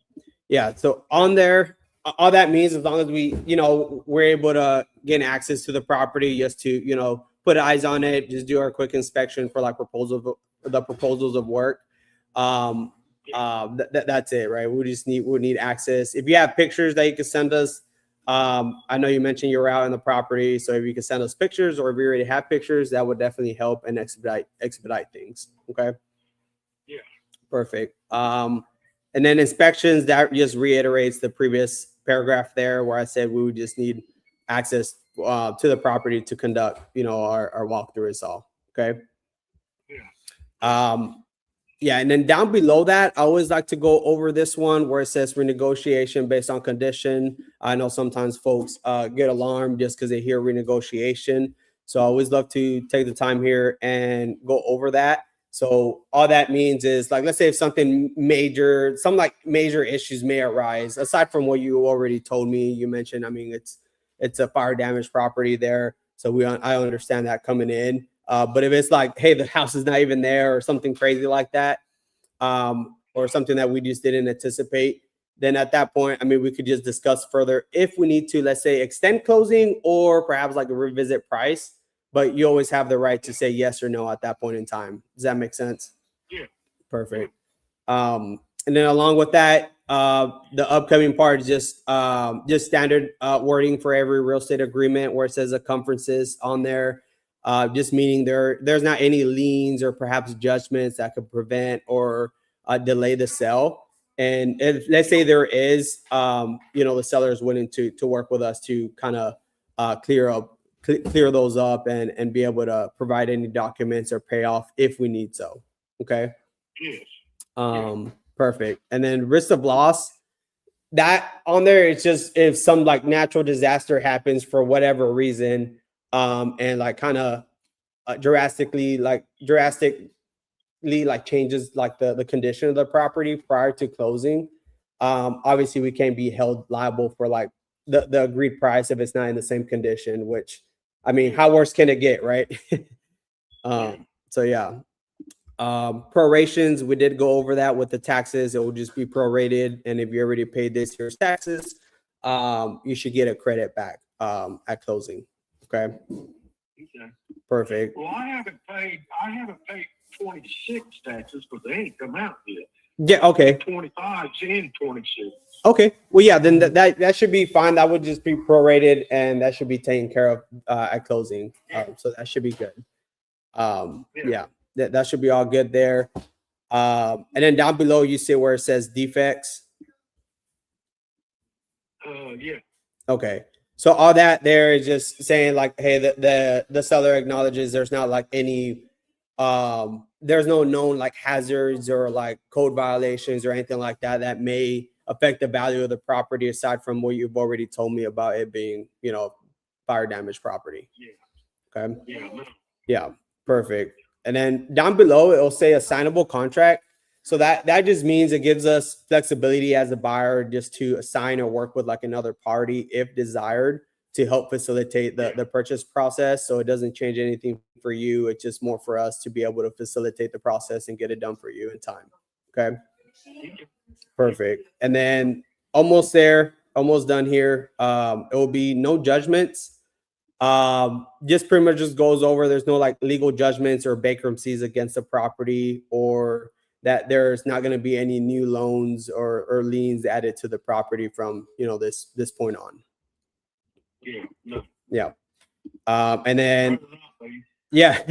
Yeah. So on there, all that means, as long as we, we're able to get access to the property, just to, put eyes on it, just do our quick inspection for like proposals of work. That's it, right? We need access. If you have pictures that you can send us, I know you mentioned you're out on the property, so if you can send us pictures, or if you already have pictures, that would definitely help and expedite things. Okay. Yeah. Perfect. And then inspections, that just reiterates the previous paragraph there where I said we would just need access to the property to conduct, our walkthrough is all. Okay. Yeah. Yeah, and then down below that, I always like to go over this one where it says renegotiation based on condition. I know sometimes folks get alarmed just because they hear renegotiation. So I always love to take the time here and go over that. So all that means is, like, let's say if some major issues may arise, aside from what you already told me, you mentioned, I mean, it's a fire damage property there. So I understand that coming in. But if it's like, hey, the house is not even there or something crazy like that, or something that we just didn't anticipate, then at that point, I mean, we could just discuss further if we need to, let's say, extend closing or perhaps like a revisit price. But you always have the right to say yes or no at that point in time. Does that make sense? Yeah. Perfect. And then along with that, the upcoming part is just standard wording for every real estate agreement where it says occurrences on there, just meaning there's not any liens or perhaps judgments that could prevent or delay the sale. And if, let's say there is, the seller is willing to work with us to kind of clear those up and be able to provide any documents or payoff if we need so. Okay. Yes. Perfect. And then risk of loss, that on there, it's just if some like natural disaster happens for whatever reason, and like kind of drastically changes like the condition of the property prior to closing. Obviously we can't be held liable for like the agreed price if it's not in the same condition, which I mean, how worse can it get, right? So yeah. Prorations, we did go over that with the taxes. It will just be prorated, and if you already paid this year's taxes, you should get a credit back at closing. Okay. Okay. Perfect. Well, I haven't paid 26 taxes because they ain't come out yet. Yeah. Okay. 25's in 26. Okay. Well, yeah. Then that should be fine. That would just be prorated, and that should be taken care of at closing. So that should be good. Yeah. That should be all good there. And then down below, you see where it says defects. Yeah. Okay. So all that there is just saying like, hey, the seller acknowledges there's not like any, there's no known like hazards or like code violations or anything like that may affect the value of the property aside from what you've already told me about it being, fire damage property. Yeah. Okay. Yeah. Yeah. Perfect. And then down below, it'll say assignable contract. So that just means it gives us flexibility as a buyer just to assign or work with like another party if desired to help facilitate the purchase process. So it doesn't change anything for you. It's just more for us to be able to facilitate the process and get it done for you in time. Okay. Perfect. And then almost there, almost done here. It will be no judgments. Just pretty much just goes over there's no like legal judgments or bankruptcies against the property, or that there's not going to be any new loans or liens added to the property from this point on. Yeah. No. Yeah. And then yeah.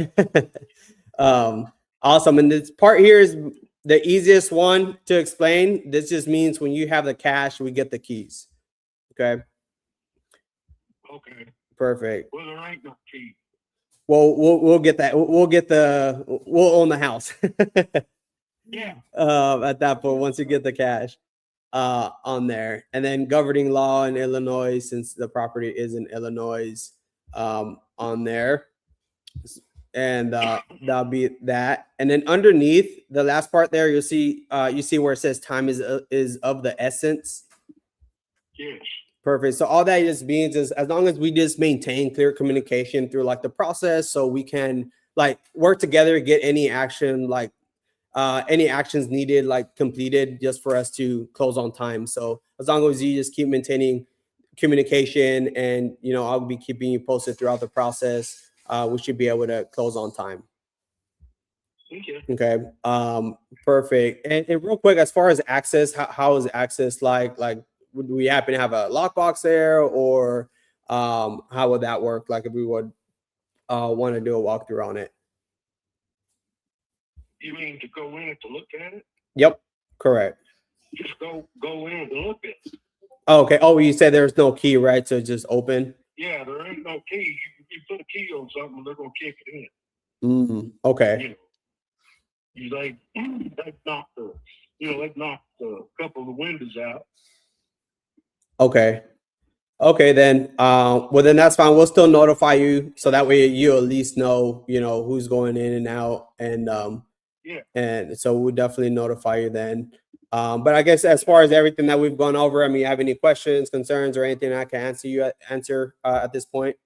Awesome. And this part here is the easiest one to explain. This just means when you have the cash, we get the keys. Okay. Okay. Perfect. Well, there ain't no key. Well, we'll get that. We'll own the house. Yeah. At that point, once you get the cash on there, and then governing law in Illinois, since the property is in Illinois, on there, and that'll be that. And then underneath the last part there, you see where it says time is of the essence. Yes. Perfect. So all that just means is as long as we just maintain clear communication through like the process, so we can like work together, get any action, like any actions needed, like completed just for us to close on time. So as long as you just keep maintaining communication and, I'll be keeping you posted throughout the process, we should be able to close on time. Okay. Perfect. And real quick, as far as access, how is access like would we happen to have a lockbox there, or how would that work? Like if we would want to do a walkthrough on it. You mean to go in to look at it? Yep, correct. Just go in to look at it. Okay. Oh, you said there's no key, right? So just open. Yeah, there ain't no key. You put a key on something, they're gonna kick it in. Okay. They've knocked a couple of the windows out. Okay. Then well then that's fine. We'll still notify you so that way you at least know, who's going in and out, and and so we'll definitely notify you then. But I guess as far as everything that we've gone over, I mean, you have any questions, concerns, or anything I can answer at this point?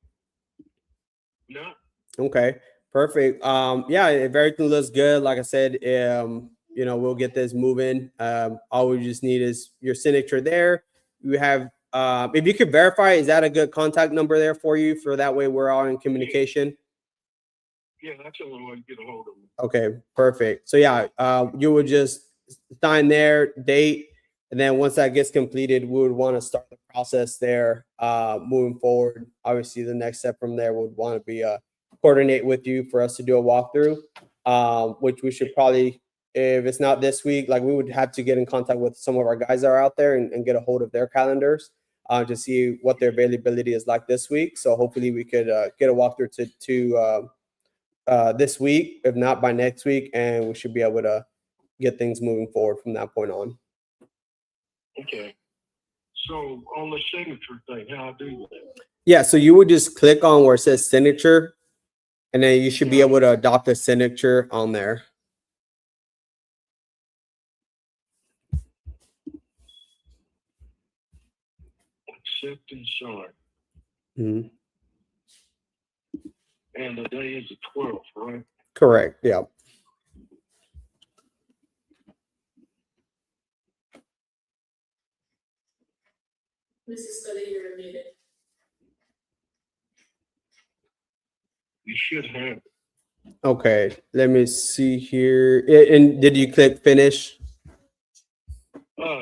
No. Okay. Perfect. Yeah, if everything looks good, like I said, we'll get this moving. All we just need is your signature there. You have, if you could verify, is that a good contact number there for you? For that way, we're all in communication. Yeah, that's the only way to get a hold of them. Okay, perfect. So yeah, you would just sign there, date, and then once that gets completed, we would want to start the process there. Moving forward, obviously, the next step from there would want to be coordinate with you for us to do a walkthrough, which we should probably, if it's not this week, like we would have to get in contact with some of our guys that are out there and get a hold of their calendars to see what their availability is like this week. So hopefully we could get a walkthrough to this week, if not by next week, and we should be able to get things moving forward from that point on. Okay. So on the signature thing, how I do that? Yeah, so you would just click on where it says signature, and then you should be able to adopt a signature on there. Accept and sign. Mm-hmm. And the day is the 12th, right? Correct. Yeah. Mrs. Scully, you're muted. You should have. Okay, let me see here. And did you click finish?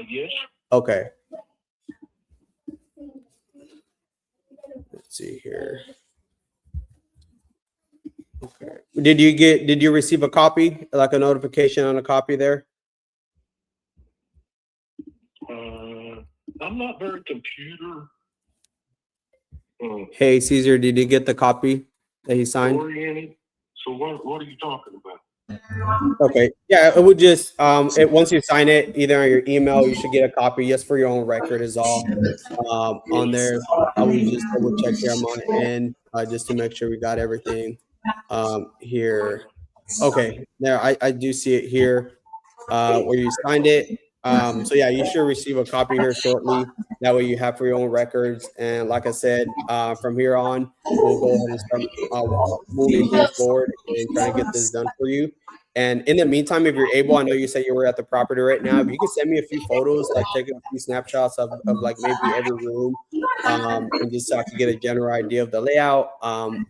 Yes. Okay. Let's see here. Okay. Did you receive a copy, like a notification on a copy there? I'm not very computer. Hey, Caesar, did you get the copy that he signed? Oriented. So what are you talking about? Okay. Yeah, it would just once you sign it, either on your email, you should get a copy just for your own record is all. On there, I would just double check here on my end just to make sure we got everything here. Okay, there I do see it here where you signed it. So yeah, you should receive a copy here shortly. That way you have for your own records. And like I said, from here on, we'll go ahead and start moving things forward and trying to get this done for you. And in the meantime, if you're able, I know you said you were at the property right now. If you could send me a few photos, like take a few snapshots of like maybe every room, and just so I can get a general idea of the layout,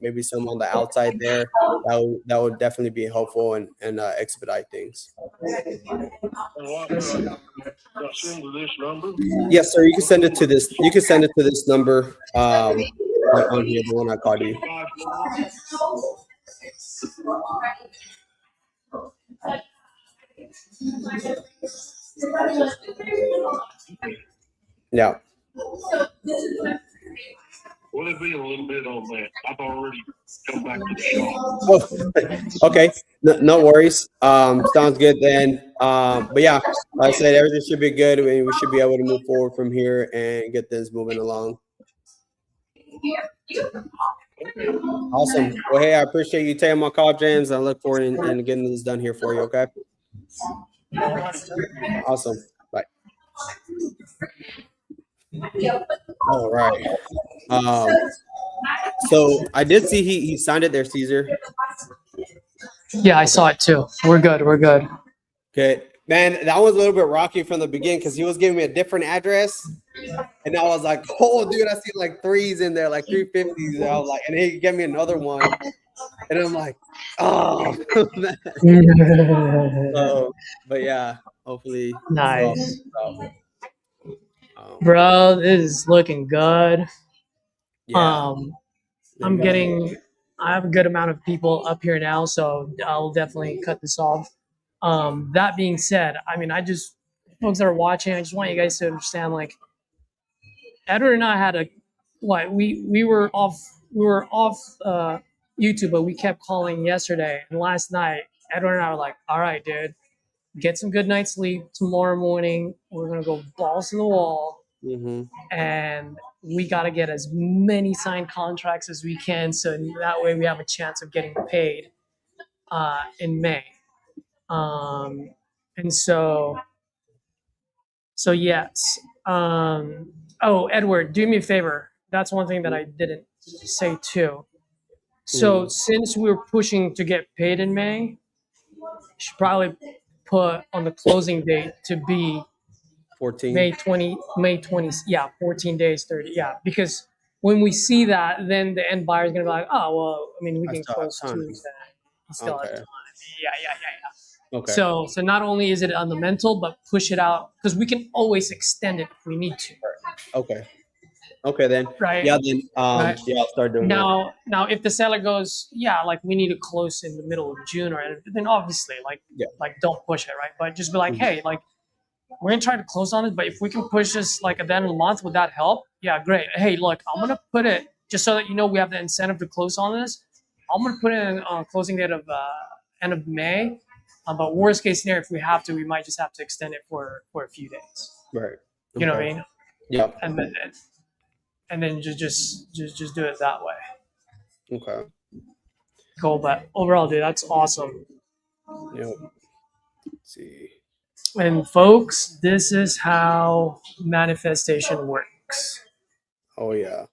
maybe some on the outside there. That would definitely be helpful and expedite things. Send to this number? Yes, sir. You can send it to this. You can send it to this number on here, the one I called you. Yeah. Will it be a little bit on that? I've already come back to the shop. Oh, okay. No worries. Sounds good then. But yeah, like I said, everything should be good. We should be able to move forward from here and get this moving along. Awesome. Well, hey, I appreciate you taking my call, James. I look forward and getting this done here for you. Okay. Awesome. Bye. All right. So I did see he signed it there, Caesar. Yeah, I saw it too. We're good. We're good. Good. Man, that was a little bit rocky from the beginning because he was giving me a different address. And I was like, oh, dude, I see like threes in there, like 350s. I was like, and he gave me another one. And I'm like, oh, so, but yeah, hopefully. Nice. Bro, this is looking good. Yeah. I have a good amount of people up here now, so I'll definitely cut this off. That being said, I mean, folks that are watching, I just want you guys to understand, like, Edward and I had we were off YouTube, but we kept calling yesterday and last night. Edward and I were like, all right, dude, get some good night's sleep. Tomorrow morning, we're going to go balls to the wall. Mm-hmm. And we got to get as many signed contracts as we can. So that way we have a chance of getting paid in May. And so yes. Oh, Edward, do me a favor. That's one thing that I didn't say too. So since we're pushing to get paid in May, should probably put on the closing date to be 14. May 20, yeah, 14 days, 30, yeah. Because when we see that, then the end buyer is going to be like, oh, well, I mean, we I can still have close 2 time. weeks. You still have Okay. time. Yeah. Okay. So not only is it on the mental, but push it out because we can always extend it if we need to. Okay then. Right. Yeah, then Right. yeah, I'll start doing that. Now, if the seller goes, yeah, like we need to close in the middle of June, or then obviously, like don't push it, right? But just be like, hey, like we're gonna try to close on it, but if we can push this like at the end of the month, would that help? Yeah, great. Hey, look, I'm gonna put it just so that you know we have the incentive to close on this. I'm gonna put it in closing date of end of May. But worst case scenario, if we have to, we might just have to extend it for a few days. Right. You know what I mean? Yeah. And then just do it that way. Okay. Cool, but overall, dude, that's awesome. Yep. Let's see. And folks, this is how manifestation works. Oh yeah.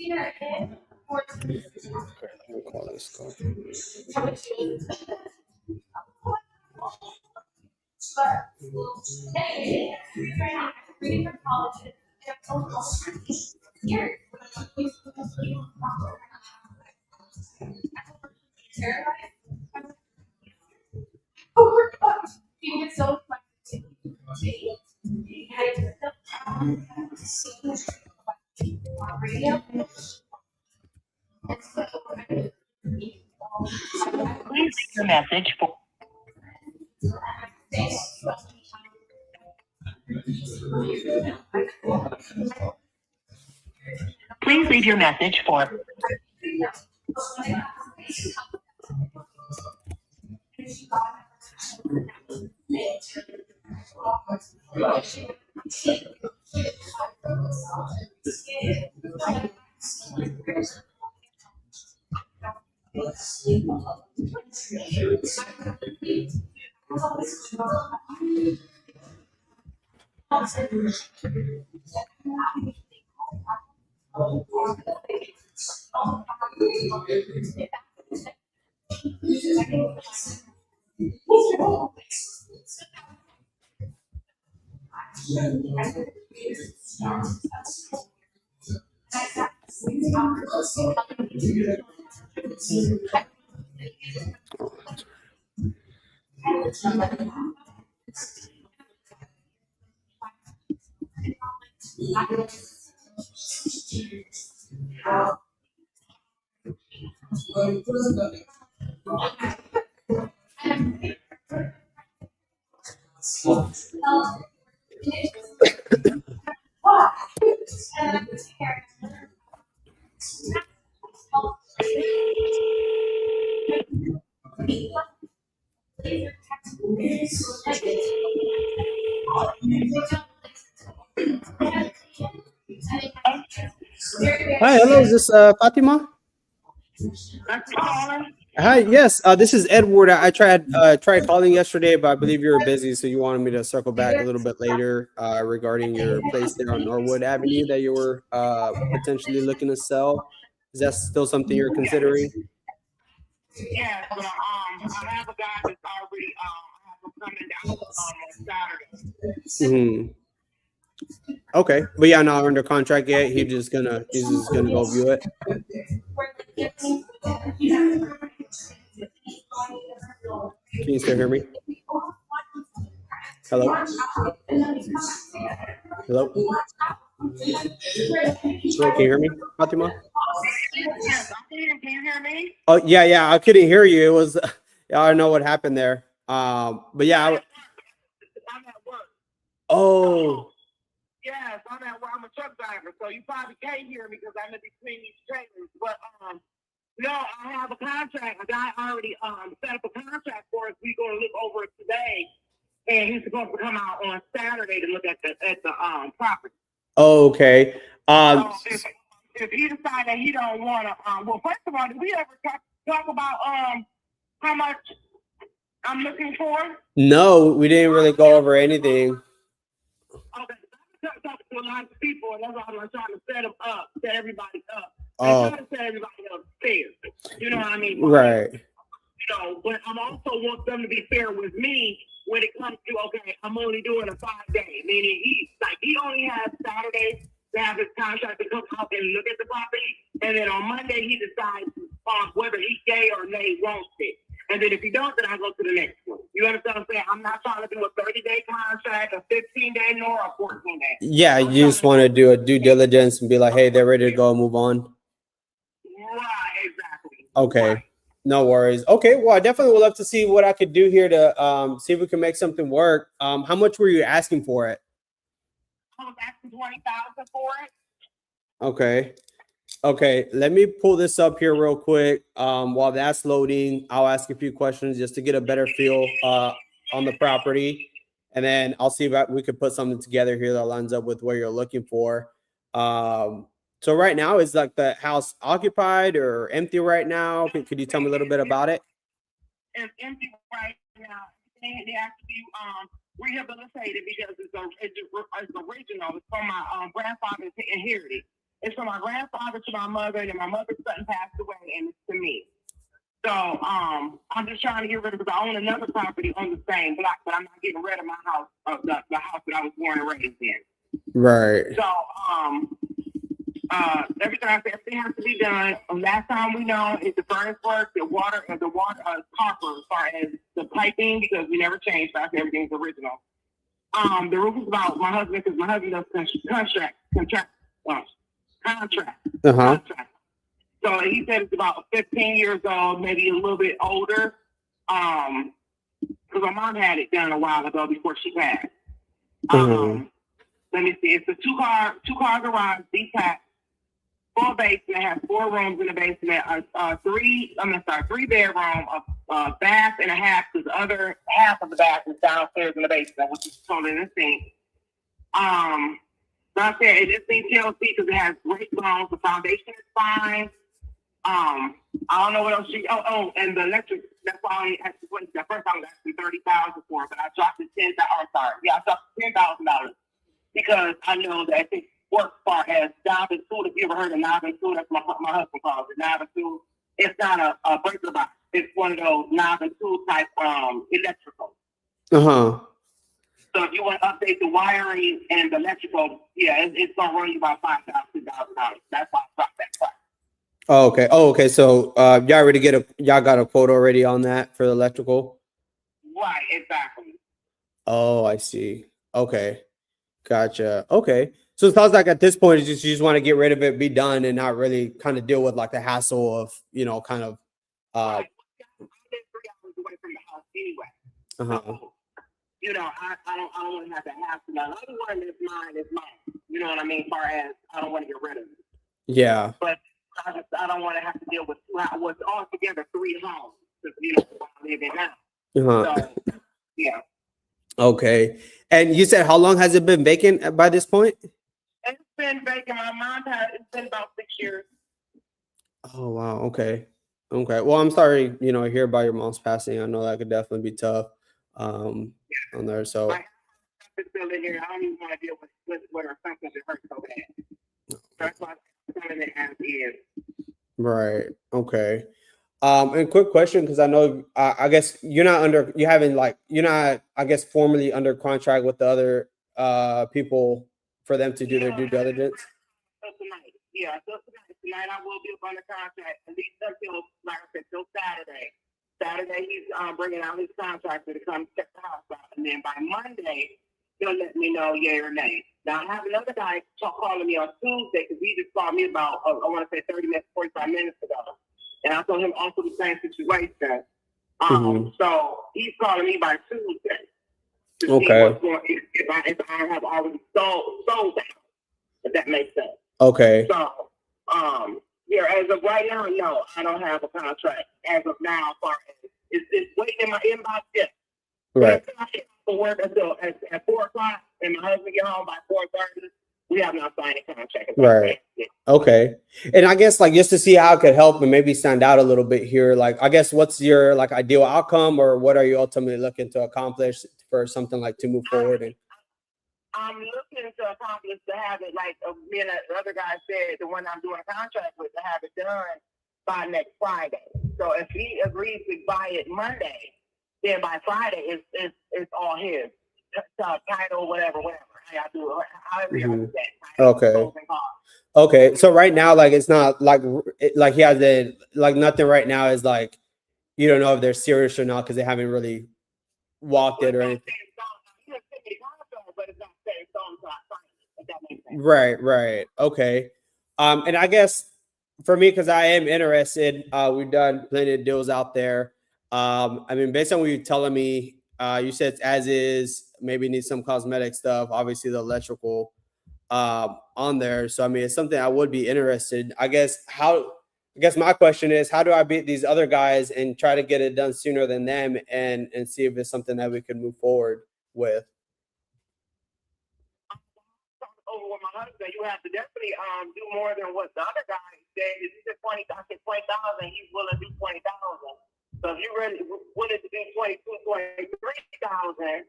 Okay, let me call this guy. Please leave your message for. Please leave your message for. Hi, hello, is this Fatima? That's calling. Hi, yes, this is Edward. I tried calling yesterday, but I believe you were busy, so you wanted me to circle back a little bit later regarding your place there on Norwood Avenue that you were potentially looking to sell. Is that still something you're considering? Yes, but I have a guy that's already I have him coming out on Saturday. Hmm. Okay, but yeah, not under contract yet. He's just gonna go view it. Can you still hear me? Hello? Hello? Hello, can you hear me, Fatima? Yes, I'm here. Can you hear me? Oh yeah, I couldn't hear you. It was I don't know what happened there. But yeah, I'm at work. oh, Yes, I'm at work. I'm a truck driver, so you probably can't hear me because I'm in between these trailers. But no, I have a contract. A guy already set up a contract for us. We're gonna look over it today, and he's supposed to come out on Saturday to look at the property. okay. So if he decides that he don't want to, well, first of all, did we ever talk about how much I'm looking for? No, we didn't really go over anything. Okay, I'm talking to a lot of people, and that's why I'm trying to set them up, set everybody up. Oh. I'm trying to set everybody up fair. You know what I mean? Right. You know, but I also want them to be fair with me when it comes to, okay, I'm only doing a 5-day, meaning he only has Saturday to have his contract to come out and look at the property, and then on Monday he decides whether he's yay or nay wants it. And then if he don't, then I go to the next one. You understand what I'm saying? I'm not trying to do a 30-day contract, a 15-day, nor a 14-day. Yeah, you just want to do a due diligence and be like, hey, they're ready to go, move on. Right, exactly. Okay. Right. No worries. Okay, well, I definitely would love to see what I could do here to see if we can make something work. How much were you asking for it? I was asking $20,000 for it. Okay. Okay, let me pull this up here real quick. While that's loading, I'll ask a few questions just to get a better feel on the property. And then I'll see if we could put something together here that lines up with what you're looking for. So right now, is like the house occupied or empty right now? Could you tell me a little bit about it? It's empty right now. They actually rehabilitated because it's original. It's from my grandfather's inherited. It's from my grandfather to my mother, and my mother's son passed away, and it's to me. So I'm just trying to get rid of it because I own another property on the same block, but I'm not getting rid of my house, the house that I was born and raised in. Right. So everything has to be done. Last time we know is the furnace work, the water copper as far as the piping, because we never changed. So everything's original. The roof is about my husband, because my husband does contract. So he said it's about 15 years old, maybe a little bit older. Because my mom had it done a while ago before she passed. Let me see. It's a two-car garage, detached, full basement. Has 4 rooms in the basement. 3 bedroom, a bath and a half. Because the other half of the bath is downstairs in the basement, which is totally in the sink. Like I said, it just needs TLC because it has great bones. The foundation is fine. I don't know what else and the electric. That's why I only asked the question. At first I was asking $30,000 for it, but I dropped it $10,000. I'm sorry. Yeah, I dropped $10,000 because I know that it works far as knob and tool. If you ever heard of knob and tool, that's my husband calls it knob and tool. It's not a breaker box. It's one of those knob and tool type electrical. So if you want to update the wiring and the electrical, yeah, it's gonna run you about $5,000, $6,000. That's why I dropped that price. Oh, okay. Oh, okay. So y'all got a quote already on that for the electrical? Right, exactly. Oh, I see. Okay. Gotcha. Okay. So it sounds like at this point, you just want to get rid of it, be done, and not really kind of deal with like the hassle of, kind of. I live 3 hours away from the house anyway. So, I don't want to have to hassle. The other one is mine. You know what I mean? As far as I don't want to get rid of it. Yeah. But I don't want to have to deal with what's altogether 3 homes. Because I live in now. So, yeah. Okay. And you said how long has it been vacant by this point? It's been vacant. My mom it's been about 6 years. Oh, wow. Okay. Okay. Well, I'm sorry, to hear about your mom's passing. I know that could definitely be tough on there. So, My husband's still in here. I don't even want to deal with her something that hurts so bad. That's why I'm telling it as is. right. Okay. And quick question, because I know, I guess you're not I guess, formally under contract with the other people for them to do their due diligence. So tonight, tonight I will be up on the contract at least until, like I said, till Saturday. Saturday he's bringing out his contractor to come check the house out, and then by Monday he'll let me know yay or nay. Now I have another guy calling me on Tuesday because he just called me about I want to say 30 minutes, 45 minutes ago, and I told him also the same situation. So he's calling me by Tuesday to see what's going if I have already sold that. If that makes sense. Okay. So, as of right now, no, I don't have a contract as of now. As far as it's waiting in my inbox yet. Right. I can't for work until at 4 o'clock, and my husband get home by 4:30. We have not signed a contract. Right. Okay. And I guess just to see how it could help and maybe stand out a little bit here, I guess what's your ideal outcome, or what are you ultimately looking to accomplish for something to move forward? And I'm looking to accomplish to have it me and the other guy said, the one I'm doing a contract with, to have it done by next Friday. So if he agrees to buy it Monday, then by Friday it's all his title, whatever. I do however you do that. Okay. Okay. So right now, it's not he has nothing right now is you don't know if they're serious or not because they haven't really walked it or anything. Right. Okay. And I guess for me, because I am interested, we've done plenty of deals out there. I mean, based on what you're telling me, you said it's as is, maybe need some cosmetic stuff, obviously the electrical on there. So I mean, it's something I would be interested. I guess my question is, how do I beat these other guys and try to get it done sooner than them, and see if it's something that we can move forward with? Over with my husband, you have to definitely do more than what the other guy said. If you said 20,000, he's willing to do 20,000. So if you're really willing to do 23,000,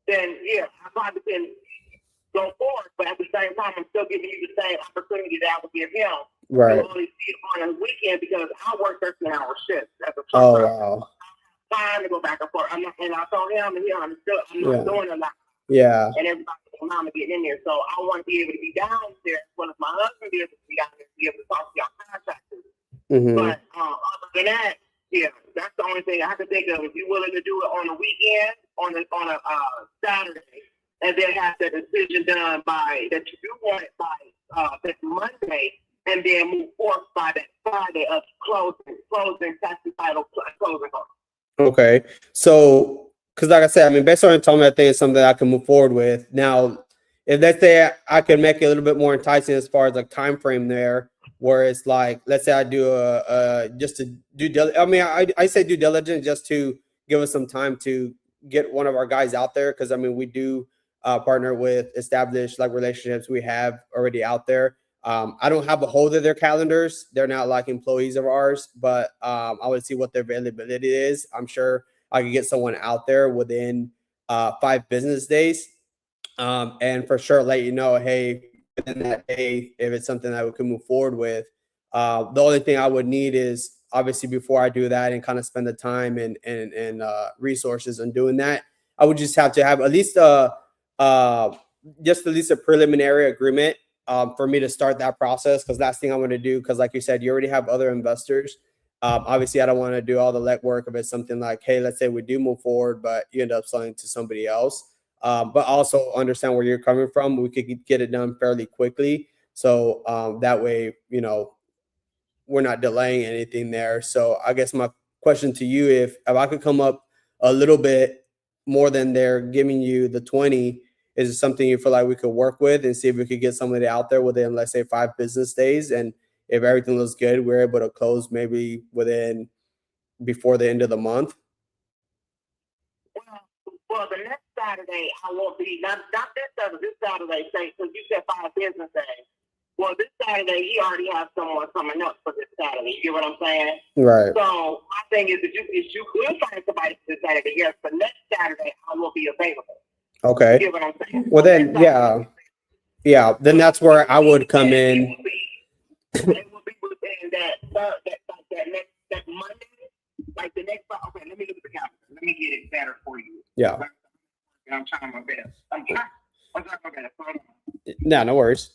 then yeah, I probably can go forward. But at the same time, I'm still giving you the same opportunity that I would give him. Right. To only see it on a weekend because I work 13-hour shifts as a truck Oh driver. wow. Time to go back and forth. And I told him, I'm not doing a lot. Yeah. And everybody mama getting in there. So I want to be able to be down there as well as my husband be able to be down there to be able to talk to y'all contractors. But other than that, yeah, that's the only thing I can think of. If you're willing to do it on a weekend, on a Saturday, and then have the decision done by that you do want it by that Monday, and then move forth by that Friday of closing tax and title closing. Okay. So, because like I said, I mean, based on what you're telling me, I think it's something I can move forward with. Now, if let's say I can make it a little bit more enticing as far as time frame there, where it's let's say I do just to do, I mean, I say due diligence just to give us some time to get one of our guys out there. Cause I mean, we do partner with established relationships we have already out there. I don't have a hold of their calendars. They're not employees of ours, but I would see what their availability is. I'm sure I could get someone out there within 5 business days. And for sure, let you know, hey, within that day, if it's something that we can move forward with. The only thing I would need is obviously before I do that and kind of spend the time and resources on doing that, I would just have to have at least a preliminary agreement for me to start that process. Because last thing I want to do, because like you said, you already have other investors. Obviously, I don't want to do all the legwork if it's something like, hey, let's say we do move forward, but you end up selling to somebody else. But also understand where you're coming from. We could get it done fairly quickly. So that way, we're not delaying anything there. So I guess my question to you, if I could come up a little bit more than they're giving you the 20, is it something you feel like we could work with and see if we could get somebody out there within, let's say, 5 business days? And if everything looks good, we're able to close maybe before the end of the month. Well, the next Saturday I won't be not this Saturday. This Saturday, say because you said 5 business days. well, this Saturday, he already has someone coming up for this Saturday. You get what I'm saying? Right. So my thing is, if you could find somebody for this Saturday, yes, but next Saturday I will be available. Okay. You get what I'm saying? Well, then, yeah. Then that's where I would come in. It will be within that Monday, like the next. Okay, let me look at the calendar. Let me get it better for you. Yeah. I'm trying my best. I'm trying my best. Hold on. No, no worries.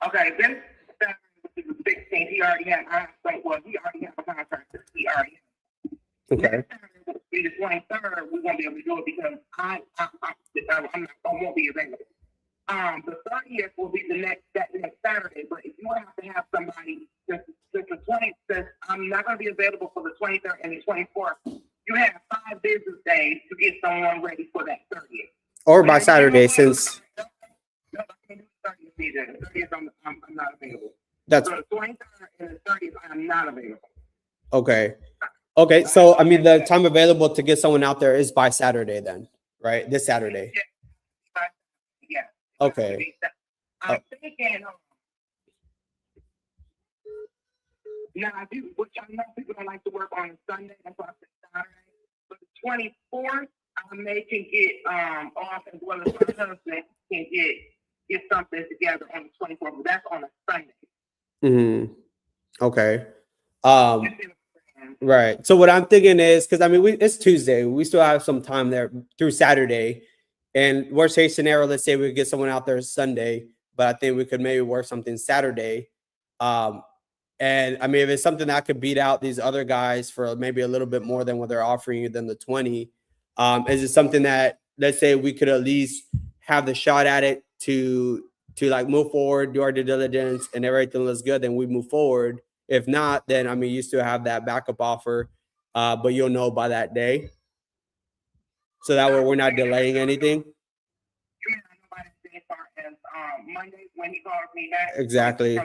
Okay, this Saturday the 16th, he already had. He already had a contract. He already had. Okay. Next Saturday will be the 23rd. We won't be able to do it because I won't be available. The 30th will be the next Saturday. But if you have to have somebody since the 20th, since I'm not going to be available for the 23rd and the 24th, you have 5 business days to get someone ready for that 30th. Or by Saturday, since. No, I can't do the 30th either. The 30th, I'm not available. That's so the 23rd and the 30th, I'm not available. okay. Okay, so I mean, the time available to get someone out there is by Saturday, then, right? This Saturday. Yeah. Okay. I'm thinking. Now, which I know people don't like to work on Sunday. That's why I said Saturday. But the 24th, I may can get off as well as my husband can get something together on the 24th. But that's on a Sunday. Mm-hmm. Okay. Right. So what I'm thinking is, because I mean, it's Tuesday. We still have some time there through Saturday. And worst case scenario, let's say we get someone out there Sunday, but I think we could maybe work something Saturday. And I mean, if it's something that could beat out these other guys for maybe a little bit more than what they're offering you than the 20, is it something that, let's say, we could at least have the shot at it to like move forward, do our due diligence, and everything looks good, then we move forward. If not, then I mean, you still have that backup offer, but you'll know by that day. So that way we're not delaying anything. You mean as far as Monday when he calls me back? Exactly.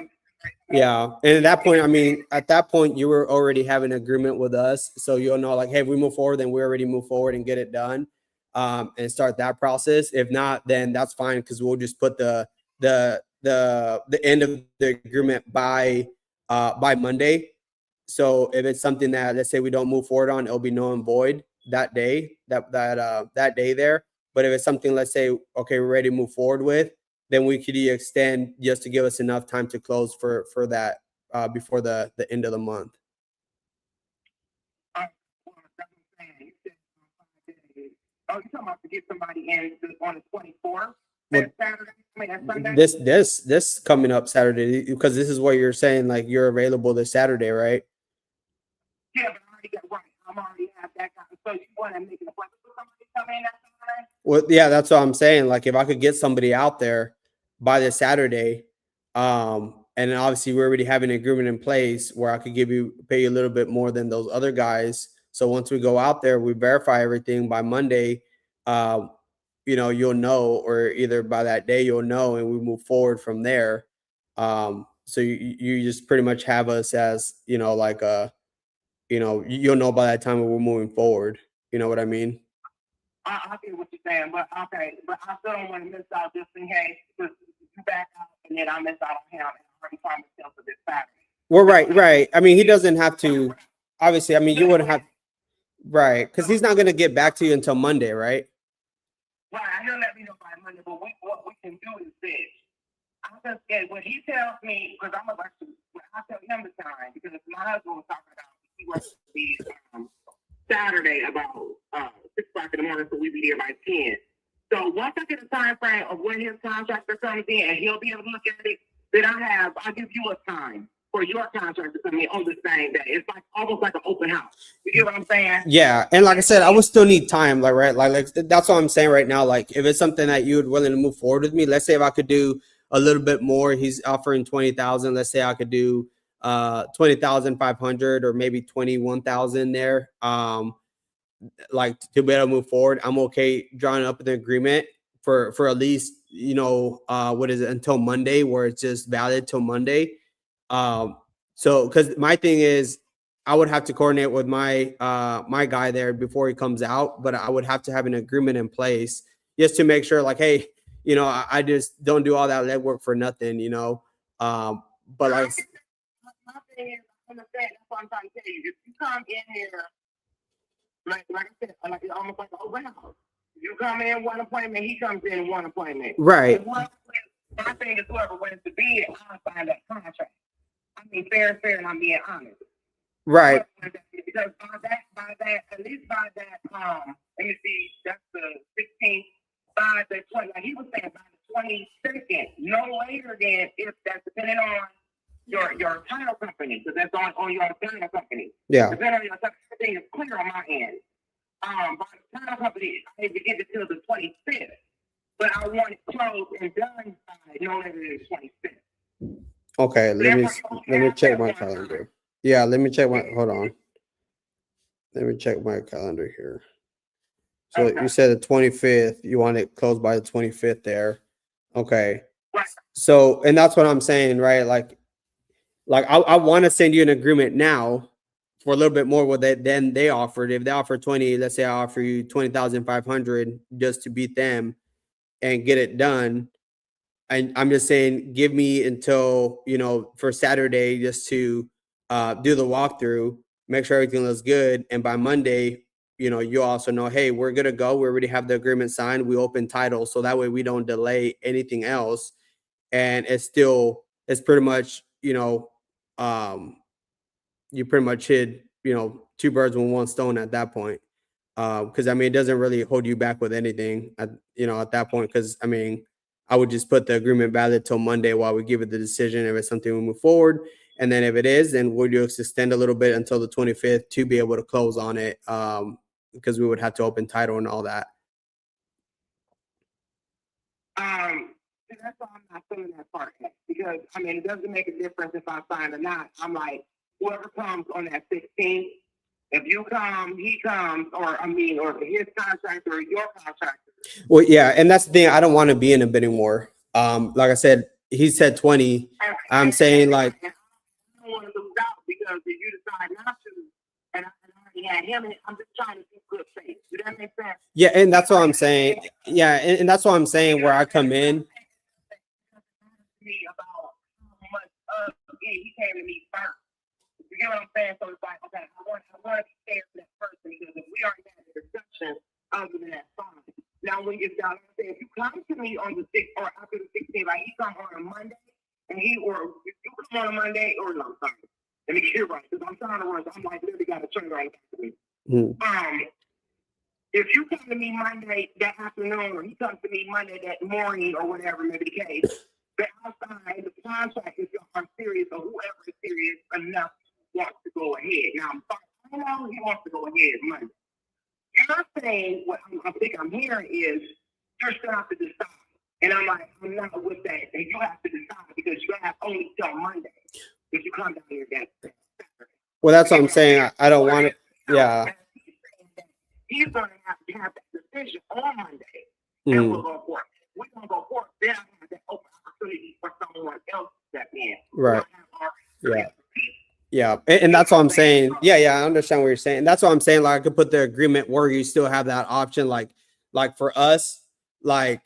Yeah. And at that point, I mean, at that point, you were already having an agreement with us. So you'll know, like, hey, if we move forward, then we already move forward and get it done, and start that process. If not, then that's fine, because we'll just put the end of the agreement by Monday. So if it's something that, let's say, we don't move forward on, it'll be null and void that day, that day there. But if it's something, let's say, okay, we're ready to move forward with, then we could extend just to give us enough time to close for that before the end of the month. Oh, you're talking about to get somebody in on the 24th? Well, Saturday? I mean, Sunday? This coming up Saturday, because this is what you're saying, like, you're available this Saturday, right? Yeah, but I already got right. I'm already have that guy. So you want to make an appointment for somebody to come in that Saturday? Well, yeah, that's what I'm saying. Like, if I could get somebody out there by this Saturday, and then obviously we already have an agreement in place where I could pay you a little bit more than those other guys. So once we go out there, we verify everything by Monday, you'll know, or either by that day you'll know, and we move forward from there. So you just pretty much have us as, like you'll know by that time when we're moving forward. You know what I mean? I get what you're saying, but okay, but I still don't want to miss out just in case, because you back out and then I miss out on him and I already promised him for this Saturday. Well, right. I mean, he doesn't have to, obviously. I mean, you wouldn't have, right, because he's not going to get back to you until Monday, right? Right, he'll let me know by Monday, but what we can do is this. I just get when he tells me, because I'm about to, I tell him the time, because my husband was talking about, he wants to be Saturday about 6 o'clock in the morning, so we'll be there by 10. So once I get a time frame of when his contractor comes in and he'll be able to look at it, then I'll give you a time for your contractor to come in on the same day. It's like almost like an open house. You get what I'm saying? Yeah, and like I said, I would still need time, like, right, like that's what I'm saying right now. Like, if it's something that you would willing to move forward with me, let's say if I could do a little bit more, he's offering 20,000. Let's say I could do 20,500 or maybe 21,000 there. Like, to be able to move forward, I'm okay drawing up an agreement for at least, what is it, until Monday, where it's just valid till Monday. So, because my thing is, I would have to coordinate with my my guy there before he comes out, but I would have to have an agreement in place just to make sure, like, hey, you know, I just don't do all that legwork for nothing, you know. But like, My thing is, I understand. That's what I'm trying to tell you. If you come in here, like I said, like almost like an open house. You come in one appointment, he comes in one appointment. right, My thing is, whoever wins the bid, I'll sign that contract. I mean, fair and fair, and I'm being honest. right, Because by that, at least by that, let me see, that's the 16th, by the 20, like he was saying, by the 22nd, no later than, if that's depending on your title company, because that's on your title company. yeah, Depending on your title, everything is clear on my end. By the title company, I need to get it till the 25th, but I want it closed and done by no later than the 25th. okay. Let me check my calendar. Yeah, let me check my. Hold on. Let me check my calendar here. So Okay. you said the 25th. You want it closed by the 25th there. Okay. Right. So, and that's what I'm saying, right? Like I want to send you an agreement now for a little bit more with it than they offered. If they offer 20, let's say I offer you 20,500 just to beat them and get it done. And I'm just saying, give me until, you know, for Saturday just to do the walkthrough, make sure everything looks good. And by Monday, you know, you also know, hey, we're going to go. We already have the agreement signed. We open title. So that way we don't delay anything else. And it's pretty much, you know, you pretty much hit, you know, two birds with one stone at that point. Because I mean, it doesn't really hold you back with anything at, you know, at that point. Because I mean, I would just put the agreement valid till Monday while we give it the decision if it's something we move forward. And then if it is, then we'll just extend a little bit until the 25th to be able to close on it. Because we would have to open title and all that. That's why I'm not feeling that part yet. Because I mean, it doesn't make a difference if I sign or not. I'm like, whoever comes on that 16th, if you come, he comes, or his contractor or your contractor. Well, yeah, and that's the thing. I don't want to be in a bidding war. Like I said, he said 20. I'm saying like, I don't want to lose out because if you decide not to, and I already had him, and I'm just trying to keep good faith. Does that make sense? yeah, and that's what I'm saying. Yeah, and that's what I'm saying where I come in. Me about how much he came to me first. You get what I'm saying? So it's like, okay, I want to be fair to that person because if we already had a discussion, other than that, fine. Now when you get down, if you come to me on the 6th or after the 16th, like he come on a Monday, and or if you come on a Monday, or no, sorry, let me get it right because I'm trying to rush. I'm like literally got a train right back to me. If you come to me Monday that afternoon, or he comes to me Monday that morning, or whatever may be the case, but outside the contract, if y'all are serious or whoever is serious enough wants to go ahead. Now, I know he wants to go ahead Monday. You're saying what I think I'm hearing is you're still have to decide. And I'm like, I'm not with that. And you have to decide because you have only till Monday if you come down here that Saturday. Well, that's what I'm saying. I don't want it. Yeah. He's going to have that decision on Monday. And we'll go for it. We're going to go for it. Then I have that open opportunity for someone else to step in. Right. Yeah. Yeah. And that's what I'm saying. Yeah. I understand what you're saying. And that's what I'm saying. Like I could put the agreement where you still have that option. Like for us, like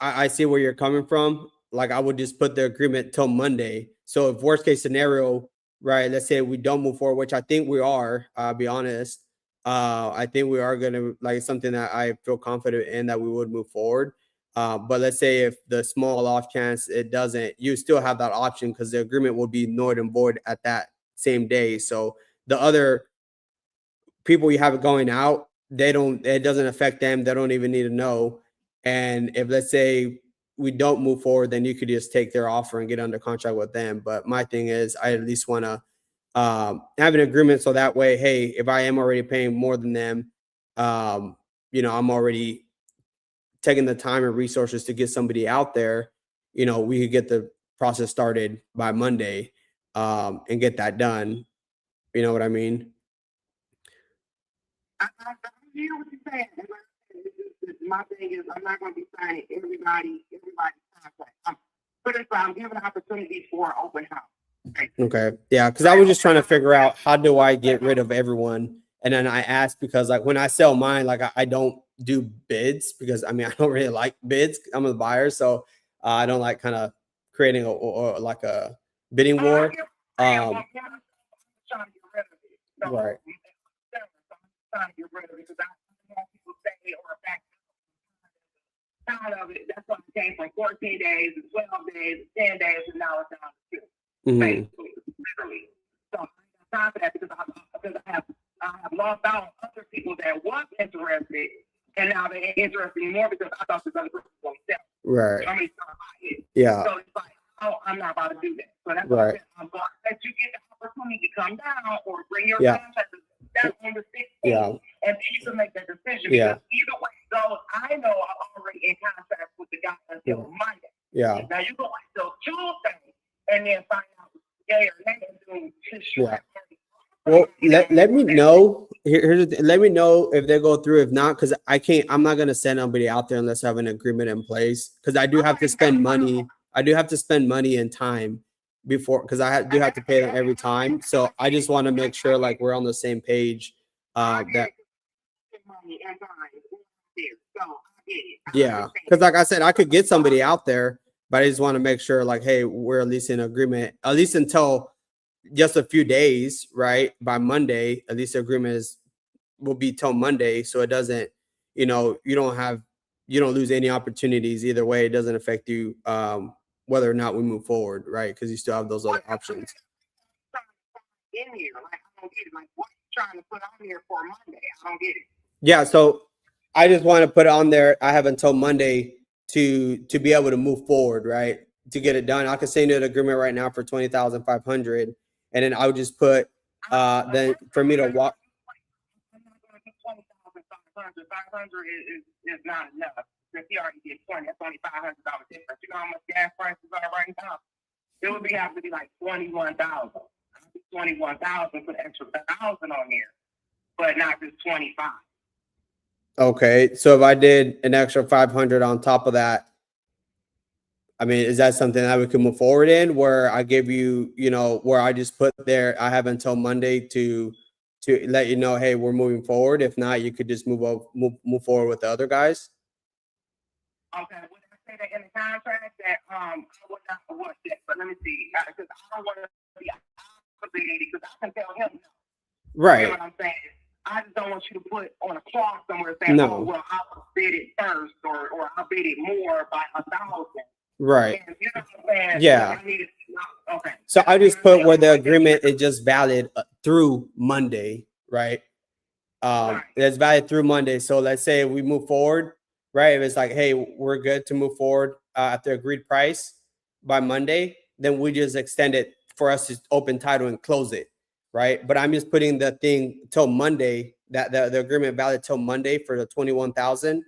I see where you're coming from. Like I would just put the agreement till Monday. So if worst case scenario, right, let's say we don't move forward, which I think we are, I'll be honest. I think we are going to, like, something that I feel confident in that we would move forward. But let's say if the small off chance it doesn't, you still have that option because the agreement will be null and void at that same day. So the other people you have it going out, it doesn't affect them. They don't even need to know. And if let's say we don't move forward, then you could just take their offer and get under contract with them. But my thing is, I at least want to have an agreement so that way, hey, if I am already paying more than them, you know, I'm already taking the time and resources to get somebody out there. You know, we could get the process started by Monday and get that done. You know what I mean? I hear what you're saying. My thing is, I'm not going to be signing everybody's contract. I'm giving opportunities for an open house. Okay. Yeah, because I was just trying to figure out how do I get rid of everyone. And then I asked because like when I sell mine, like I don't do bids because I mean I don't really like bids. I'm a buyer, so I don't like kind of creating or like a bidding war. Trying to get rid of it. So, Right. I'm trying to get rid of it because I want people to stay or back out of it. That's why it came from 14 days to 12 days, 10 days, and now it's down to 2. Basically, literally. So I got time for that because I have lost out on other people that was interested, and now they ain't interested anymore because I thought this other person was going to sell. Right. I mean, it. Yeah. So it's like, oh, I'm not about to do that. So that's Right. why I said I'm going to let you get the opportunity to come down or bring your Yeah. contract down on the 16th, Yeah. and then you can make that decision. Yeah. Because either way it goes, I know I'm already in contract with the guy until Monday. Yeah. Now you can wait till Tuesday and then find out yay or nay and do Yeah. Well, let me know. Here's the let me know if they go through. If not, because I'm not gonna send somebody out there unless I have an agreement in place. Because I do have to spend money. I do have to spend money and time before because do have to pay them every time. So I just want to make sure like we're on the same page. That yeah, because like I said, I could get somebody out there, but I just want to make sure like, hey, we're at least in agreement, at least until just a few days, right? By Monday, at least the agreement will be till Monday, so it doesn't, you don't lose any opportunities either way. It doesn't affect you whether or not we move forward, right? Because you still have those other options. In here, like I don't get it. Like what are you trying to put on here for Monday? I don't get it. Yeah, so I just want to put it on there. I have until Monday to be able to move forward, right? To get it done. I could send you an agreement right now for 20,500, and then I would just put then for me to walk. I'm not going to do 20,500. 500 is not enough. If he already did 20, that's only $500 difference. You know how much gas prices are right now? It would have to be like 21,000. 21,000 for the extra 1,000 on here, but not just 25. Okay, so if I did an extra 500 on top of that, I mean, is that something that we can move forward in? Where I give you, where I just put there, I have until Monday to let you know, hey, we're moving forward. If not, you could just move forward with the other guys. Okay, would I say that in the contract that I would not want that? But let me see, because I don't want to be obligated because I can tell him no. Right. You know what I'm saying? I just don't want you to put on a clause somewhere saying, no. Oh, well, I'll bid it first or I'll bid it more by 1,000. Right. And you know what I'm saying? Yeah. Okay. So I just put where the agreement is just valid through Monday, right? It's valid through Monday. So let's say we move forward, right? If it's like, hey, we're good to move forward at the agreed price by Monday, then we just extend it for us to open title and close it, right? But I'm just putting the thing till Monday, that the agreement valid till Monday for the 21,000.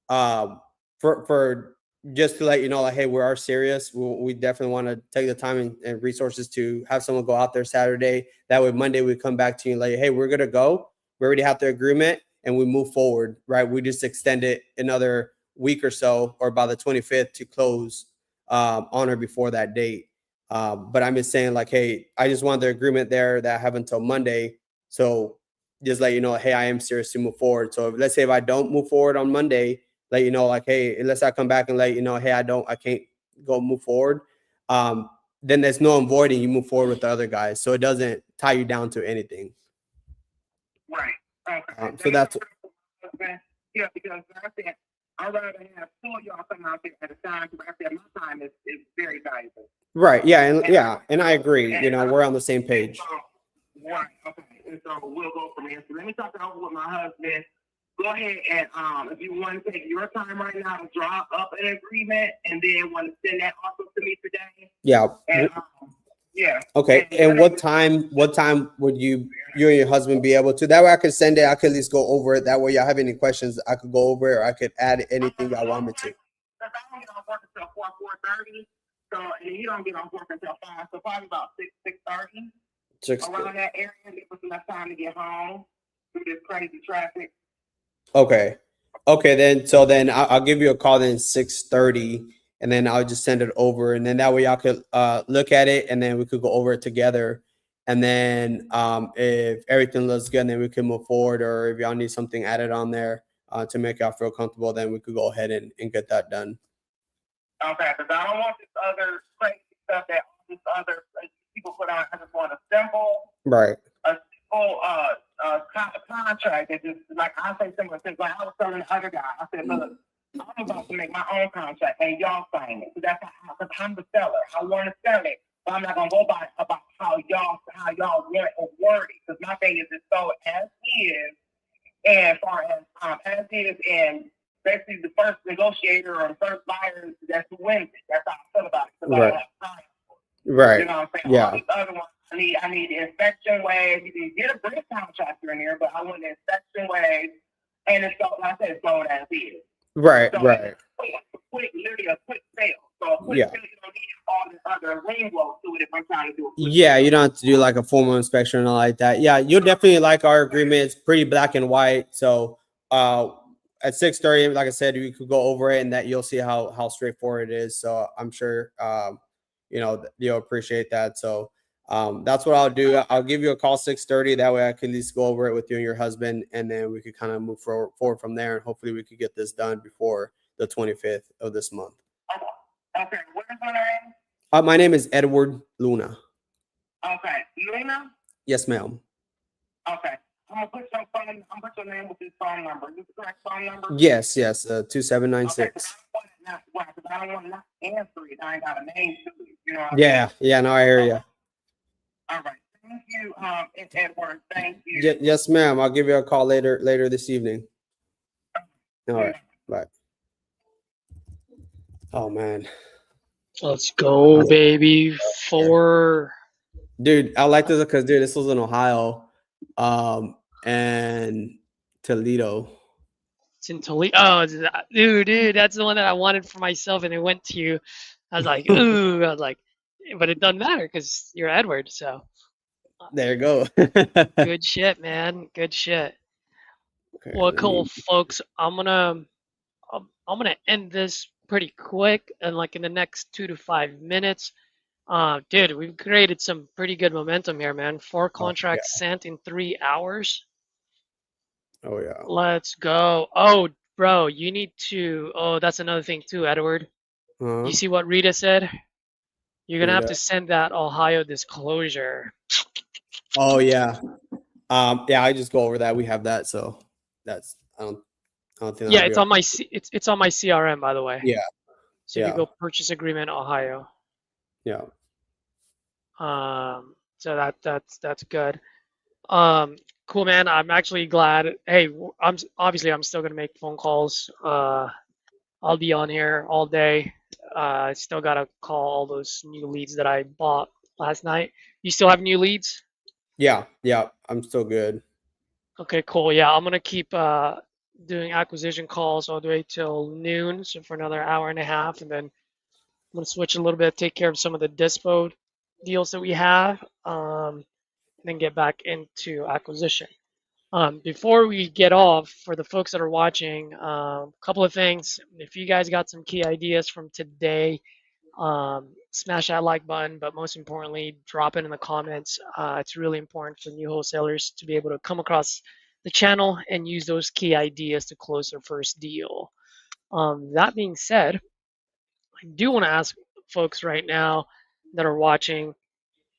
For just to let you know, like, hey, we are serious. We definitely want to take the time and resources to have someone go out there Saturday. That way, Monday we come back to you like, hey, we're gonna go. We already have the agreement, and we move forward, right? We just extend it another week or so, or by the 25th to close on or before that date. But I'm just saying, like, hey, I just want the agreement there that I have until Monday. So just let you know, hey, I am serious to move forward. So let's say if I don't move forward on Monday, let you know, like, hey, unless I come back and let you know, hey, I can't go move forward. Then there's no avoiding. You move forward with the other guys, so it doesn't tie you down to anything. Right. Okay. So that's yeah, because like I said, I'd rather have two of y'all come out there at a time because I said my time is very valuable. Right. Yeah. And I agree. We're on the same page. Right. Okay. And so we'll go from here. So let me talk it over with my husband. Go ahead and if you want to take your time right now to draw up an agreement and then want to send that also to me today. Yeah. And, yeah. Okay. And what time would you and your husband be able to? That way I could send it. I could at least go over it. That way y'all have any questions, I could go over it, or I could add anything y'all want me to. Because I don't get off work until 4:30. So and you don't get off work until 5. So probably about 6:30. Around that area, give us enough time to get home through this crazy traffic. Okay. Then I'll give you a call then 6:30, and then I'll just send it over, and then that way y'all could look at it, and then we could go over it together. And then if everything looks good, then we can move forward. Or if y'all need something added on there to make y'all feel comfortable, then we could go ahead and get that done. Okay, because I don't want this other crazy stuff that this other people put on. I just want a simple, Right. a simple contract that just like I say simple things. Like I was telling the other guy, I said, look, I'm about to make my own contract and y'all sign it. So that's how, because I'm the seller. I want to sell it. But I'm not gonna go by about how y'all want it worded. Because my thing is it's so as is, and as far as is, and basically the first negotiator or the first buyer, that's who wins it. That's how I feel about it. Because Right. I have time. Right. You know what I'm saying? Yeah. All these other ones, I need the inspection waves. You can get a bridge contractor in here, but I want the inspection waves, and it's so like I said, it's sold as is. Right. So Right. literally a quick sale. So a quick sale, you don't need all this other rainbow to it if I'm trying to do a quick Yeah, sale. you don't have to do like a formal inspection or like that. Yeah, you'll definitely like our agreement. It's pretty black and white. So at 6:30, like I said, we could go over it, and that you'll see how straightforward it is. So I'm sure you'll appreciate that. So that's what I'll do. I'll give you a call 6:30. That way I can at least go over it with you and your husband, and then we could kind of move forward from there, and hopefully we could get this done before the 25th of this month. Okay, what is your name? My name is Edward Luna. Okay, Luna? Yes, ma'am. Okay. I'm gonna put your name with this phone number. Is this the correct phone number? Yes, 2796. Okay, because I don't want to not answer it. I ain't got a name to it. You know what I mean? Yeah, no, I hear you. All right. Thank you, Edward. Thank you. Yes, ma'am. I'll give you a call later this evening. All right. Bye. Oh man. Let's go, baby. Dude, I like this because this was in Ohio, and Toledo. It's in Toledo. Oh, dude, that's the one that I wanted for myself, and it went to you. I was like, ooh, I was like, but it doesn't matter because you're Edward. So there you go. good shit, man. Good shit. Okay, Well, cool, folks. I'm gonna end this pretty quick, and like in the next 2 to 5 minutes. Dude, we've created some pretty good momentum here, man. 4 contracts sent in 3 hours. Oh yeah. Let's go. Oh, bro, you need to. Oh, that's another thing too, Edward. You see what Rita said? You're gonna have to send that Ohio disclosure. Oh yeah. Yeah, I just go over that. We have that, so that's I don't think. Yeah, it's on my it's on my CRM, by the way. Yeah. So if you go purchase agreement Ohio. Yeah. So that's good. Cool, man. I'm actually glad. Hey, I'm still gonna make phone calls. I'll be on here all day. I still gotta call all those new leads that I bought last night. You still have new leads? Yeah, I'm still good. Okay, cool. Yeah, I'm gonna keep doing acquisition calls all the way till noon, so for another hour and a half, and then I'm gonna switch a little bit, take care of some of the dispo deals that we have, and then get back into acquisition. Before we get off, for the folks that are watching, a couple of things. If you guys got some key ideas from today, smash that like button, but most importantly, drop it in the comments. It's really important for new wholesalers to be able to come across the channel and use those key ideas to close their first deal. That being said, I do want to ask folks right now that are watching,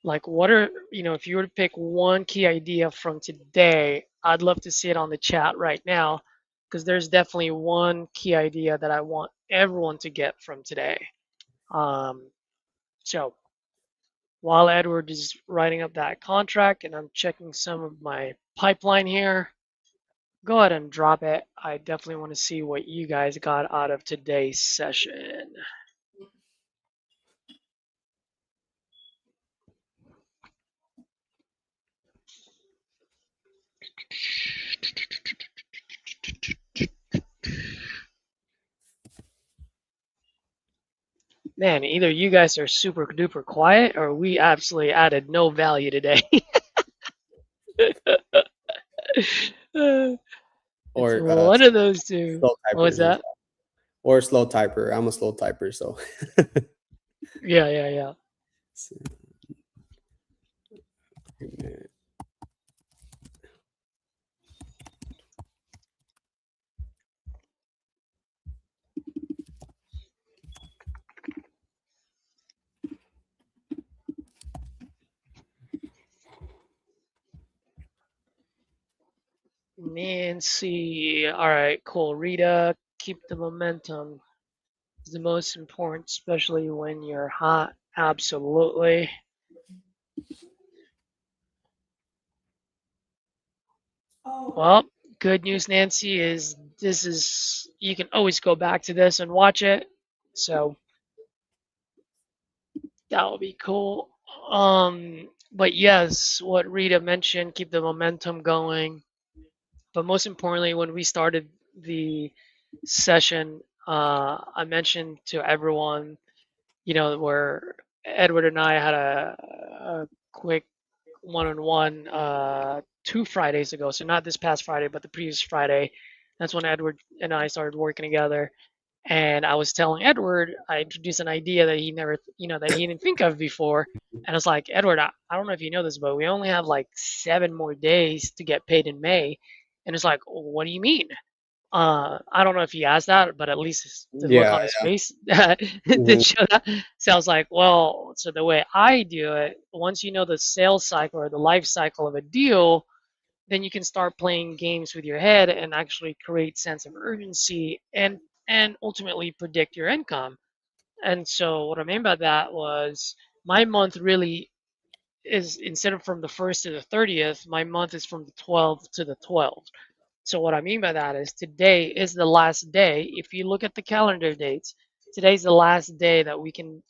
like, what are, if you were to pick one key idea from today, I'd love to see it on the chat right now, because there's definitely one key idea that I want everyone to get from today. So while Edward is writing up that contract and I'm checking some of my pipeline here, go ahead and drop it. I definitely want to see what you guys got out of today's session. Man, either you guys are super duper quiet or we absolutely added no value today. Or one of those two. What was that? or a slow typer. I'm a slow typer, so. Yeah. Nancy. All right, cool. Rita, keep the momentum. It's the most important, especially when you're hot. Absolutely. Well, good news, Nancy, is this is you can always go back to this and watch it. So that will be cool. But yes, what Rita mentioned, keep the momentum going. But most importantly, when we started the session, I mentioned to everyone, where Edward and I had a quick one-on-one 2 Fridays ago. So not this past Friday, but the previous Friday. That's when Edward and I started working together. And I was telling Edward, I introduced an idea that he never, that he didn't think of before. And I was like, Edward, I don't know if you know this, but we only have like 7 more days to get paid in May. And it's like, what do you mean? I don't know if he asked that, but at least the look Yeah. on his face did show that. So I was like, well, so the way I do it, once you know the sales cycle or the life cycle of a deal, then you can start playing games with your head and actually create sense of urgency and ultimately predict your income. And so what I mean by that was my month really is, instead of from the 1st to the 30th, my month is from the 12th to the 12th. So what I mean by that is today is the last day. If you look at the calendar dates, today's the last day that we can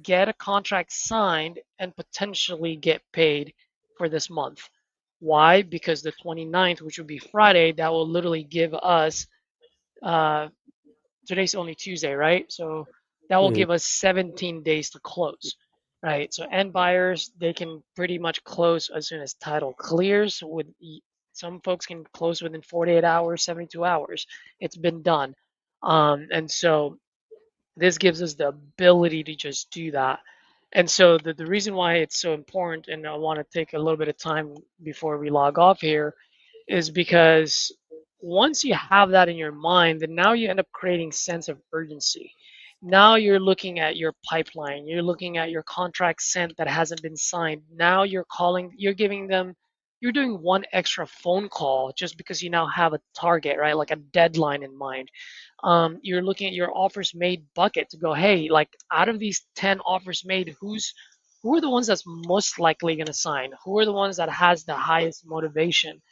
get a contract signed and potentially get paid for this month. Why? Because the 29th, which would be Friday, that will literally give us, uh, today's only Tuesday, right? So that will Mhm. give us 17 days to close, right? So end buyers, they can pretty much close as soon as title clears. With some folks can close within 48 hours, 72 hours. It's been done. And so this gives us the ability to just do that. And so the reason why it's so important, and I want to take a little bit of time before we log off here, is because once you have that in your mind, then now you end up creating sense of urgency. Now you're looking at your pipeline, you're looking at your contract sent that hasn't been signed. Now you're calling, you're giving them, you're doing one extra phone call just because you now have a target, right? Like a deadline in mind. You're looking at your offers made bucket to go, hey, like out of these 10 offers made, who are the ones that's most likely going to sign? Who are the ones that has the highest motivation,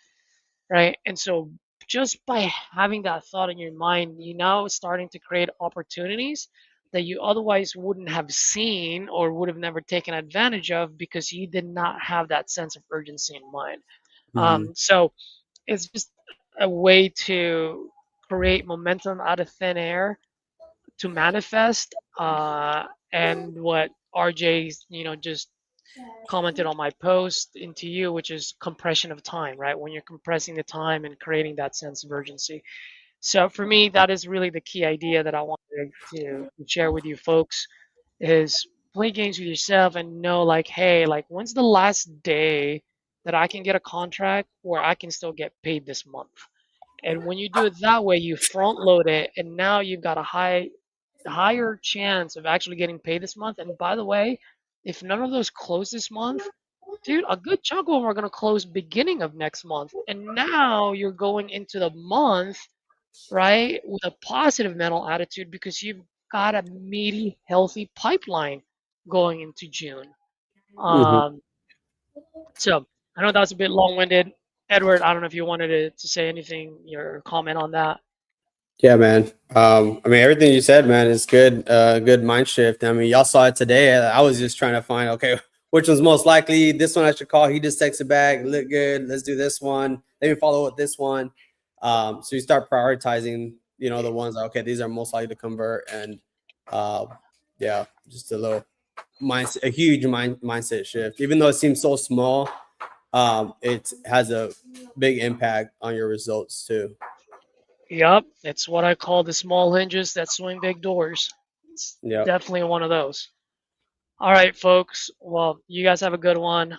right? And so just by having that thought in your mind, you now starting to create opportunities that you otherwise wouldn't have seen or would have never taken advantage of because you did not have that sense of urgency in mind. Mhm. So it's just a way to create momentum out of thin air to manifest. And what RJ's, just commented on my post into you, which is compression of time, right? When you're compressing the time and creating that sense of urgency. So for me, that is really the key idea that I wanted to share with you folks is play games with yourself and know like, hey, like when's the last day that I can get a contract where I can still get paid this month? And when you do it that way, you front load it, and now you've got a higher chance of actually getting paid this month. And by the way, if none of those close this month, dude, a good chunk of them are going to close beginning of next month. And now you're going into the month, right, with a positive mental attitude because you've got a meaty, healthy pipeline going into June. Mhm. Um, so I know that was a bit long-winded. Edward, I don't know if you wanted to say anything, your comment on that. Yeah, man. I mean, everything you said, man, is good. Good mind shift. I mean, y'all saw it today. I was just trying to find, okay, which one's most likely. This one I should call. He just texted back. Look good. Let's do this one. Let me follow with this one. So you start prioritizing, the ones. Okay, these are most likely to convert, and uh, yeah, just a little mindset, a huge mindset shift. Even though it seems so small, it has a big impact on your results too. Yup, it's what I call the small hinges that swing big doors. It's Yeah. definitely one of those. All right, folks. Well, you guys have a good one.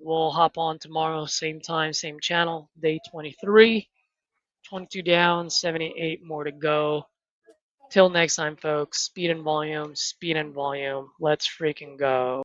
We'll hop on tomorrow, same time, same channel, day 23, 22 down, 78 more to go. Till next time, folks. Speed and volume, speed and volume. Let's freaking go.